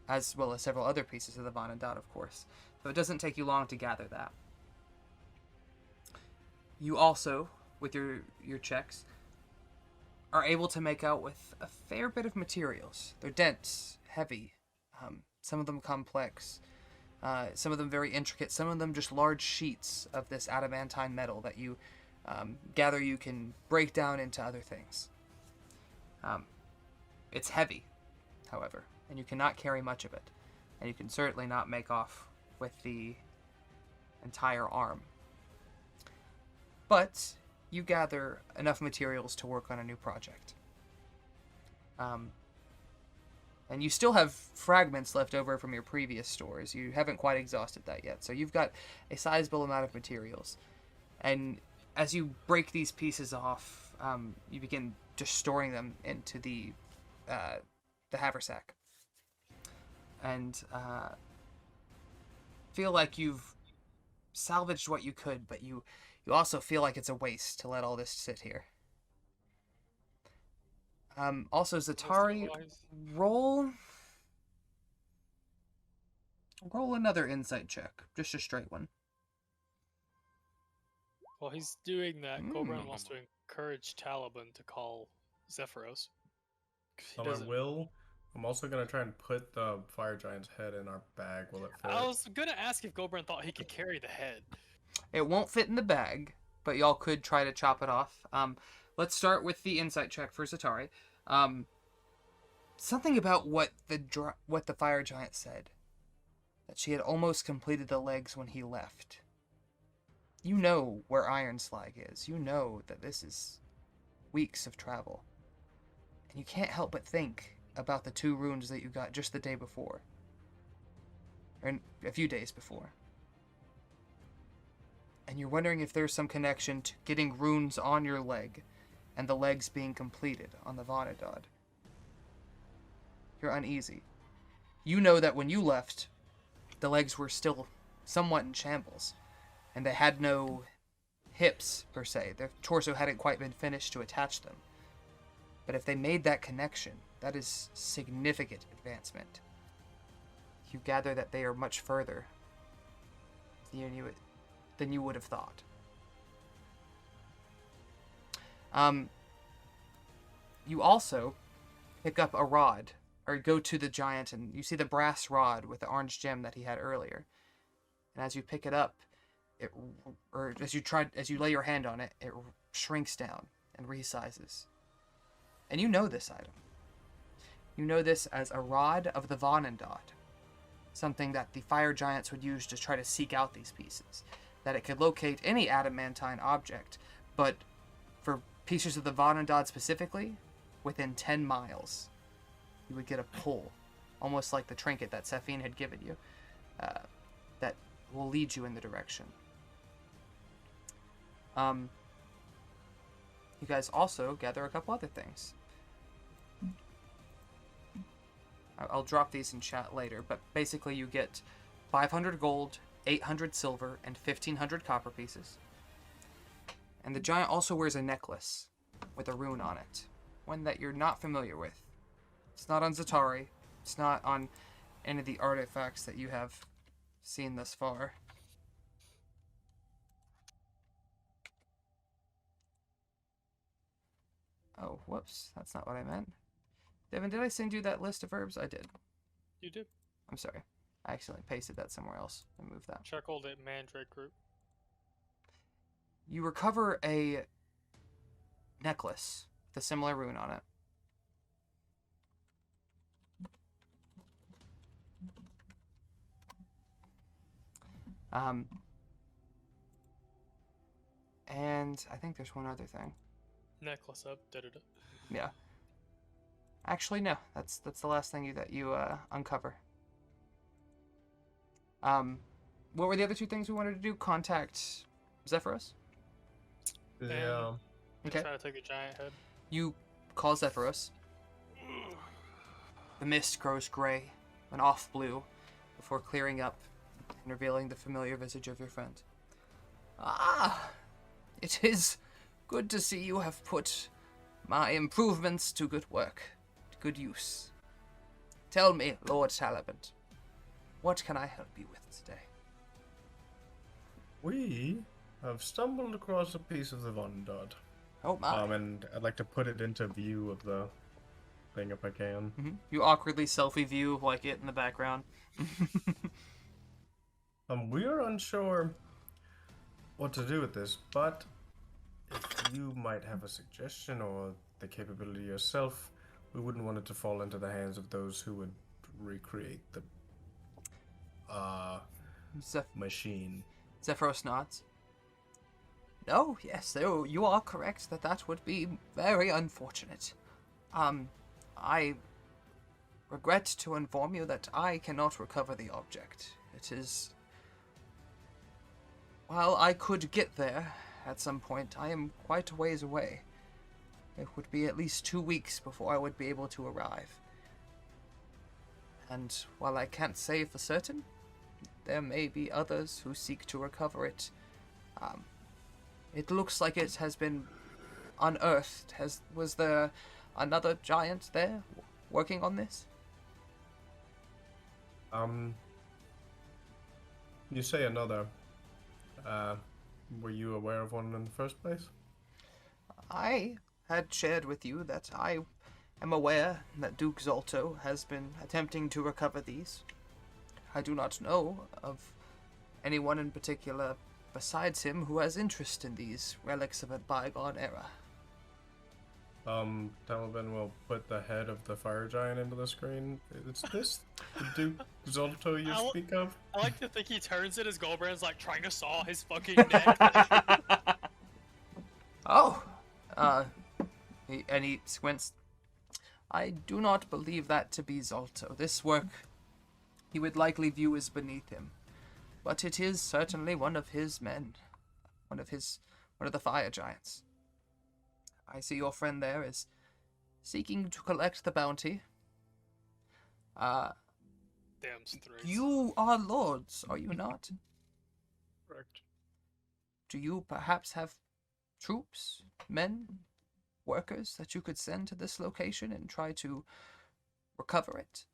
as well as several other pieces of the Vanandad, of course. So it doesn't take you long to gather that. You also, with your checks, are able to make out with a fair bit of materials. They're dense, heavy, some of them complex, some of them very intricate, some of them just large sheets of this adamantine metal that you gather you can break down into other things. It's heavy, however, and you cannot carry much of it, and you can certainly not make off with the entire arm. But you gather enough materials to work on a new project. And you still have fragments left over from your previous stores. You haven't quite exhausted that yet. So you've got a sizable amount of materials. And as you break these pieces off, you begin just storing them into the haversack. And feel like you've salvaged what you could, but you also feel like it's a waste to let all this sit here. Also, Zatari, roll another insight check. Just a straight one. While he's doing that, Gulbrand wants to encourage Taliban to call Zephyros. So I'm also going to try and put the fire giant's head in our bag. Will it fit? I was going to ask if Gulbrand thought he could carry the head. It won't fit in the bag, but y'all could try to chop it off. Let's start with the insight check for Zatari. Something about what the fire giant said, that she had almost completed the legs when he left. You know where Iron Slag is. You know that this is weeks of travel. And you can't help but think about the 2 runes that you got just the day before. Or a few days before. And you're wondering if there's some connection to getting runes on your leg and the legs being completed on the Vanandad. You're uneasy. You know that when you left, the legs were still somewhat in shambles, and they had no hips, per se. Their torso hadn't quite been finished to attach them. But if they made that connection, that is significant advancement. You gather that they are much further than you would have thought. You also pick up a rod, or go to the giant, and you see the brass rod with the orange gem that he had earlier. And as you pick it up, as you lay your hand on it, it shrinks down and resizes. And you know this item. You know this as a rod of the Vanandad, something that the fire giants would use to try to seek out these pieces. That it could locate any adamantine object, but for pieces of the Vanandad specifically, within 10 miles, you would get a pull, almost like the trinket that Sephine had given you, that will lead you in the direction. You guys also gather a couple other things. I'll drop these in chat later, but basically you get 500 gold, 800 silver, and 1,500 copper pieces. And the giant also wears a necklace with a rune on it, one that you're not familiar with. It's not on Zatari, It's not on any of the artifacts that you have seen thus far. Oh, whoops. That's not what I meant. Devin, did I send you that list of herbs? I did. You did. I'm sorry. I accidentally pasted that somewhere else and moved that. Chuckled at Mandrake Group. You recover a necklace with a similar rune on it. And I think there's one other thing. Necklace up. Da-da-da. Yeah. Actually, no. That's the last thing that you uncover. What were the other two things we wanted to do? Contact Zephyros? Yeah. Okay. Try to take a giant head. You call Zephyros. The mist grows gray and off blue before clearing up and revealing the familiar visage of your friend. Ah! It is good to see you have put my improvements to good work, to good use. Tell me, Lord Talabant, what can I help you with today? We have stumbled across a piece of the Vondod. Oh my. And I'd like to put it into view of the thing if I can. Mm-hmm. You awkwardly selfie view like it in the background. We are unsure what to do with this, but if you might have a suggestion or the capability yourself, we wouldn't want it to fall into the hands of those who would recreate the machine. Zephyros nods. No, yes, you are correct that would be very unfortunate. I regret to inform you that I cannot recover the object. It is... While I could get there at some point, I am quite a ways away. It would be at least 2 weeks before I would be able to arrive. And while I can't say for certain, there may be others who seek to recover it. It looks like it has been unearthed. Was there another giant there working on this? You say another. Were you aware of one in the first place? I had shared with you that I am aware that Duke Zolto has been attempting to recover these. I do not know of anyone in particular besides him who has interest in these relics of a bygone era. Talabin will put the head of the fire giant into the screen. Is this the Duke Zolto you speak of? I like to think he turns it as Gulbrand's like trying to saw his fucking neck. Oh, he squints. I do not believe that to be Zolto. This work he would likely view as beneath him. But it is certainly one of his men. One of the fire giants. I see your friend there is seeking to collect the bounty. Damn straight. You are lords, are you not? Correct. Do you perhaps have troops, men, workers that you could send to this location and try to recover it?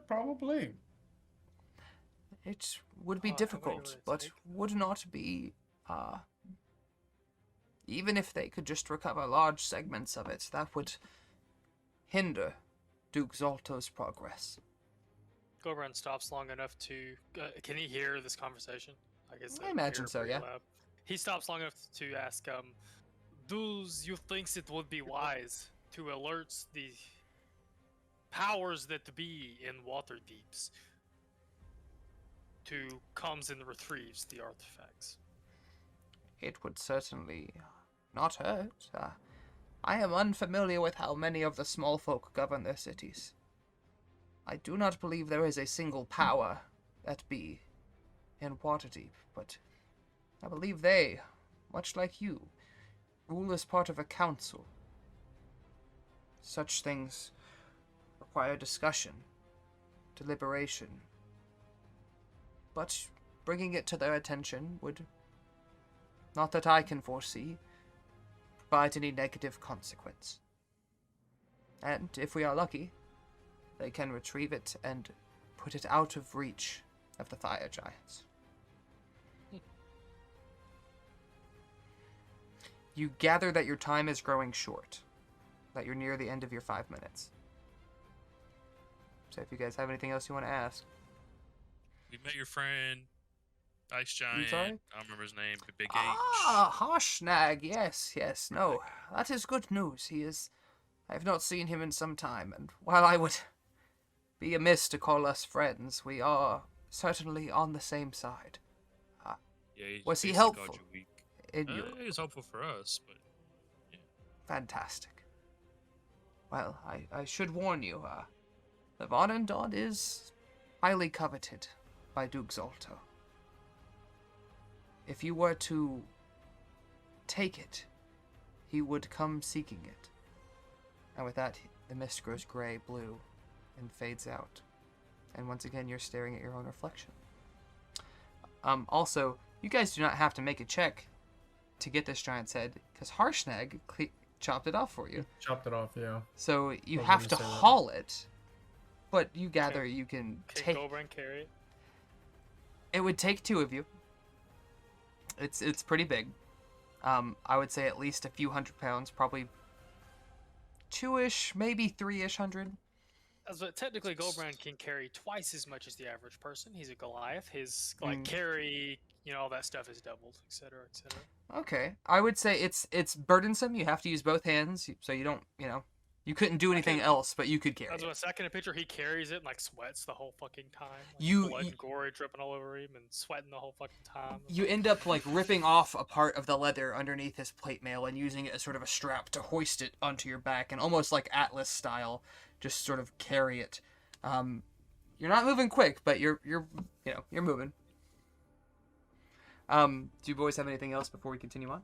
Probably. It would be Oh, difficult, but would not be, even if they could just recover large segments of it, that would hinder Duke Zolto's progress. Gulbrand stops long enough to... can he hear this conversation? I guess I imagine so, yeah. Loud. He stops long enough to ask, do you think it would be wise to alert the powers that be in Waterdeeps to comes and retrieves the artifacts? It would certainly not hurt. I am unfamiliar with how many of the small folk govern their cities. I do not believe there is a single power that be in Waterdeep, but I believe they, much like you, rule as part of a council. Such things require discussion, deliberation, but bringing it to their attention would, not that I can foresee, despite any negative consequence. And if we are lucky, they can retrieve it and put it out of reach of the fire giants. You gather that your time is growing short, that you're near the end of your 5 minutes. So if you guys have anything else you want to ask. We met your friend, Ice Giant. sorry? I don't remember his name, but Big H. Ah, Harshnag, yes, no. That is good news. I have not seen him in some time, and while I would be amiss to call us friends, we are certainly on the same side. Yeah, Was he basically helpful? called you weak. In your... He was helpful for us, but Fantastic. Well, I should warn you, the Vonendon is highly coveted by Duke Zolto. If you were to take it, he would come seeking it. And with that, the mist grows gray, blue, and fades out. And once again, you're staring at your own reflection. Also, you guys do not have to make a check to get this giant's head, because Harshnag chopped it off for you. Chopped it off, yeah. So you I was have gonna to say that. haul it, but you gather you can Can take... Gulbrand carry it? It would take 2 of you. It's pretty big. I would say at least a few 100 pounds, probably 2-ish, maybe 3-ish hundred. Technically, Gulbrand can carry twice as much as the average person. He's a Goliath. His Mm. carry, all that stuff is doubled, etc., etc. Okay, I would say it's burdensome. You have to use both hands, so you don't, you couldn't do anything can- else, but you could carry As it. a second picture, he carries it and sweats the whole fucking time. You- blood you- and gore dripping all over him and sweating the whole fucking time. You end up ripping off a part of the leather underneath his plate mail and using it as sort of a strap to hoist it onto your back, and almost like Atlas style, just sort of carry it. You're not moving quick, but you're moving. Do you boys have anything else before we continue on?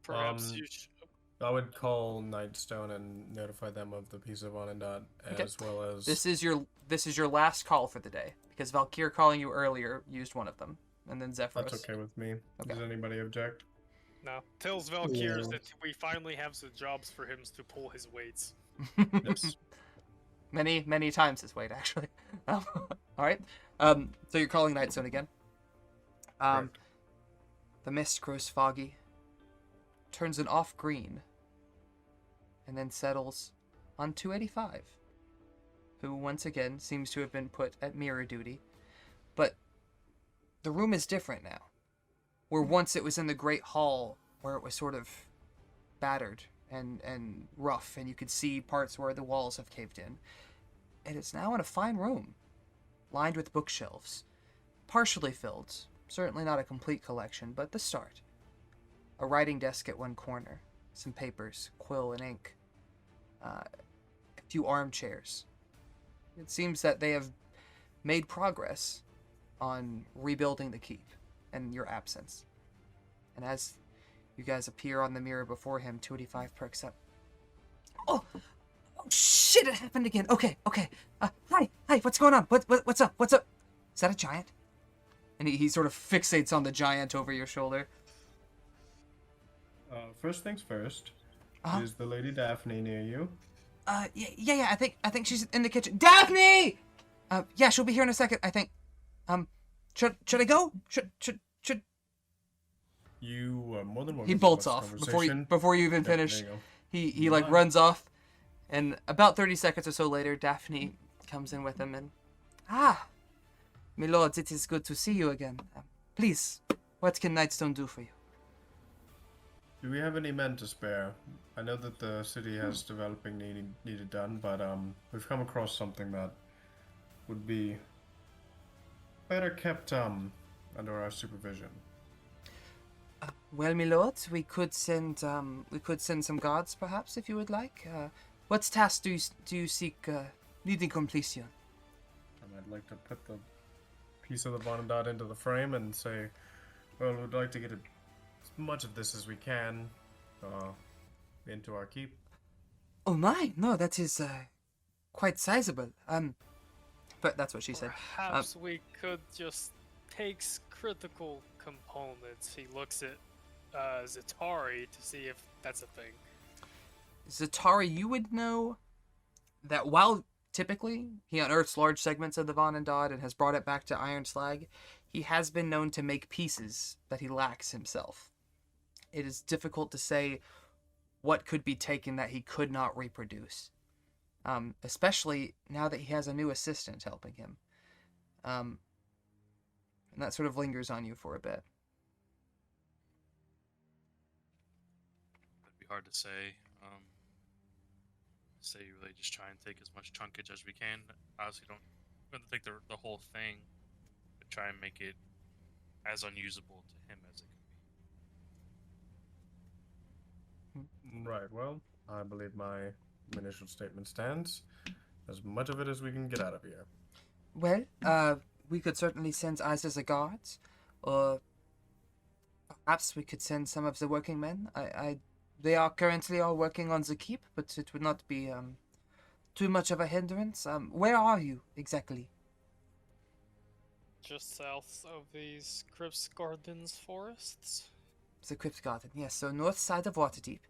Perhaps Um, you I would call Nightstone and notify them of the piece of Onendot, Okay. as well as... This is your last call for the day, because Valkiir calling you earlier used one of them, and then Zephyros. That's okay with me. Okay. Does anybody object? No. Tells Valkyr Yeah. that we finally have some jobs for him to pull his weights. Yes. many times his weight, actually. All right. So you're calling Nightstone again. Correct. The mist grows foggy, turns an off green, and then settles on 285, who once again seems to have been put at mirror duty. But the room is different now. Where once it was in the Great Hall, where it was sort of battered and rough, and you could see parts where the walls have caved in. And it's now in a fine room, lined with bookshelves, partially filled. Certainly not a complete collection, but the start. A writing desk at one corner, some papers, quill and ink, a few armchairs. It seems that they have made progress on rebuilding the keep in your absence. And as you guys appear on the mirror before him, 285 perks up. Oh shit, it happened again. Okay. Hi, what's going on? What's up? Is that a giant? And he sort of fixates on the giant over your shoulder. First things first. Uh-huh. Is the Lady Daphne near you? Yeah, I think she's in the kitchen. Daphne! Yeah, she'll be here in a second, I think. Should I go? Should... You are more than welcome He to bolts this off conversation. before you even Yeah, there finish. you go. He Bye. runs off, and about 30 seconds or so later, Daphne comes in with him and... Ah! My lords, it is good to see you again. Please, what can Nightstone do for you? Do we have any men to spare? I know that the city has developing needed done, but we've come across something that would be better kept under our supervision. Well, my lords, we could send some guards, perhaps, if you would like. What task do you seek needing completion? I'd like to put the piece of the Vonendot into the frame and say, well, we'd like to get as much of this as we can into our keep. Oh my, no, that is quite sizable. But that's what she said. Perhaps we could just take critical components. He looks at Zatari to see if that's a thing. Zatari, you would know that while typically he unearths large segments of the Von and Dodd and has brought it back to Iron Slag, he has been known to make pieces that he lacks himself. It is difficult to say what could be taken that he could not reproduce, especially now that he has a new assistant helping him. And that sort of lingers on you for a bit. It'd be hard to say. Say really just try and take as much chunkage as we can. Obviously, don't going to take the whole thing, but try and make it as unusable to him as it can be. Right, well, I believe my initial statement stands. As much of it as we can get out of here. Well, we could certainly send us as a guard, or perhaps we could send some of the working men. They are currently all working on the keep, but it would not be too much of a hindrance. Where are you exactly? Just south of these Kryptgarden Forests. The Kryptgarden, yes, so north side of Waterdeep.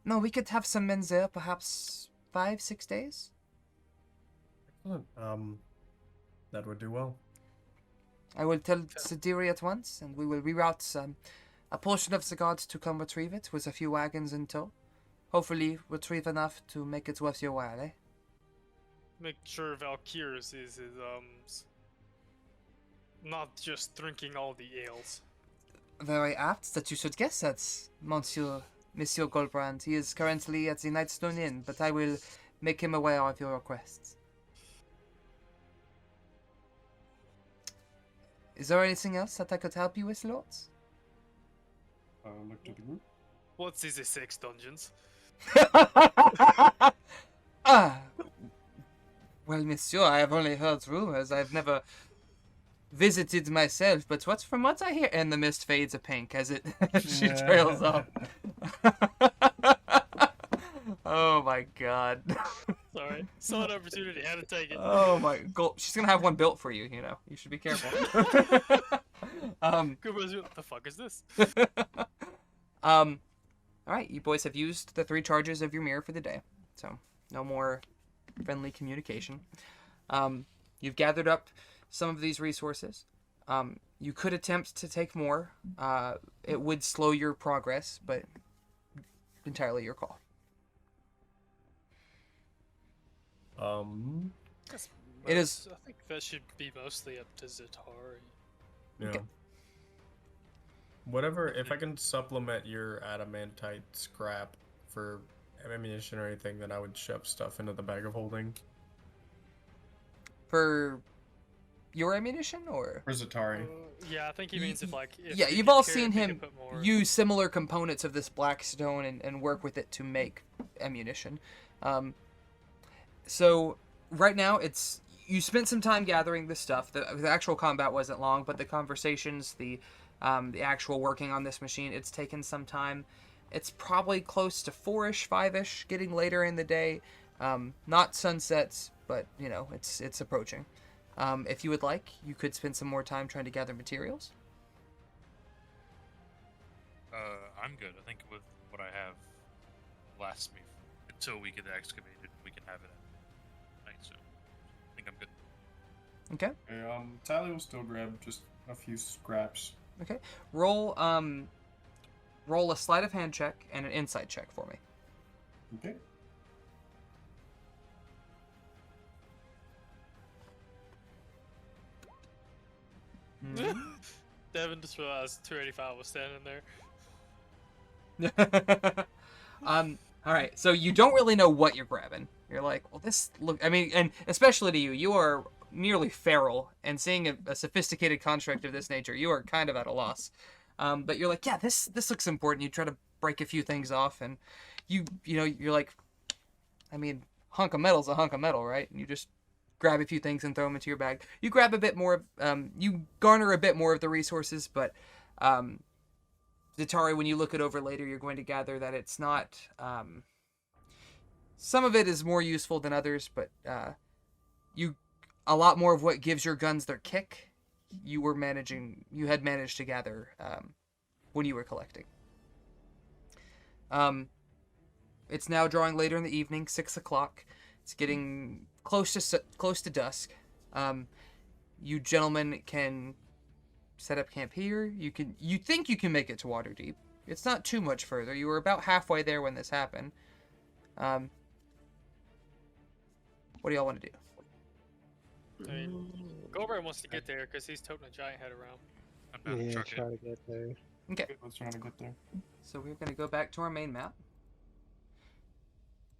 No, we could have some men there, perhaps 5-6 days. Excellent. That would do well. I will tell Sidiri at once, and we will reroute a portion of the guards to come retrieve it with a few wagons in tow. Hopefully retrieve enough to make it worth your while, eh? Make sure Valkiir is not just drinking all the ales. Very apt that you should guess that, Monsieur Gulbrand. He is currently at the Nightstone Inn, but I will make him aware of your requests. Is there anything else that I could help you with, lords? Look to the group. What's these 6 dungeons? Ah, well, monsieur, I have only heard rumors. I've never visited myself, but from what I hear, and the mist fades a pink as she trails off. Oh my god. Sorry, saw an opportunity, had to take it. Oh my god, she's gonna have one built for you. You should be careful. What the fuck is this? All right, you boys have used the 3 charges of your mirror for the day, so no more friendly communication. You've gathered up some of these resources. You could attempt to take more. It would slow your progress, but entirely your call. It is. I think that should be mostly up to Zatari. Yeah. Okay. Whatever, if I can supplement your adamantite scrap for ammunition or anything, then I would shove stuff into the bag of holding. For your ammunition, or? For Zatari. Yeah, I think he means if Yeah, we you've could all carry- seen we could him put more- use similar components of this black stone and work with it to make ammunition. So right now you spent some time gathering this stuff. The actual combat wasn't long, but the conversations, the actual working on this machine, it's taken some time. It's probably close to 4-ish, 5-ish, getting later in the day. Not sunsets, but it's approaching. If you would like, you could spend some more time trying to gather materials. I'm good. I think with what I have lasts me until we get it excavated. We can have it at night soon. I think I'm good. Okay. Okay, Tali will still grab just a few scraps. Okay. Roll a sleight of hand check and an insight check for me. Okay. Devin just realized 285 was standing there. All right. So you don't really know what you're grabbing. You're like, well, and especially to you, you are nearly feral, and seeing a sophisticated construct of this nature, you are kind of at a loss. But you're like, yeah, this looks important. You try to break a few things off, and you're like, hunk of metal's a hunk of metal, right? And you just grab a few things and throw them into your bag. You grab a bit more, you garner a bit more of the resources, but Zatari, when you look it over later, you're going to gather that it's not, some of it is more useful than others, but a lot more of what gives your guns their kick, you had managed to gather when you were collecting. It's now drawing later in the evening, 6 o'clock. It's getting close to dusk. You gentlemen can set up camp here. You think you can make it to Waterdeep. It's not too much further. You were about halfway there when this happened. What do y'all want to do? I mean, Gulbrand wants to get there because he's toting a giant head around. I'm down to Yeah, truck try it. to get there. Okay, Let's try to get there. so we're going to go back to our main map.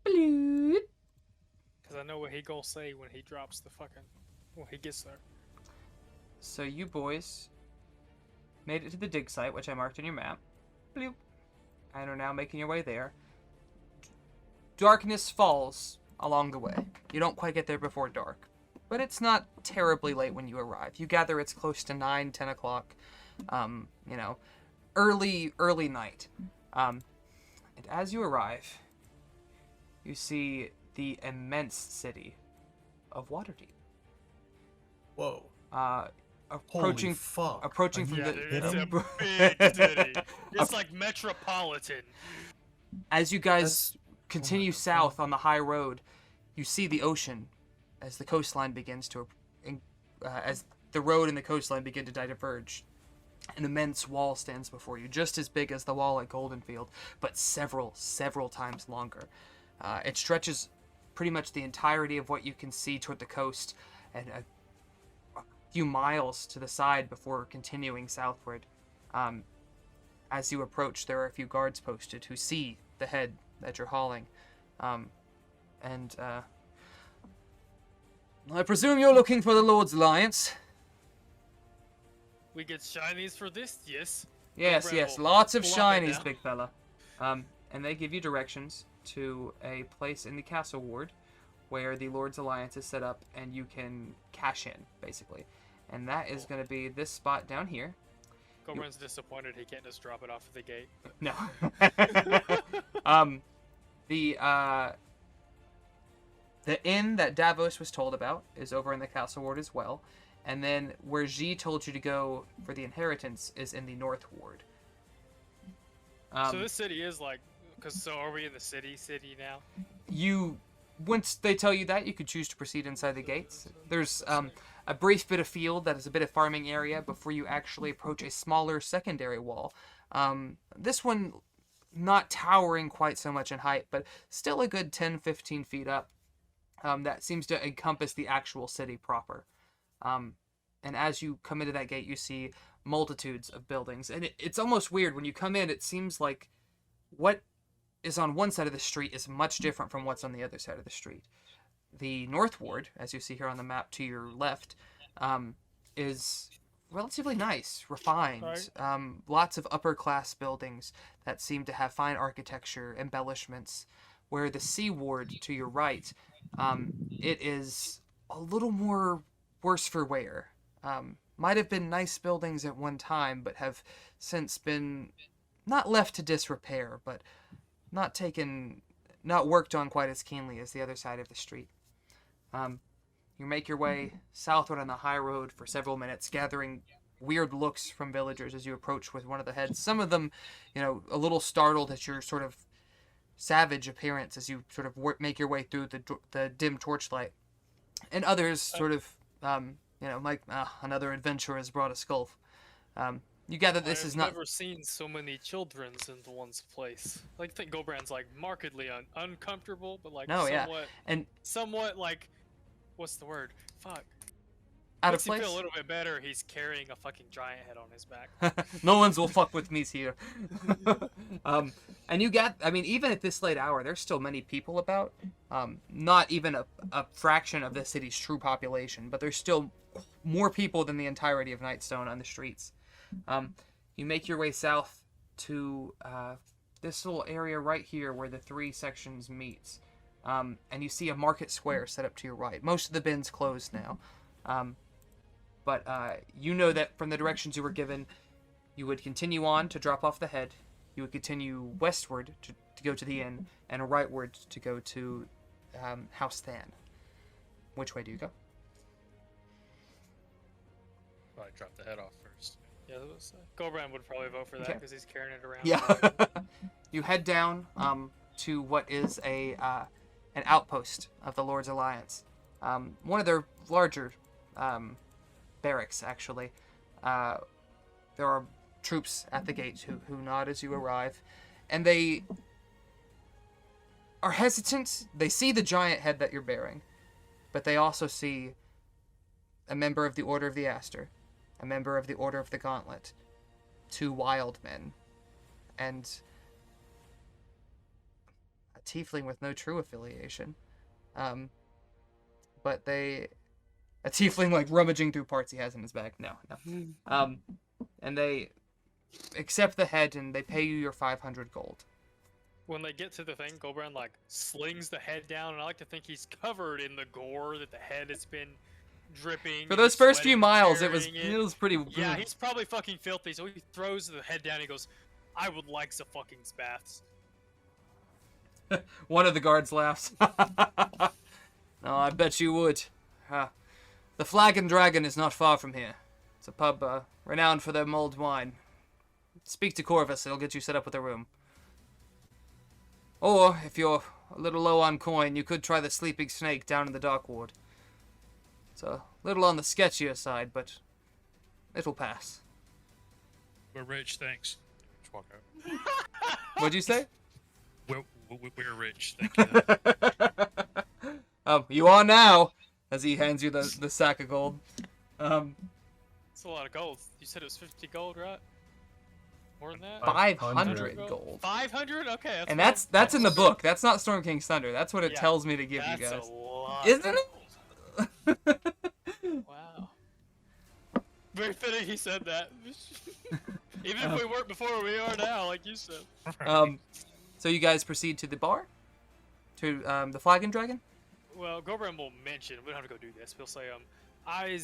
Bloop. Because I know what he gonna say when he drops when he gets there. So you boys made it to the dig site, which I marked on your map. Bloop. And are now making your way there. Darkness falls along the way. You don't quite get there before dark. But it's not terribly late when you arrive. You gather it's close to 9, 10 o'clock. Early night. And as you arrive, you see the immense city of Waterdeep. Whoa. Approaching Holy fuck. approaching from Yeah, the dude, it's kidding? a big city. It's like metropolitan. As you guys That's- continue God. south on the high road, you see the ocean as the coastline begins to as the road and the coastline begin to diverge. An immense wall stands before you, just as big as the wall at Goldenfield, but several times longer. It stretches pretty much the entirety of what you can see toward the coast, and a few miles to the side before continuing southward. As you approach, there are a few guards posted who see the head that you're hauling. I presume you're looking for the Lord's Alliance? We get shinies for this? Yes. Yes, Gulbrand yes, will lots of flop it shinies, down. big fella. And they give you directions to a place in the Castle Ward where the Lord's Alliance is set up and you can cash in, basically. And that is going to be this spot down here. Gulbrand's disappointed he can't just drop it off at the gate. No. The inn that Davos was told about is over in the Castle Ward as well. And then where G told you to go for the inheritance is in the North Ward. So this city is like, so are we in the city now? Once they tell you that, you could choose to proceed inside the gates. There's a brief bit of field that is a bit of farming area before you actually approach a smaller secondary wall. This one not towering quite so much in height, but still a good 10-15 feet up. That seems to encompass the actual city proper. And as you come into that gate, you see multitudes of buildings. And it's almost weird. When you come in, it seems like what is on one side of the street is much different from what's on the other side of the street. The North Ward, as you see here on the map to your left, is relatively nice, refined. Right. Lots of upper-class buildings that seem to have fine architecture, embellishments. Where the Sea Ward to your right, it is a little more worse for wear. Might have been nice buildings at one time, but have since been not left to disrepair, but not worked on quite as keenly as the other side of the street. You make your way southward on the high road for several minutes, gathering weird looks from villagers as you approach with one of the heads. Some of them, a little startled at your sort of savage appearance as you sort of make your way through the dim torchlight, and others sort of, like another adventurer has brought a skull. You gather this is not. I've never seen so many children's in one's place. Like, I think Gulbrand's like markedly uncomfortable, but like No, yeah. somewhat, And somewhat like, what's the word? Fuck. out Makes of you place. feel a little bit better. He's carrying a fucking giant head on his back. No one's will fuck with me's here. And even at this late hour, there's still many people about. Not even a fraction of the city's true population, but there's still more people than the entirety of Nightstone on the streets. You make your way south to this little area right here where the three sections meet. And you see a market square set up to your right. Most of the bins closed now. But you know that from the directions you were given, you would continue on to drop off the head. You would continue westward to go to the inn, and rightward to go to House Than. Which way do you go? Probably drop the head off first. Yeah, that was, Gulbrand would probably vote for that Okay. because he's carrying it around. Yeah. You head down to what is an outpost of the Lord's Alliance. One of their larger barracks, actually. There are troops at the gate who nod as you arrive, and they are hesitant. They see the giant head that you're bearing, but they also see a member of the Order of the Aster, a member of the Order of the Gauntlet, 2 wild men, and a tiefling with no true affiliation. But a tiefling like rummaging through parts he has in his bag. No. And they accept the head and they pay you your 500 gold. When they get to the thing, Gulbrand like slings the head down, and I like to think he's covered in the gore that the head has been dripping. For and those he's first few sweating, miles, it was carrying pretty. Yeah, he's probably fucking filthy, so he throws the head down. And he goes, "I would like some fucking baths." One of the guards laughs. No, I bet you would. The Flagon Dragon is not far from here. It's a pub renowned for their mulled wine. Speak to Corvus, it'll get you set up with a room. Or, if you're a little low on coin, you could try the Sleeping Snake down in the Dark Ward. It's a little on the sketchier side, but it'll pass. We're rich, thanks. Just walk out. What'd you say? We're rich, thank you. You are now, as he hands you the sack of gold. It's a lot of gold. You said it was 50 gold, right? More than that? 500 gold. 500? Okay. And that's in the book. That's not Storm King's Thunder. That's what it tells me to give you guys. That's a lot. Isn't it? Wow. Very fitting he said that. Even if we weren't before, we are now, like you said. So you guys proceed to the bar? To the Flagon Dragon? Well, Gulbrand will mention, we don't have to go do this, he'll say, I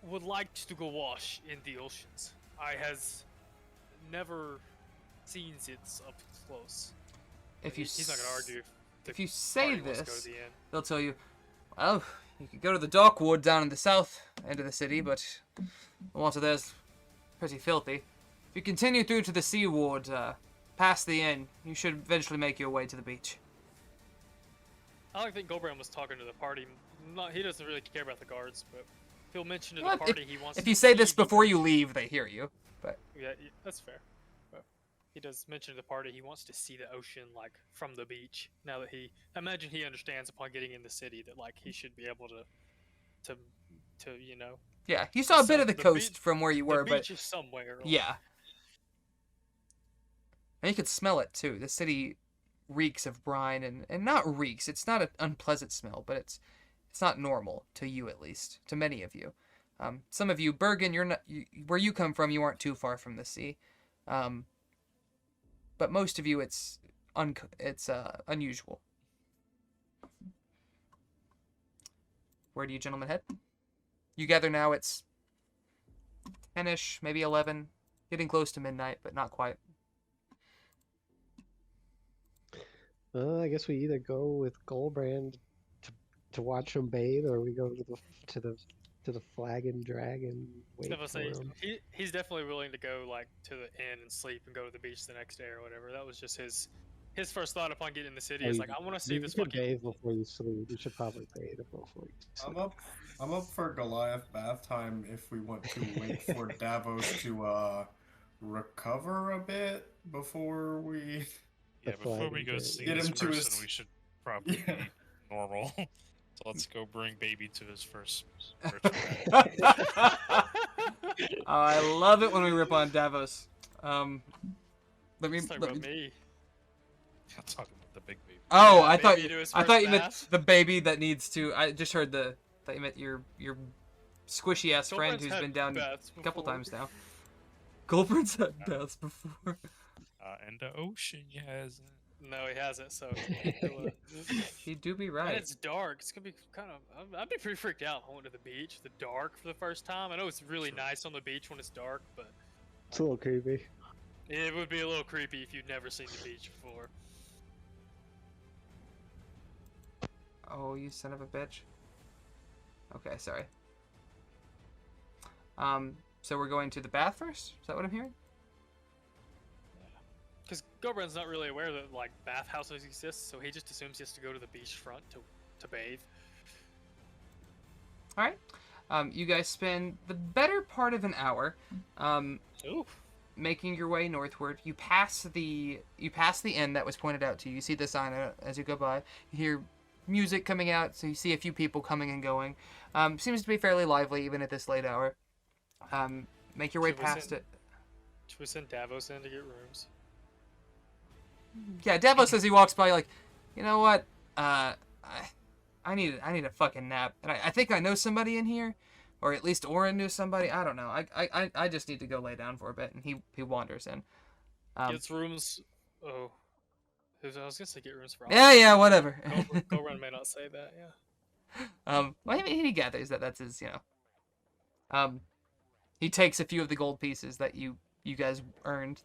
would like to go wash in the oceans. I has never seen it up close. If you He's not going to argue. If you say party wants to go this, to the end. they'll tell you, well, you could go to the Dark Ward down in the south end of the city, but the water there's pretty filthy. If you continue through to the Sea Ward, past the inn, you should eventually make your way to the beach. I don't think Gulbrand was talking to the party. He doesn't really care about the guards, but he'll mention to Well, the party he wants If to you say see this the before you ocean. leave, they hear you. But Yeah, that's fair. But he does mention to the party he wants to see the ocean, like, from the beach. Now that I imagine he understands upon getting in the city that, like, he should be able to you know. yeah, you saw a bit So of the the coast beach- from where you were, the but beach is somewhere. like- yeah. And you could smell it too. The city reeks of brine, and not reeks. It's not an unpleasant smell, but it's not normal to you, at least to many of you. Some of you, Bergen, where you come from, you aren't too far from the sea. But most of you, it's unusual. Where do you gentlemen head? You gather now. It's 10ish, maybe 11, getting close to midnight, but not quite. I guess we either go with Gulbrand to watch him bathe, or we go to the Flagon Dragon. Wait I was for saying, him. he's definitely willing to go like to the inn and sleep and go to the beach the next day or whatever. That was just his first thought upon getting in the city. Is like, I want to see You this should fucking. bathe before you sleep. You should probably bathe before you sleep. I'm up for Goliath bath time if we want to wait for Davos to recover a bit before we. Yeah, The before we flag go is see Get this him to person, his- we should probably Yeah. be normal. So let's go bring baby to his first bath. I love it when we rip on Davos. Let me. Let's talk let about me- me. I'm talking about the big baby. Oh, Yeah, I thought baby to his I first thought you meant bath. the baby that needs to. I just heard thought you meant your squishy ass friend Gulbrand's who's had been down baths a couple before. times now. Gulbrand's had baths before. And the ocean, yes. No, he hasn't. So. He do be And right. it's dark. It's gonna be kind of. I'd be pretty freaked out going to the beach, the dark for the first time. I know it's really Sure. nice on the beach when it's dark, but It's a little creepy. it would be a little creepy if you'd never seen the beach before. Oh, you son of a bitch. Okay, sorry. So we're going to the bath first? Is that what I'm hearing? Because Gobrand's not really aware that like bathhouses exist, so he just assumes he has to go to the beachfront to bathe. All right. You guys spend the better part of an hour Ooh. making your way northward. You pass the inn that was pointed out to you. You see the sign as you go by. You hear music coming out, so you see a few people coming and going. Seems to be fairly lively even at this late hour. Make your way Should we past send- it. Should we send Davos in to get rooms? Yeah, Davos as he walks by, like, you know what? I need a fucking nap, and I think I know somebody in here, or at least Oren knew somebody. I don't know. I just need to go lay down for a bit, and he wanders in. Gets rooms. Oh, I was gonna say get rooms for. Yeah, whatever. Gobrand may not say that. Yeah. Well, he gathers that that's his, he takes a few of the gold pieces that you guys earned,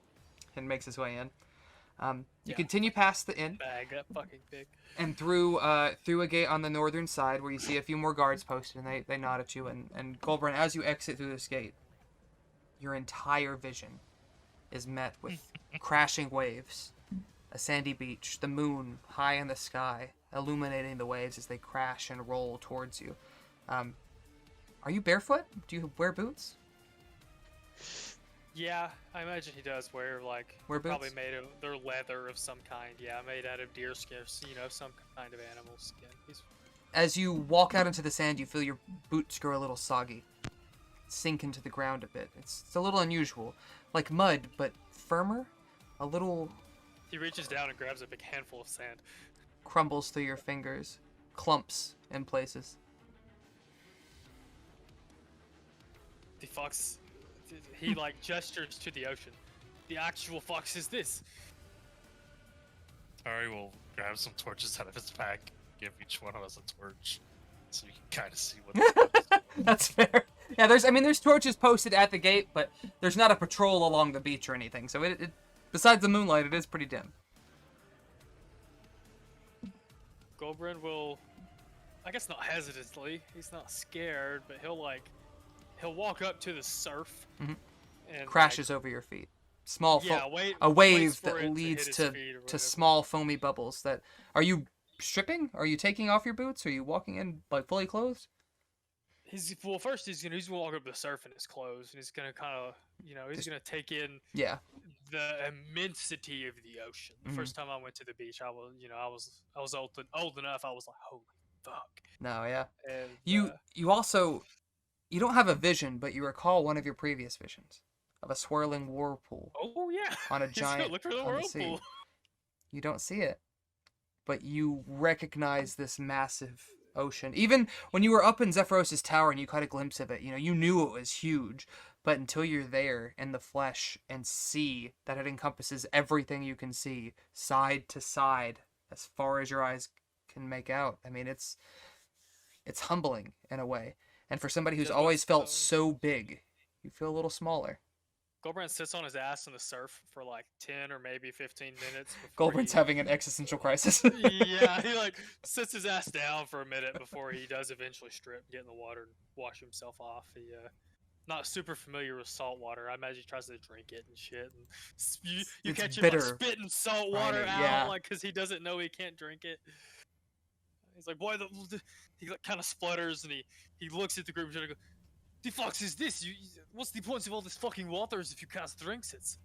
and makes his way in. You Yeah. continue past the inn. Bag that fucking big. And through a gate on the northern side where you see a few more guards posted, and they nod at you. And Gulbrand, as you exit through this gate, your entire vision is met with crashing waves, a sandy beach, the moon high in the sky, illuminating the waves as they crash and roll towards you. Are you barefoot? Do you wear boots? Yeah, I imagine he does wear Wear boots? probably made of they're leather of some kind. Yeah, made out of deer skin, some kind of animal skin. As you walk out into the sand, you feel your boots grow a little soggy, sink into the ground a bit. It's a little unusual, like mud, but firmer. A little He reaches down and grabs a big handful of sand. crumbles through your fingers, clumps in places. The fox, he gestures to the ocean. The actual fox is this. Tari will grab some torches out of his pack, give each one of us a torch, so you can kind of see what the That's fair. Yeah, there's torches posted at the gate, but there's not a patrol along the beach or anything. So it besides the moonlight, it is pretty dim. Gulbrand will, I guess not hesitantly, he's not scared, but he'll walk up to the surf Mhm. and Crashes over your feet. Small waits a wave for it that to leads hit his to feet or to whatever. small foamy bubbles. That are you stripping? Are you taking off your boots? Are you walking in fully clothed? First he's gonna walk up to the surf in his clothes, and he's gonna kind of he's gonna take in Yeah. the immensity of the ocean. The Mhm. first time I went to the beach, I was old enough. I was like, holy fuck. No, yeah. And You also you don't have a vision, but you recall one of your previous visions of a swirling whirlpool oh yeah, on a He's gonna giant look for the on the sea. whirlpool. You don't see it, but you recognize this massive ocean. Even when you were up in Zephyros' tower and you caught a glimpse of it, you knew it was huge. But until you're there in the flesh and see that it encompasses everything you can see, side to side, as far as your eyes can make out. I mean, it's humbling in a way. And for somebody who's Just always felt looks, so big, you feel a little smaller. Gulbrand sits on his ass in the surf for 10 or maybe 15 minutes. Before Gulbrand's he, having an existential crisis. yeah, he sits his ass down for a minute before he does eventually strip, get in the water, and wash himself off. He not super familiar with salt water. I imagine he tries to drink it and shit. And you It's catch him bitter, spitting salt water briny, out, yeah. because he doesn't know he can't drink it. He's like, boy, he kind of splutters, and he looks at the group and goes, "The fuck is this? What's the point of all this fucking waters if you can't drink it?"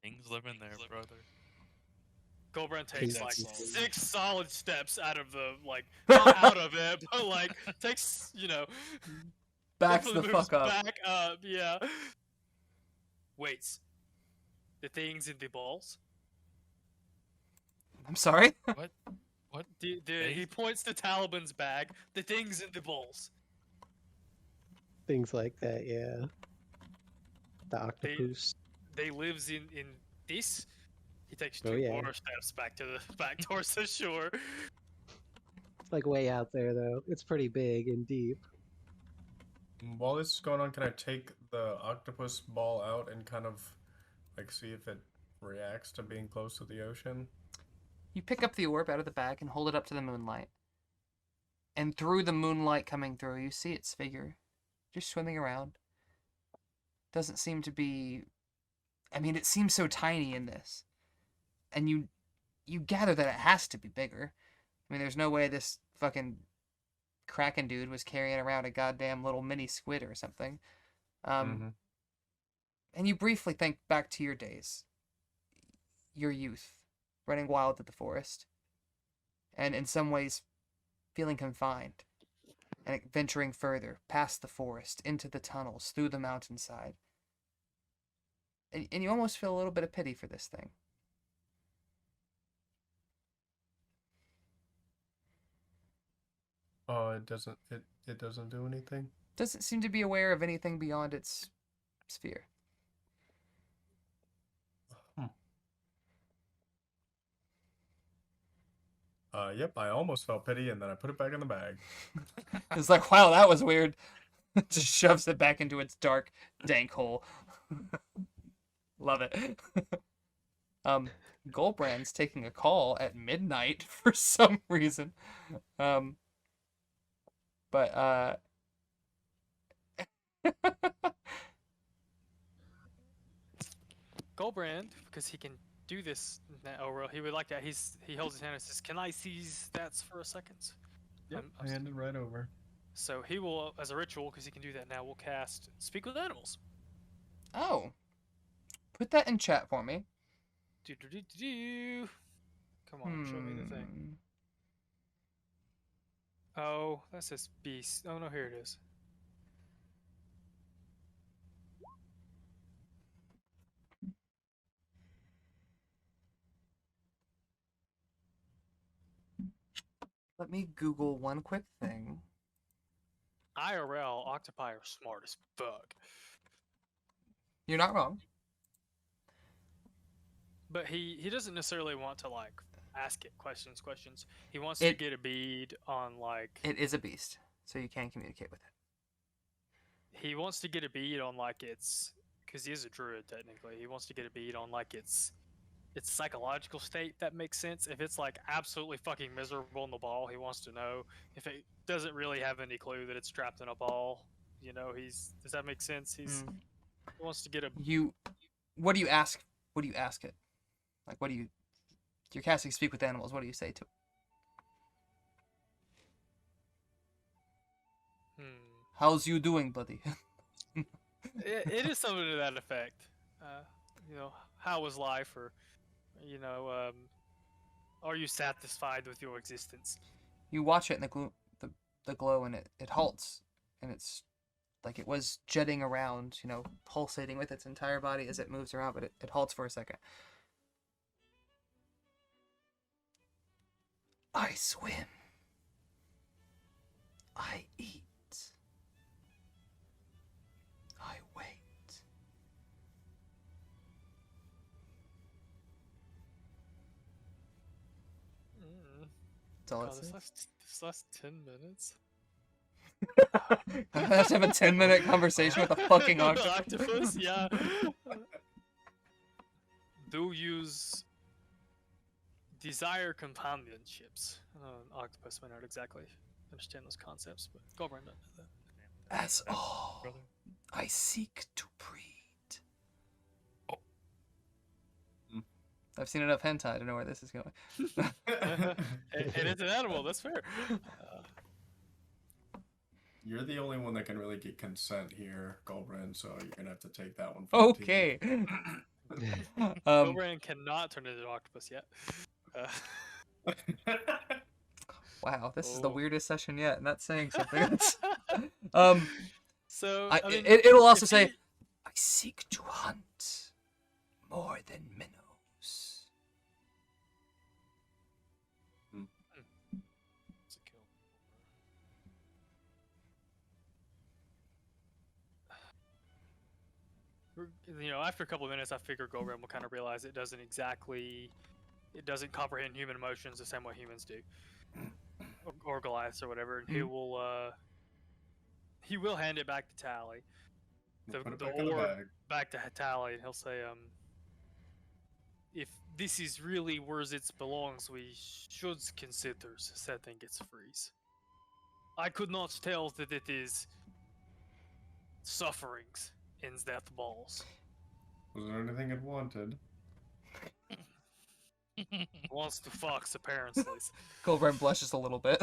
things live in there, brother. Gulbrand takes Jesus. 6 solid steps out of the not out of it, but takes Backs definitely the moves fuck up. back up, yeah. Waits. The things in the balls. I'm sorry. What? He points to Taliban's bag. The things in the balls. Things like that, yeah. The octopus. They lives in this. He takes Oh, 2 yeah. more steps back towards the shore. It's way out there though. It's pretty big and deep. While this is going on, can I take the octopus ball out and kind of see if it reacts to being close to the ocean? You pick up the orb out of the bag and hold it up to the moonlight. And through the moonlight coming through, you see its figure You're swimming around. Doesn't seem to be... I mean, it seems so tiny in this. And you gather that it has to be bigger. I mean, there's no way this fucking Kraken dude was carrying around a goddamn little mini squid or something. And you briefly think back to your days. Your youth. Running wild at the forest. And in some ways, feeling confined. And venturing further, past the forest, into the tunnels, through the mountainside. And you almost feel a little bit of pity for this thing. Oh, it doesn't do anything? Doesn't seem to be aware of anything beyond its sphere. Yep, I almost felt pity, and then I put it back in the bag. It's like, wow, that was weird. Just shoves it back into its dark, dank hole. Love it. Gulbrand's taking a call at midnight for some reason. Gulbrand, because he can do this now, well, he would like that. He holds his hand and says, "Can I seize that for a second?" Yep, I handed right over. So he will, as a ritual, because he can do that now, will cast Speak with Animals. Oh. Put that in chat for me. Come on, show me the thing. Oh, that says beast. Oh no, here it is. Let me Google one quick thing. IRL, octopi are smart as fuck. You're not wrong. But he doesn't necessarily want to, like, ask it questions. He wants to get a bead on, like... It is a beast, so you can communicate with it. He wants to get a bead on, like, its... Because he is a druid, technically. He wants to get a bead on, like, its psychological state, that makes sense. If it's, like, absolutely fucking miserable in the ball, he wants to know. If it doesn't really have any clue that it's trapped in a ball, you know, does that make sense? He wants to get a... What do you ask? What do you ask it? Like, you're casting Speak with Animals, what do you say to it? How's you doing, buddy? it is something to that effect. You know, how was life, or, you know, are you satisfied with your existence? You watch it in the glow, and it halts, and it's like it was jetting around, you know, pulsating with its entire body as it moves around, but it halts for a second. I swim. I eat. I wait. That's all it says. This last 10 minutes? I have to have a 10-minute conversation with a fucking octopus. Octopus, yeah. Do use desire companionships. Octopus might not exactly understand those concepts, but Gulbrand does that. As all, I seek to breed. I've seen enough hentai to know where this is going. It is an animal, that's fair. You're the only one that can really get consent here, Gulbrand, so you're gonna have to take that one for the team. Okay. Gulbrand cannot turn into an octopus yet. Wow, this is the weirdest session yet, and that's saying something. So I mean, mean, it'll also say, I seek to hunt more than minnows. It's a kill. You know, after a couple of minutes, I figure Gulbrand will kind of realize it doesn't comprehend human emotions the same way humans do, or Goliaths or whatever. And he will hand it back to Tali, the orb back to Tali, and he'll say, if this is really where it belongs, we should consider setting its freeze. I could not tell that it is sufferings ends death balls. Was there anything it wanted? Wants to fox apparently. Gulbrand blushes a little bit.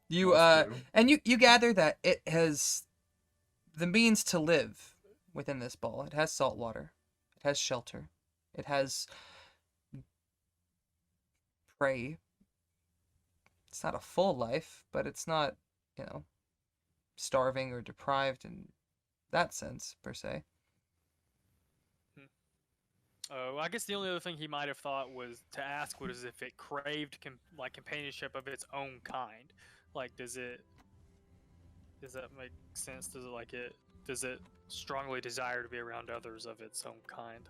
You Must do. and you gather that it has the means to live within this ball. It has salt water, it has shelter, it has prey. It's not a full life, but it's not, starving or deprived in that sense per se. I guess the only other thing he might have thought was to ask was if it craved companionship of its own kind. Like, does that make sense? Does it strongly desire to be around others of its own kind?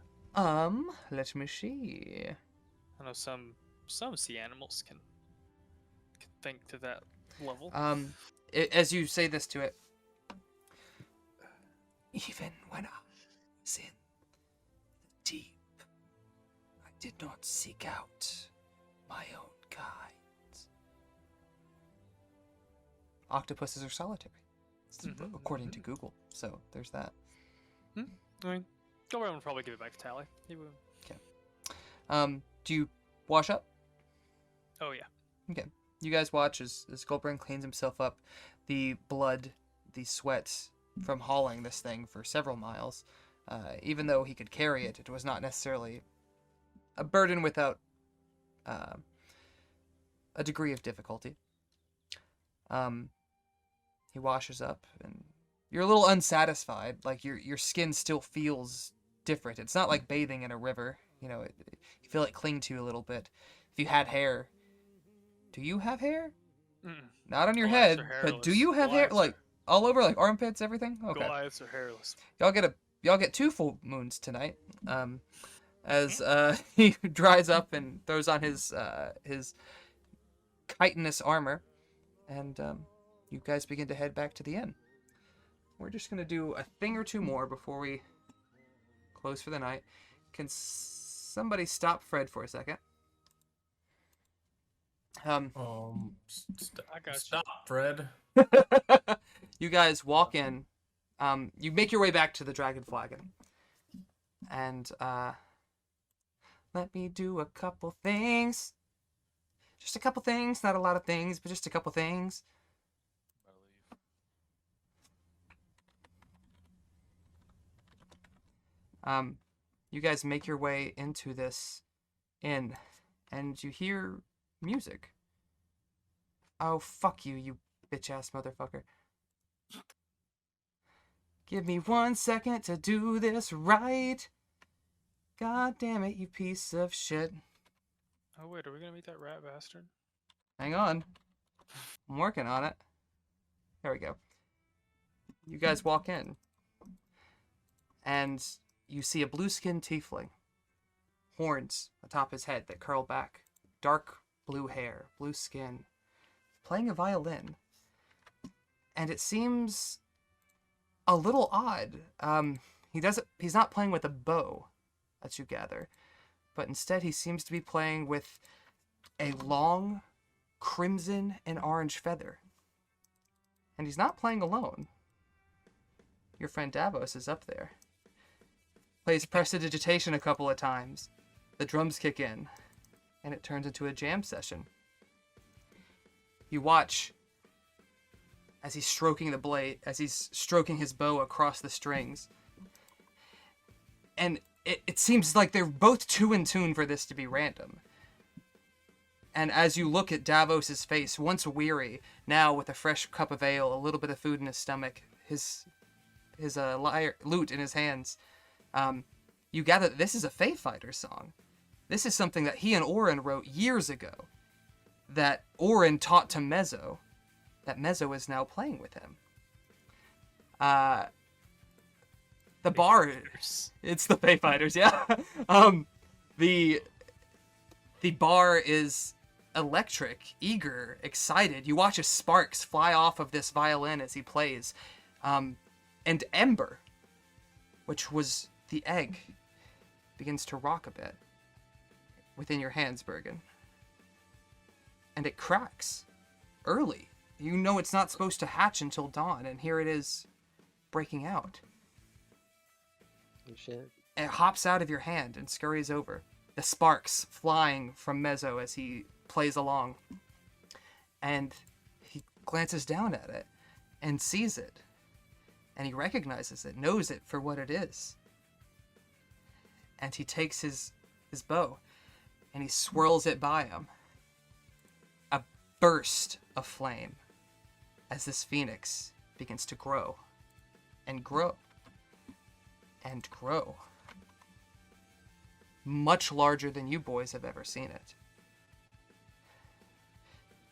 Let me see. I know some sea animals can think to that level. As you say this to it, even when I was in the deep, I did not seek out my own kind. Octopuses are solitary, according to Google. So there's that. I mean, go around and probably give it back to Tali. He will. Do you wash up? Oh yeah. Okay. You guys watch as Gulbrand cleans himself up. The blood, the sweat from hauling this thing for several miles. Even though he could carry it, it was not necessarily a burden without a degree of difficulty. He washes up, and you're a little unsatisfied. Like, your skin still feels different. It's not like bathing in a river. You feel it cling to you a little bit. If you had hair... Do you have hair? Not on your Goliaths head, are but do hairless. you have hair? Goliaths Like, all over, like, armpits, everything? Okay. Goliaths are hairless. Y'all get 2 full moons tonight. As he dries up and throws on his chitinous armor, and you guys begin to head back to the inn. We're just gonna do a thing or two more before we close for the night. Can somebody stop Fred for a second? I got you. Stop, Fred. You guys walk in. You make your way back to the Dragon Flagon. And, let me do a couple things. Just a couple things, not a lot of things, but just a couple things. You guys make your way into this inn, and you hear music. Oh, fuck you, you bitch-ass motherfucker. Give me 1 second to do this right. God damn it, you piece of shit. Oh wait, are we gonna meet that rat bastard? Hang on. I'm working on it. There we go. You guys walk in. And you see a blue-skinned tiefling. Horns atop his head that curl back. Dark blue hair, blue skin. Playing a violin. And it seems a little odd. He's not playing with a bow, that you gather. But instead he seems to be playing with a long crimson and orange feather. And he's not playing alone. Your friend Davos is up there. Plays prestidigitation a couple of times. The drums kick in, and it turns into a jam session. You watch as he's stroking the blade, as he's stroking his bow across the strings. And it seems like they're both too in tune for this to be random. And as you look at Davos's face, once weary, now with a fresh cup of ale, a little bit of food in his stomach, his lute in his hands, you gather that this is a Fae Fighter song. This is something that he and Orin wrote years ago, that Orin taught to Mezzo, that Mezzo is now playing with him. The bar, it's the Fae Fighters, yeah. The bar is electric, eager, excited. You watch as sparks fly off of this violin as he plays. And Ember, which was the egg, begins to rock a bit within your hands, Bergen. And it cracks early, you know it's not supposed to hatch until dawn, and here it is breaking out. Oh, shit. It hops out of your hand and scurries over, the sparks flying from Mezzo as he plays along. And he glances down at it and sees it. And he recognizes it, knows it for what it is. And he takes his bow and he swirls it by him. A burst of flame as this phoenix begins to grow and grow and grow. Much larger than you boys have ever seen it.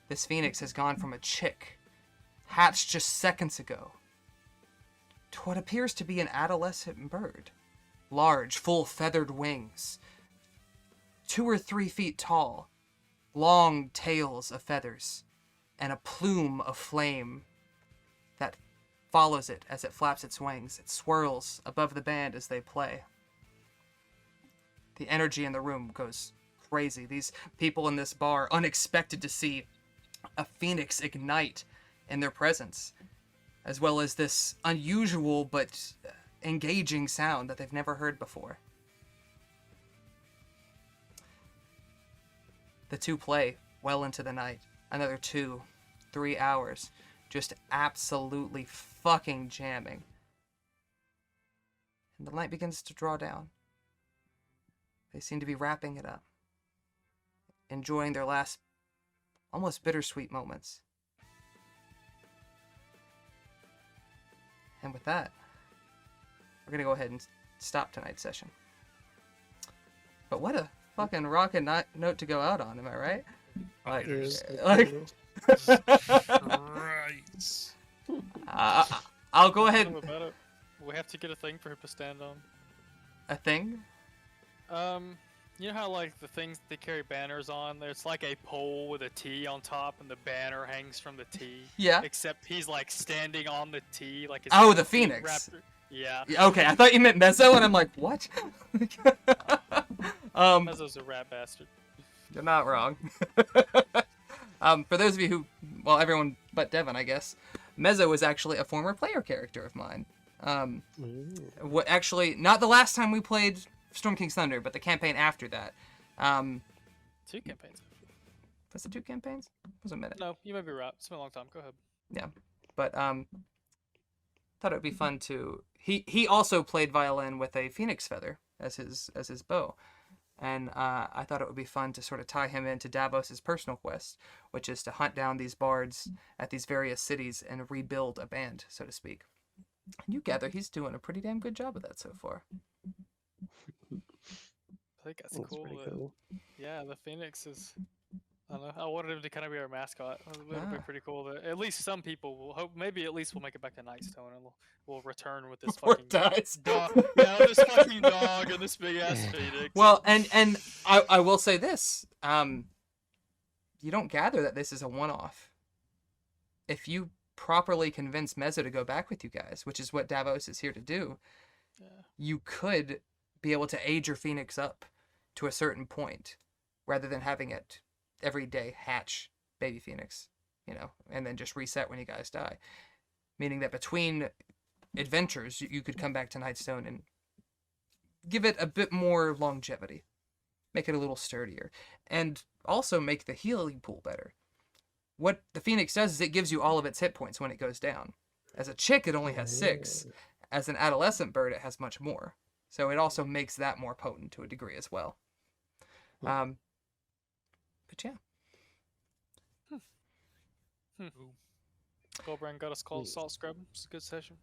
This phoenix has gone from a chick, hatched just seconds ago, to what appears to be an adolescent bird. Large, full feathered wings, 2 or 3 feet tall, long tails of feathers, and a plume of flame that follows it as it flaps its wings. It swirls above the band as they play. The energy in the room goes crazy. These people in this bar, unexpected to see a phoenix ignite in their presence, as well as this unusual but engaging sound that they've never heard before. The two play well into the night. Another 2-3 hours. Just absolutely fucking jamming. And the night begins to draw down. They seem to be wrapping it up. Enjoying their last, almost bittersweet moments. And with that, we're going to go ahead and stop tonight's session. But what a fucking rockin' note to go out on, am I right? Right. I'll go ahead. About it. We have to get a thing for him to stand on. A thing? You know how like the things they carry banners on? There's like a pole with a T on top, and the banner hangs from the T. Yeah. Except he's like standing on the T, like his Oh, the feet phoenix. wrapped- Yeah. Okay, I thought you meant Mezzo, and I'm like, what? Mezzo's a rat bastard. You're not wrong. For those of you who, well, everyone but Devin, I guess, Mezzo was actually a former player character of mine. Actually, not the last time we played Storm King's Thunder, but the campaign after that. 2 campaigns. Was it 2 campaigns? It was a minute. No, you may be right. It's been a long time. Go ahead. Yeah, but thought it would be fun to. He also played violin with a phoenix feather as his bow, and I thought it would be fun to sort of tie him into Davos's personal quest, which is to hunt down these bards at these various cities and rebuild a band, so to speak. And you gather he's doing a pretty damn good job of that so far. I think that's That's cool. pretty that- cool. Yeah, the Phoenix is. I don't know. I wanted him to kind of be our mascot. It would be Ah. pretty cool. That at least some people will hope. Maybe at least we'll make it back to Nightstone, and we'll return with this Before fucking it dies. dog. Yeah, this fucking dog and this big ass Phoenix. Well, and I will say this. You don't gather that this is a one-off. If you properly convince Mezzo to go back with you guys, which is what Davos is here to do, Yeah. you could be able to age your phoenix up to a certain point, rather than having it every day hatch baby phoenix, and then just reset when you guys die. Meaning that between adventures, you could come back to Nightstone and give it a bit more longevity. Make it a little sturdier. And also make the healing pool better. What the phoenix does is it gives you all of its hit points when it goes down. As a chick, it only has 6. As an adolescent bird, it has much more. So it also makes that more potent to a degree as well. But yeah. Gulbrand got us called Salt Scrub. It's a good session.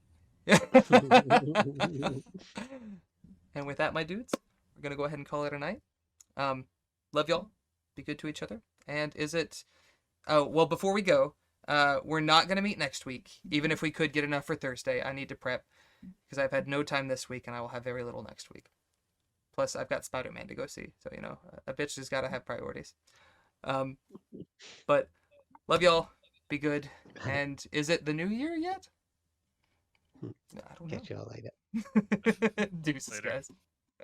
And with that, my dudes, we're going to go ahead and call it a night. Love y'all. Be good to each other. And is it... Oh, well, before we go, we're not going to meet next week. Even if we could get enough for Thursday, I need to prep. Because I've had no time this week, and I will have very little next week. Plus, I've got Spider-Man to go see. So, a bitch has got to have priorities. But love y'all. Be good. And is it the new year yet? I don't know. Catch y'all later. Deuces, Later. guys.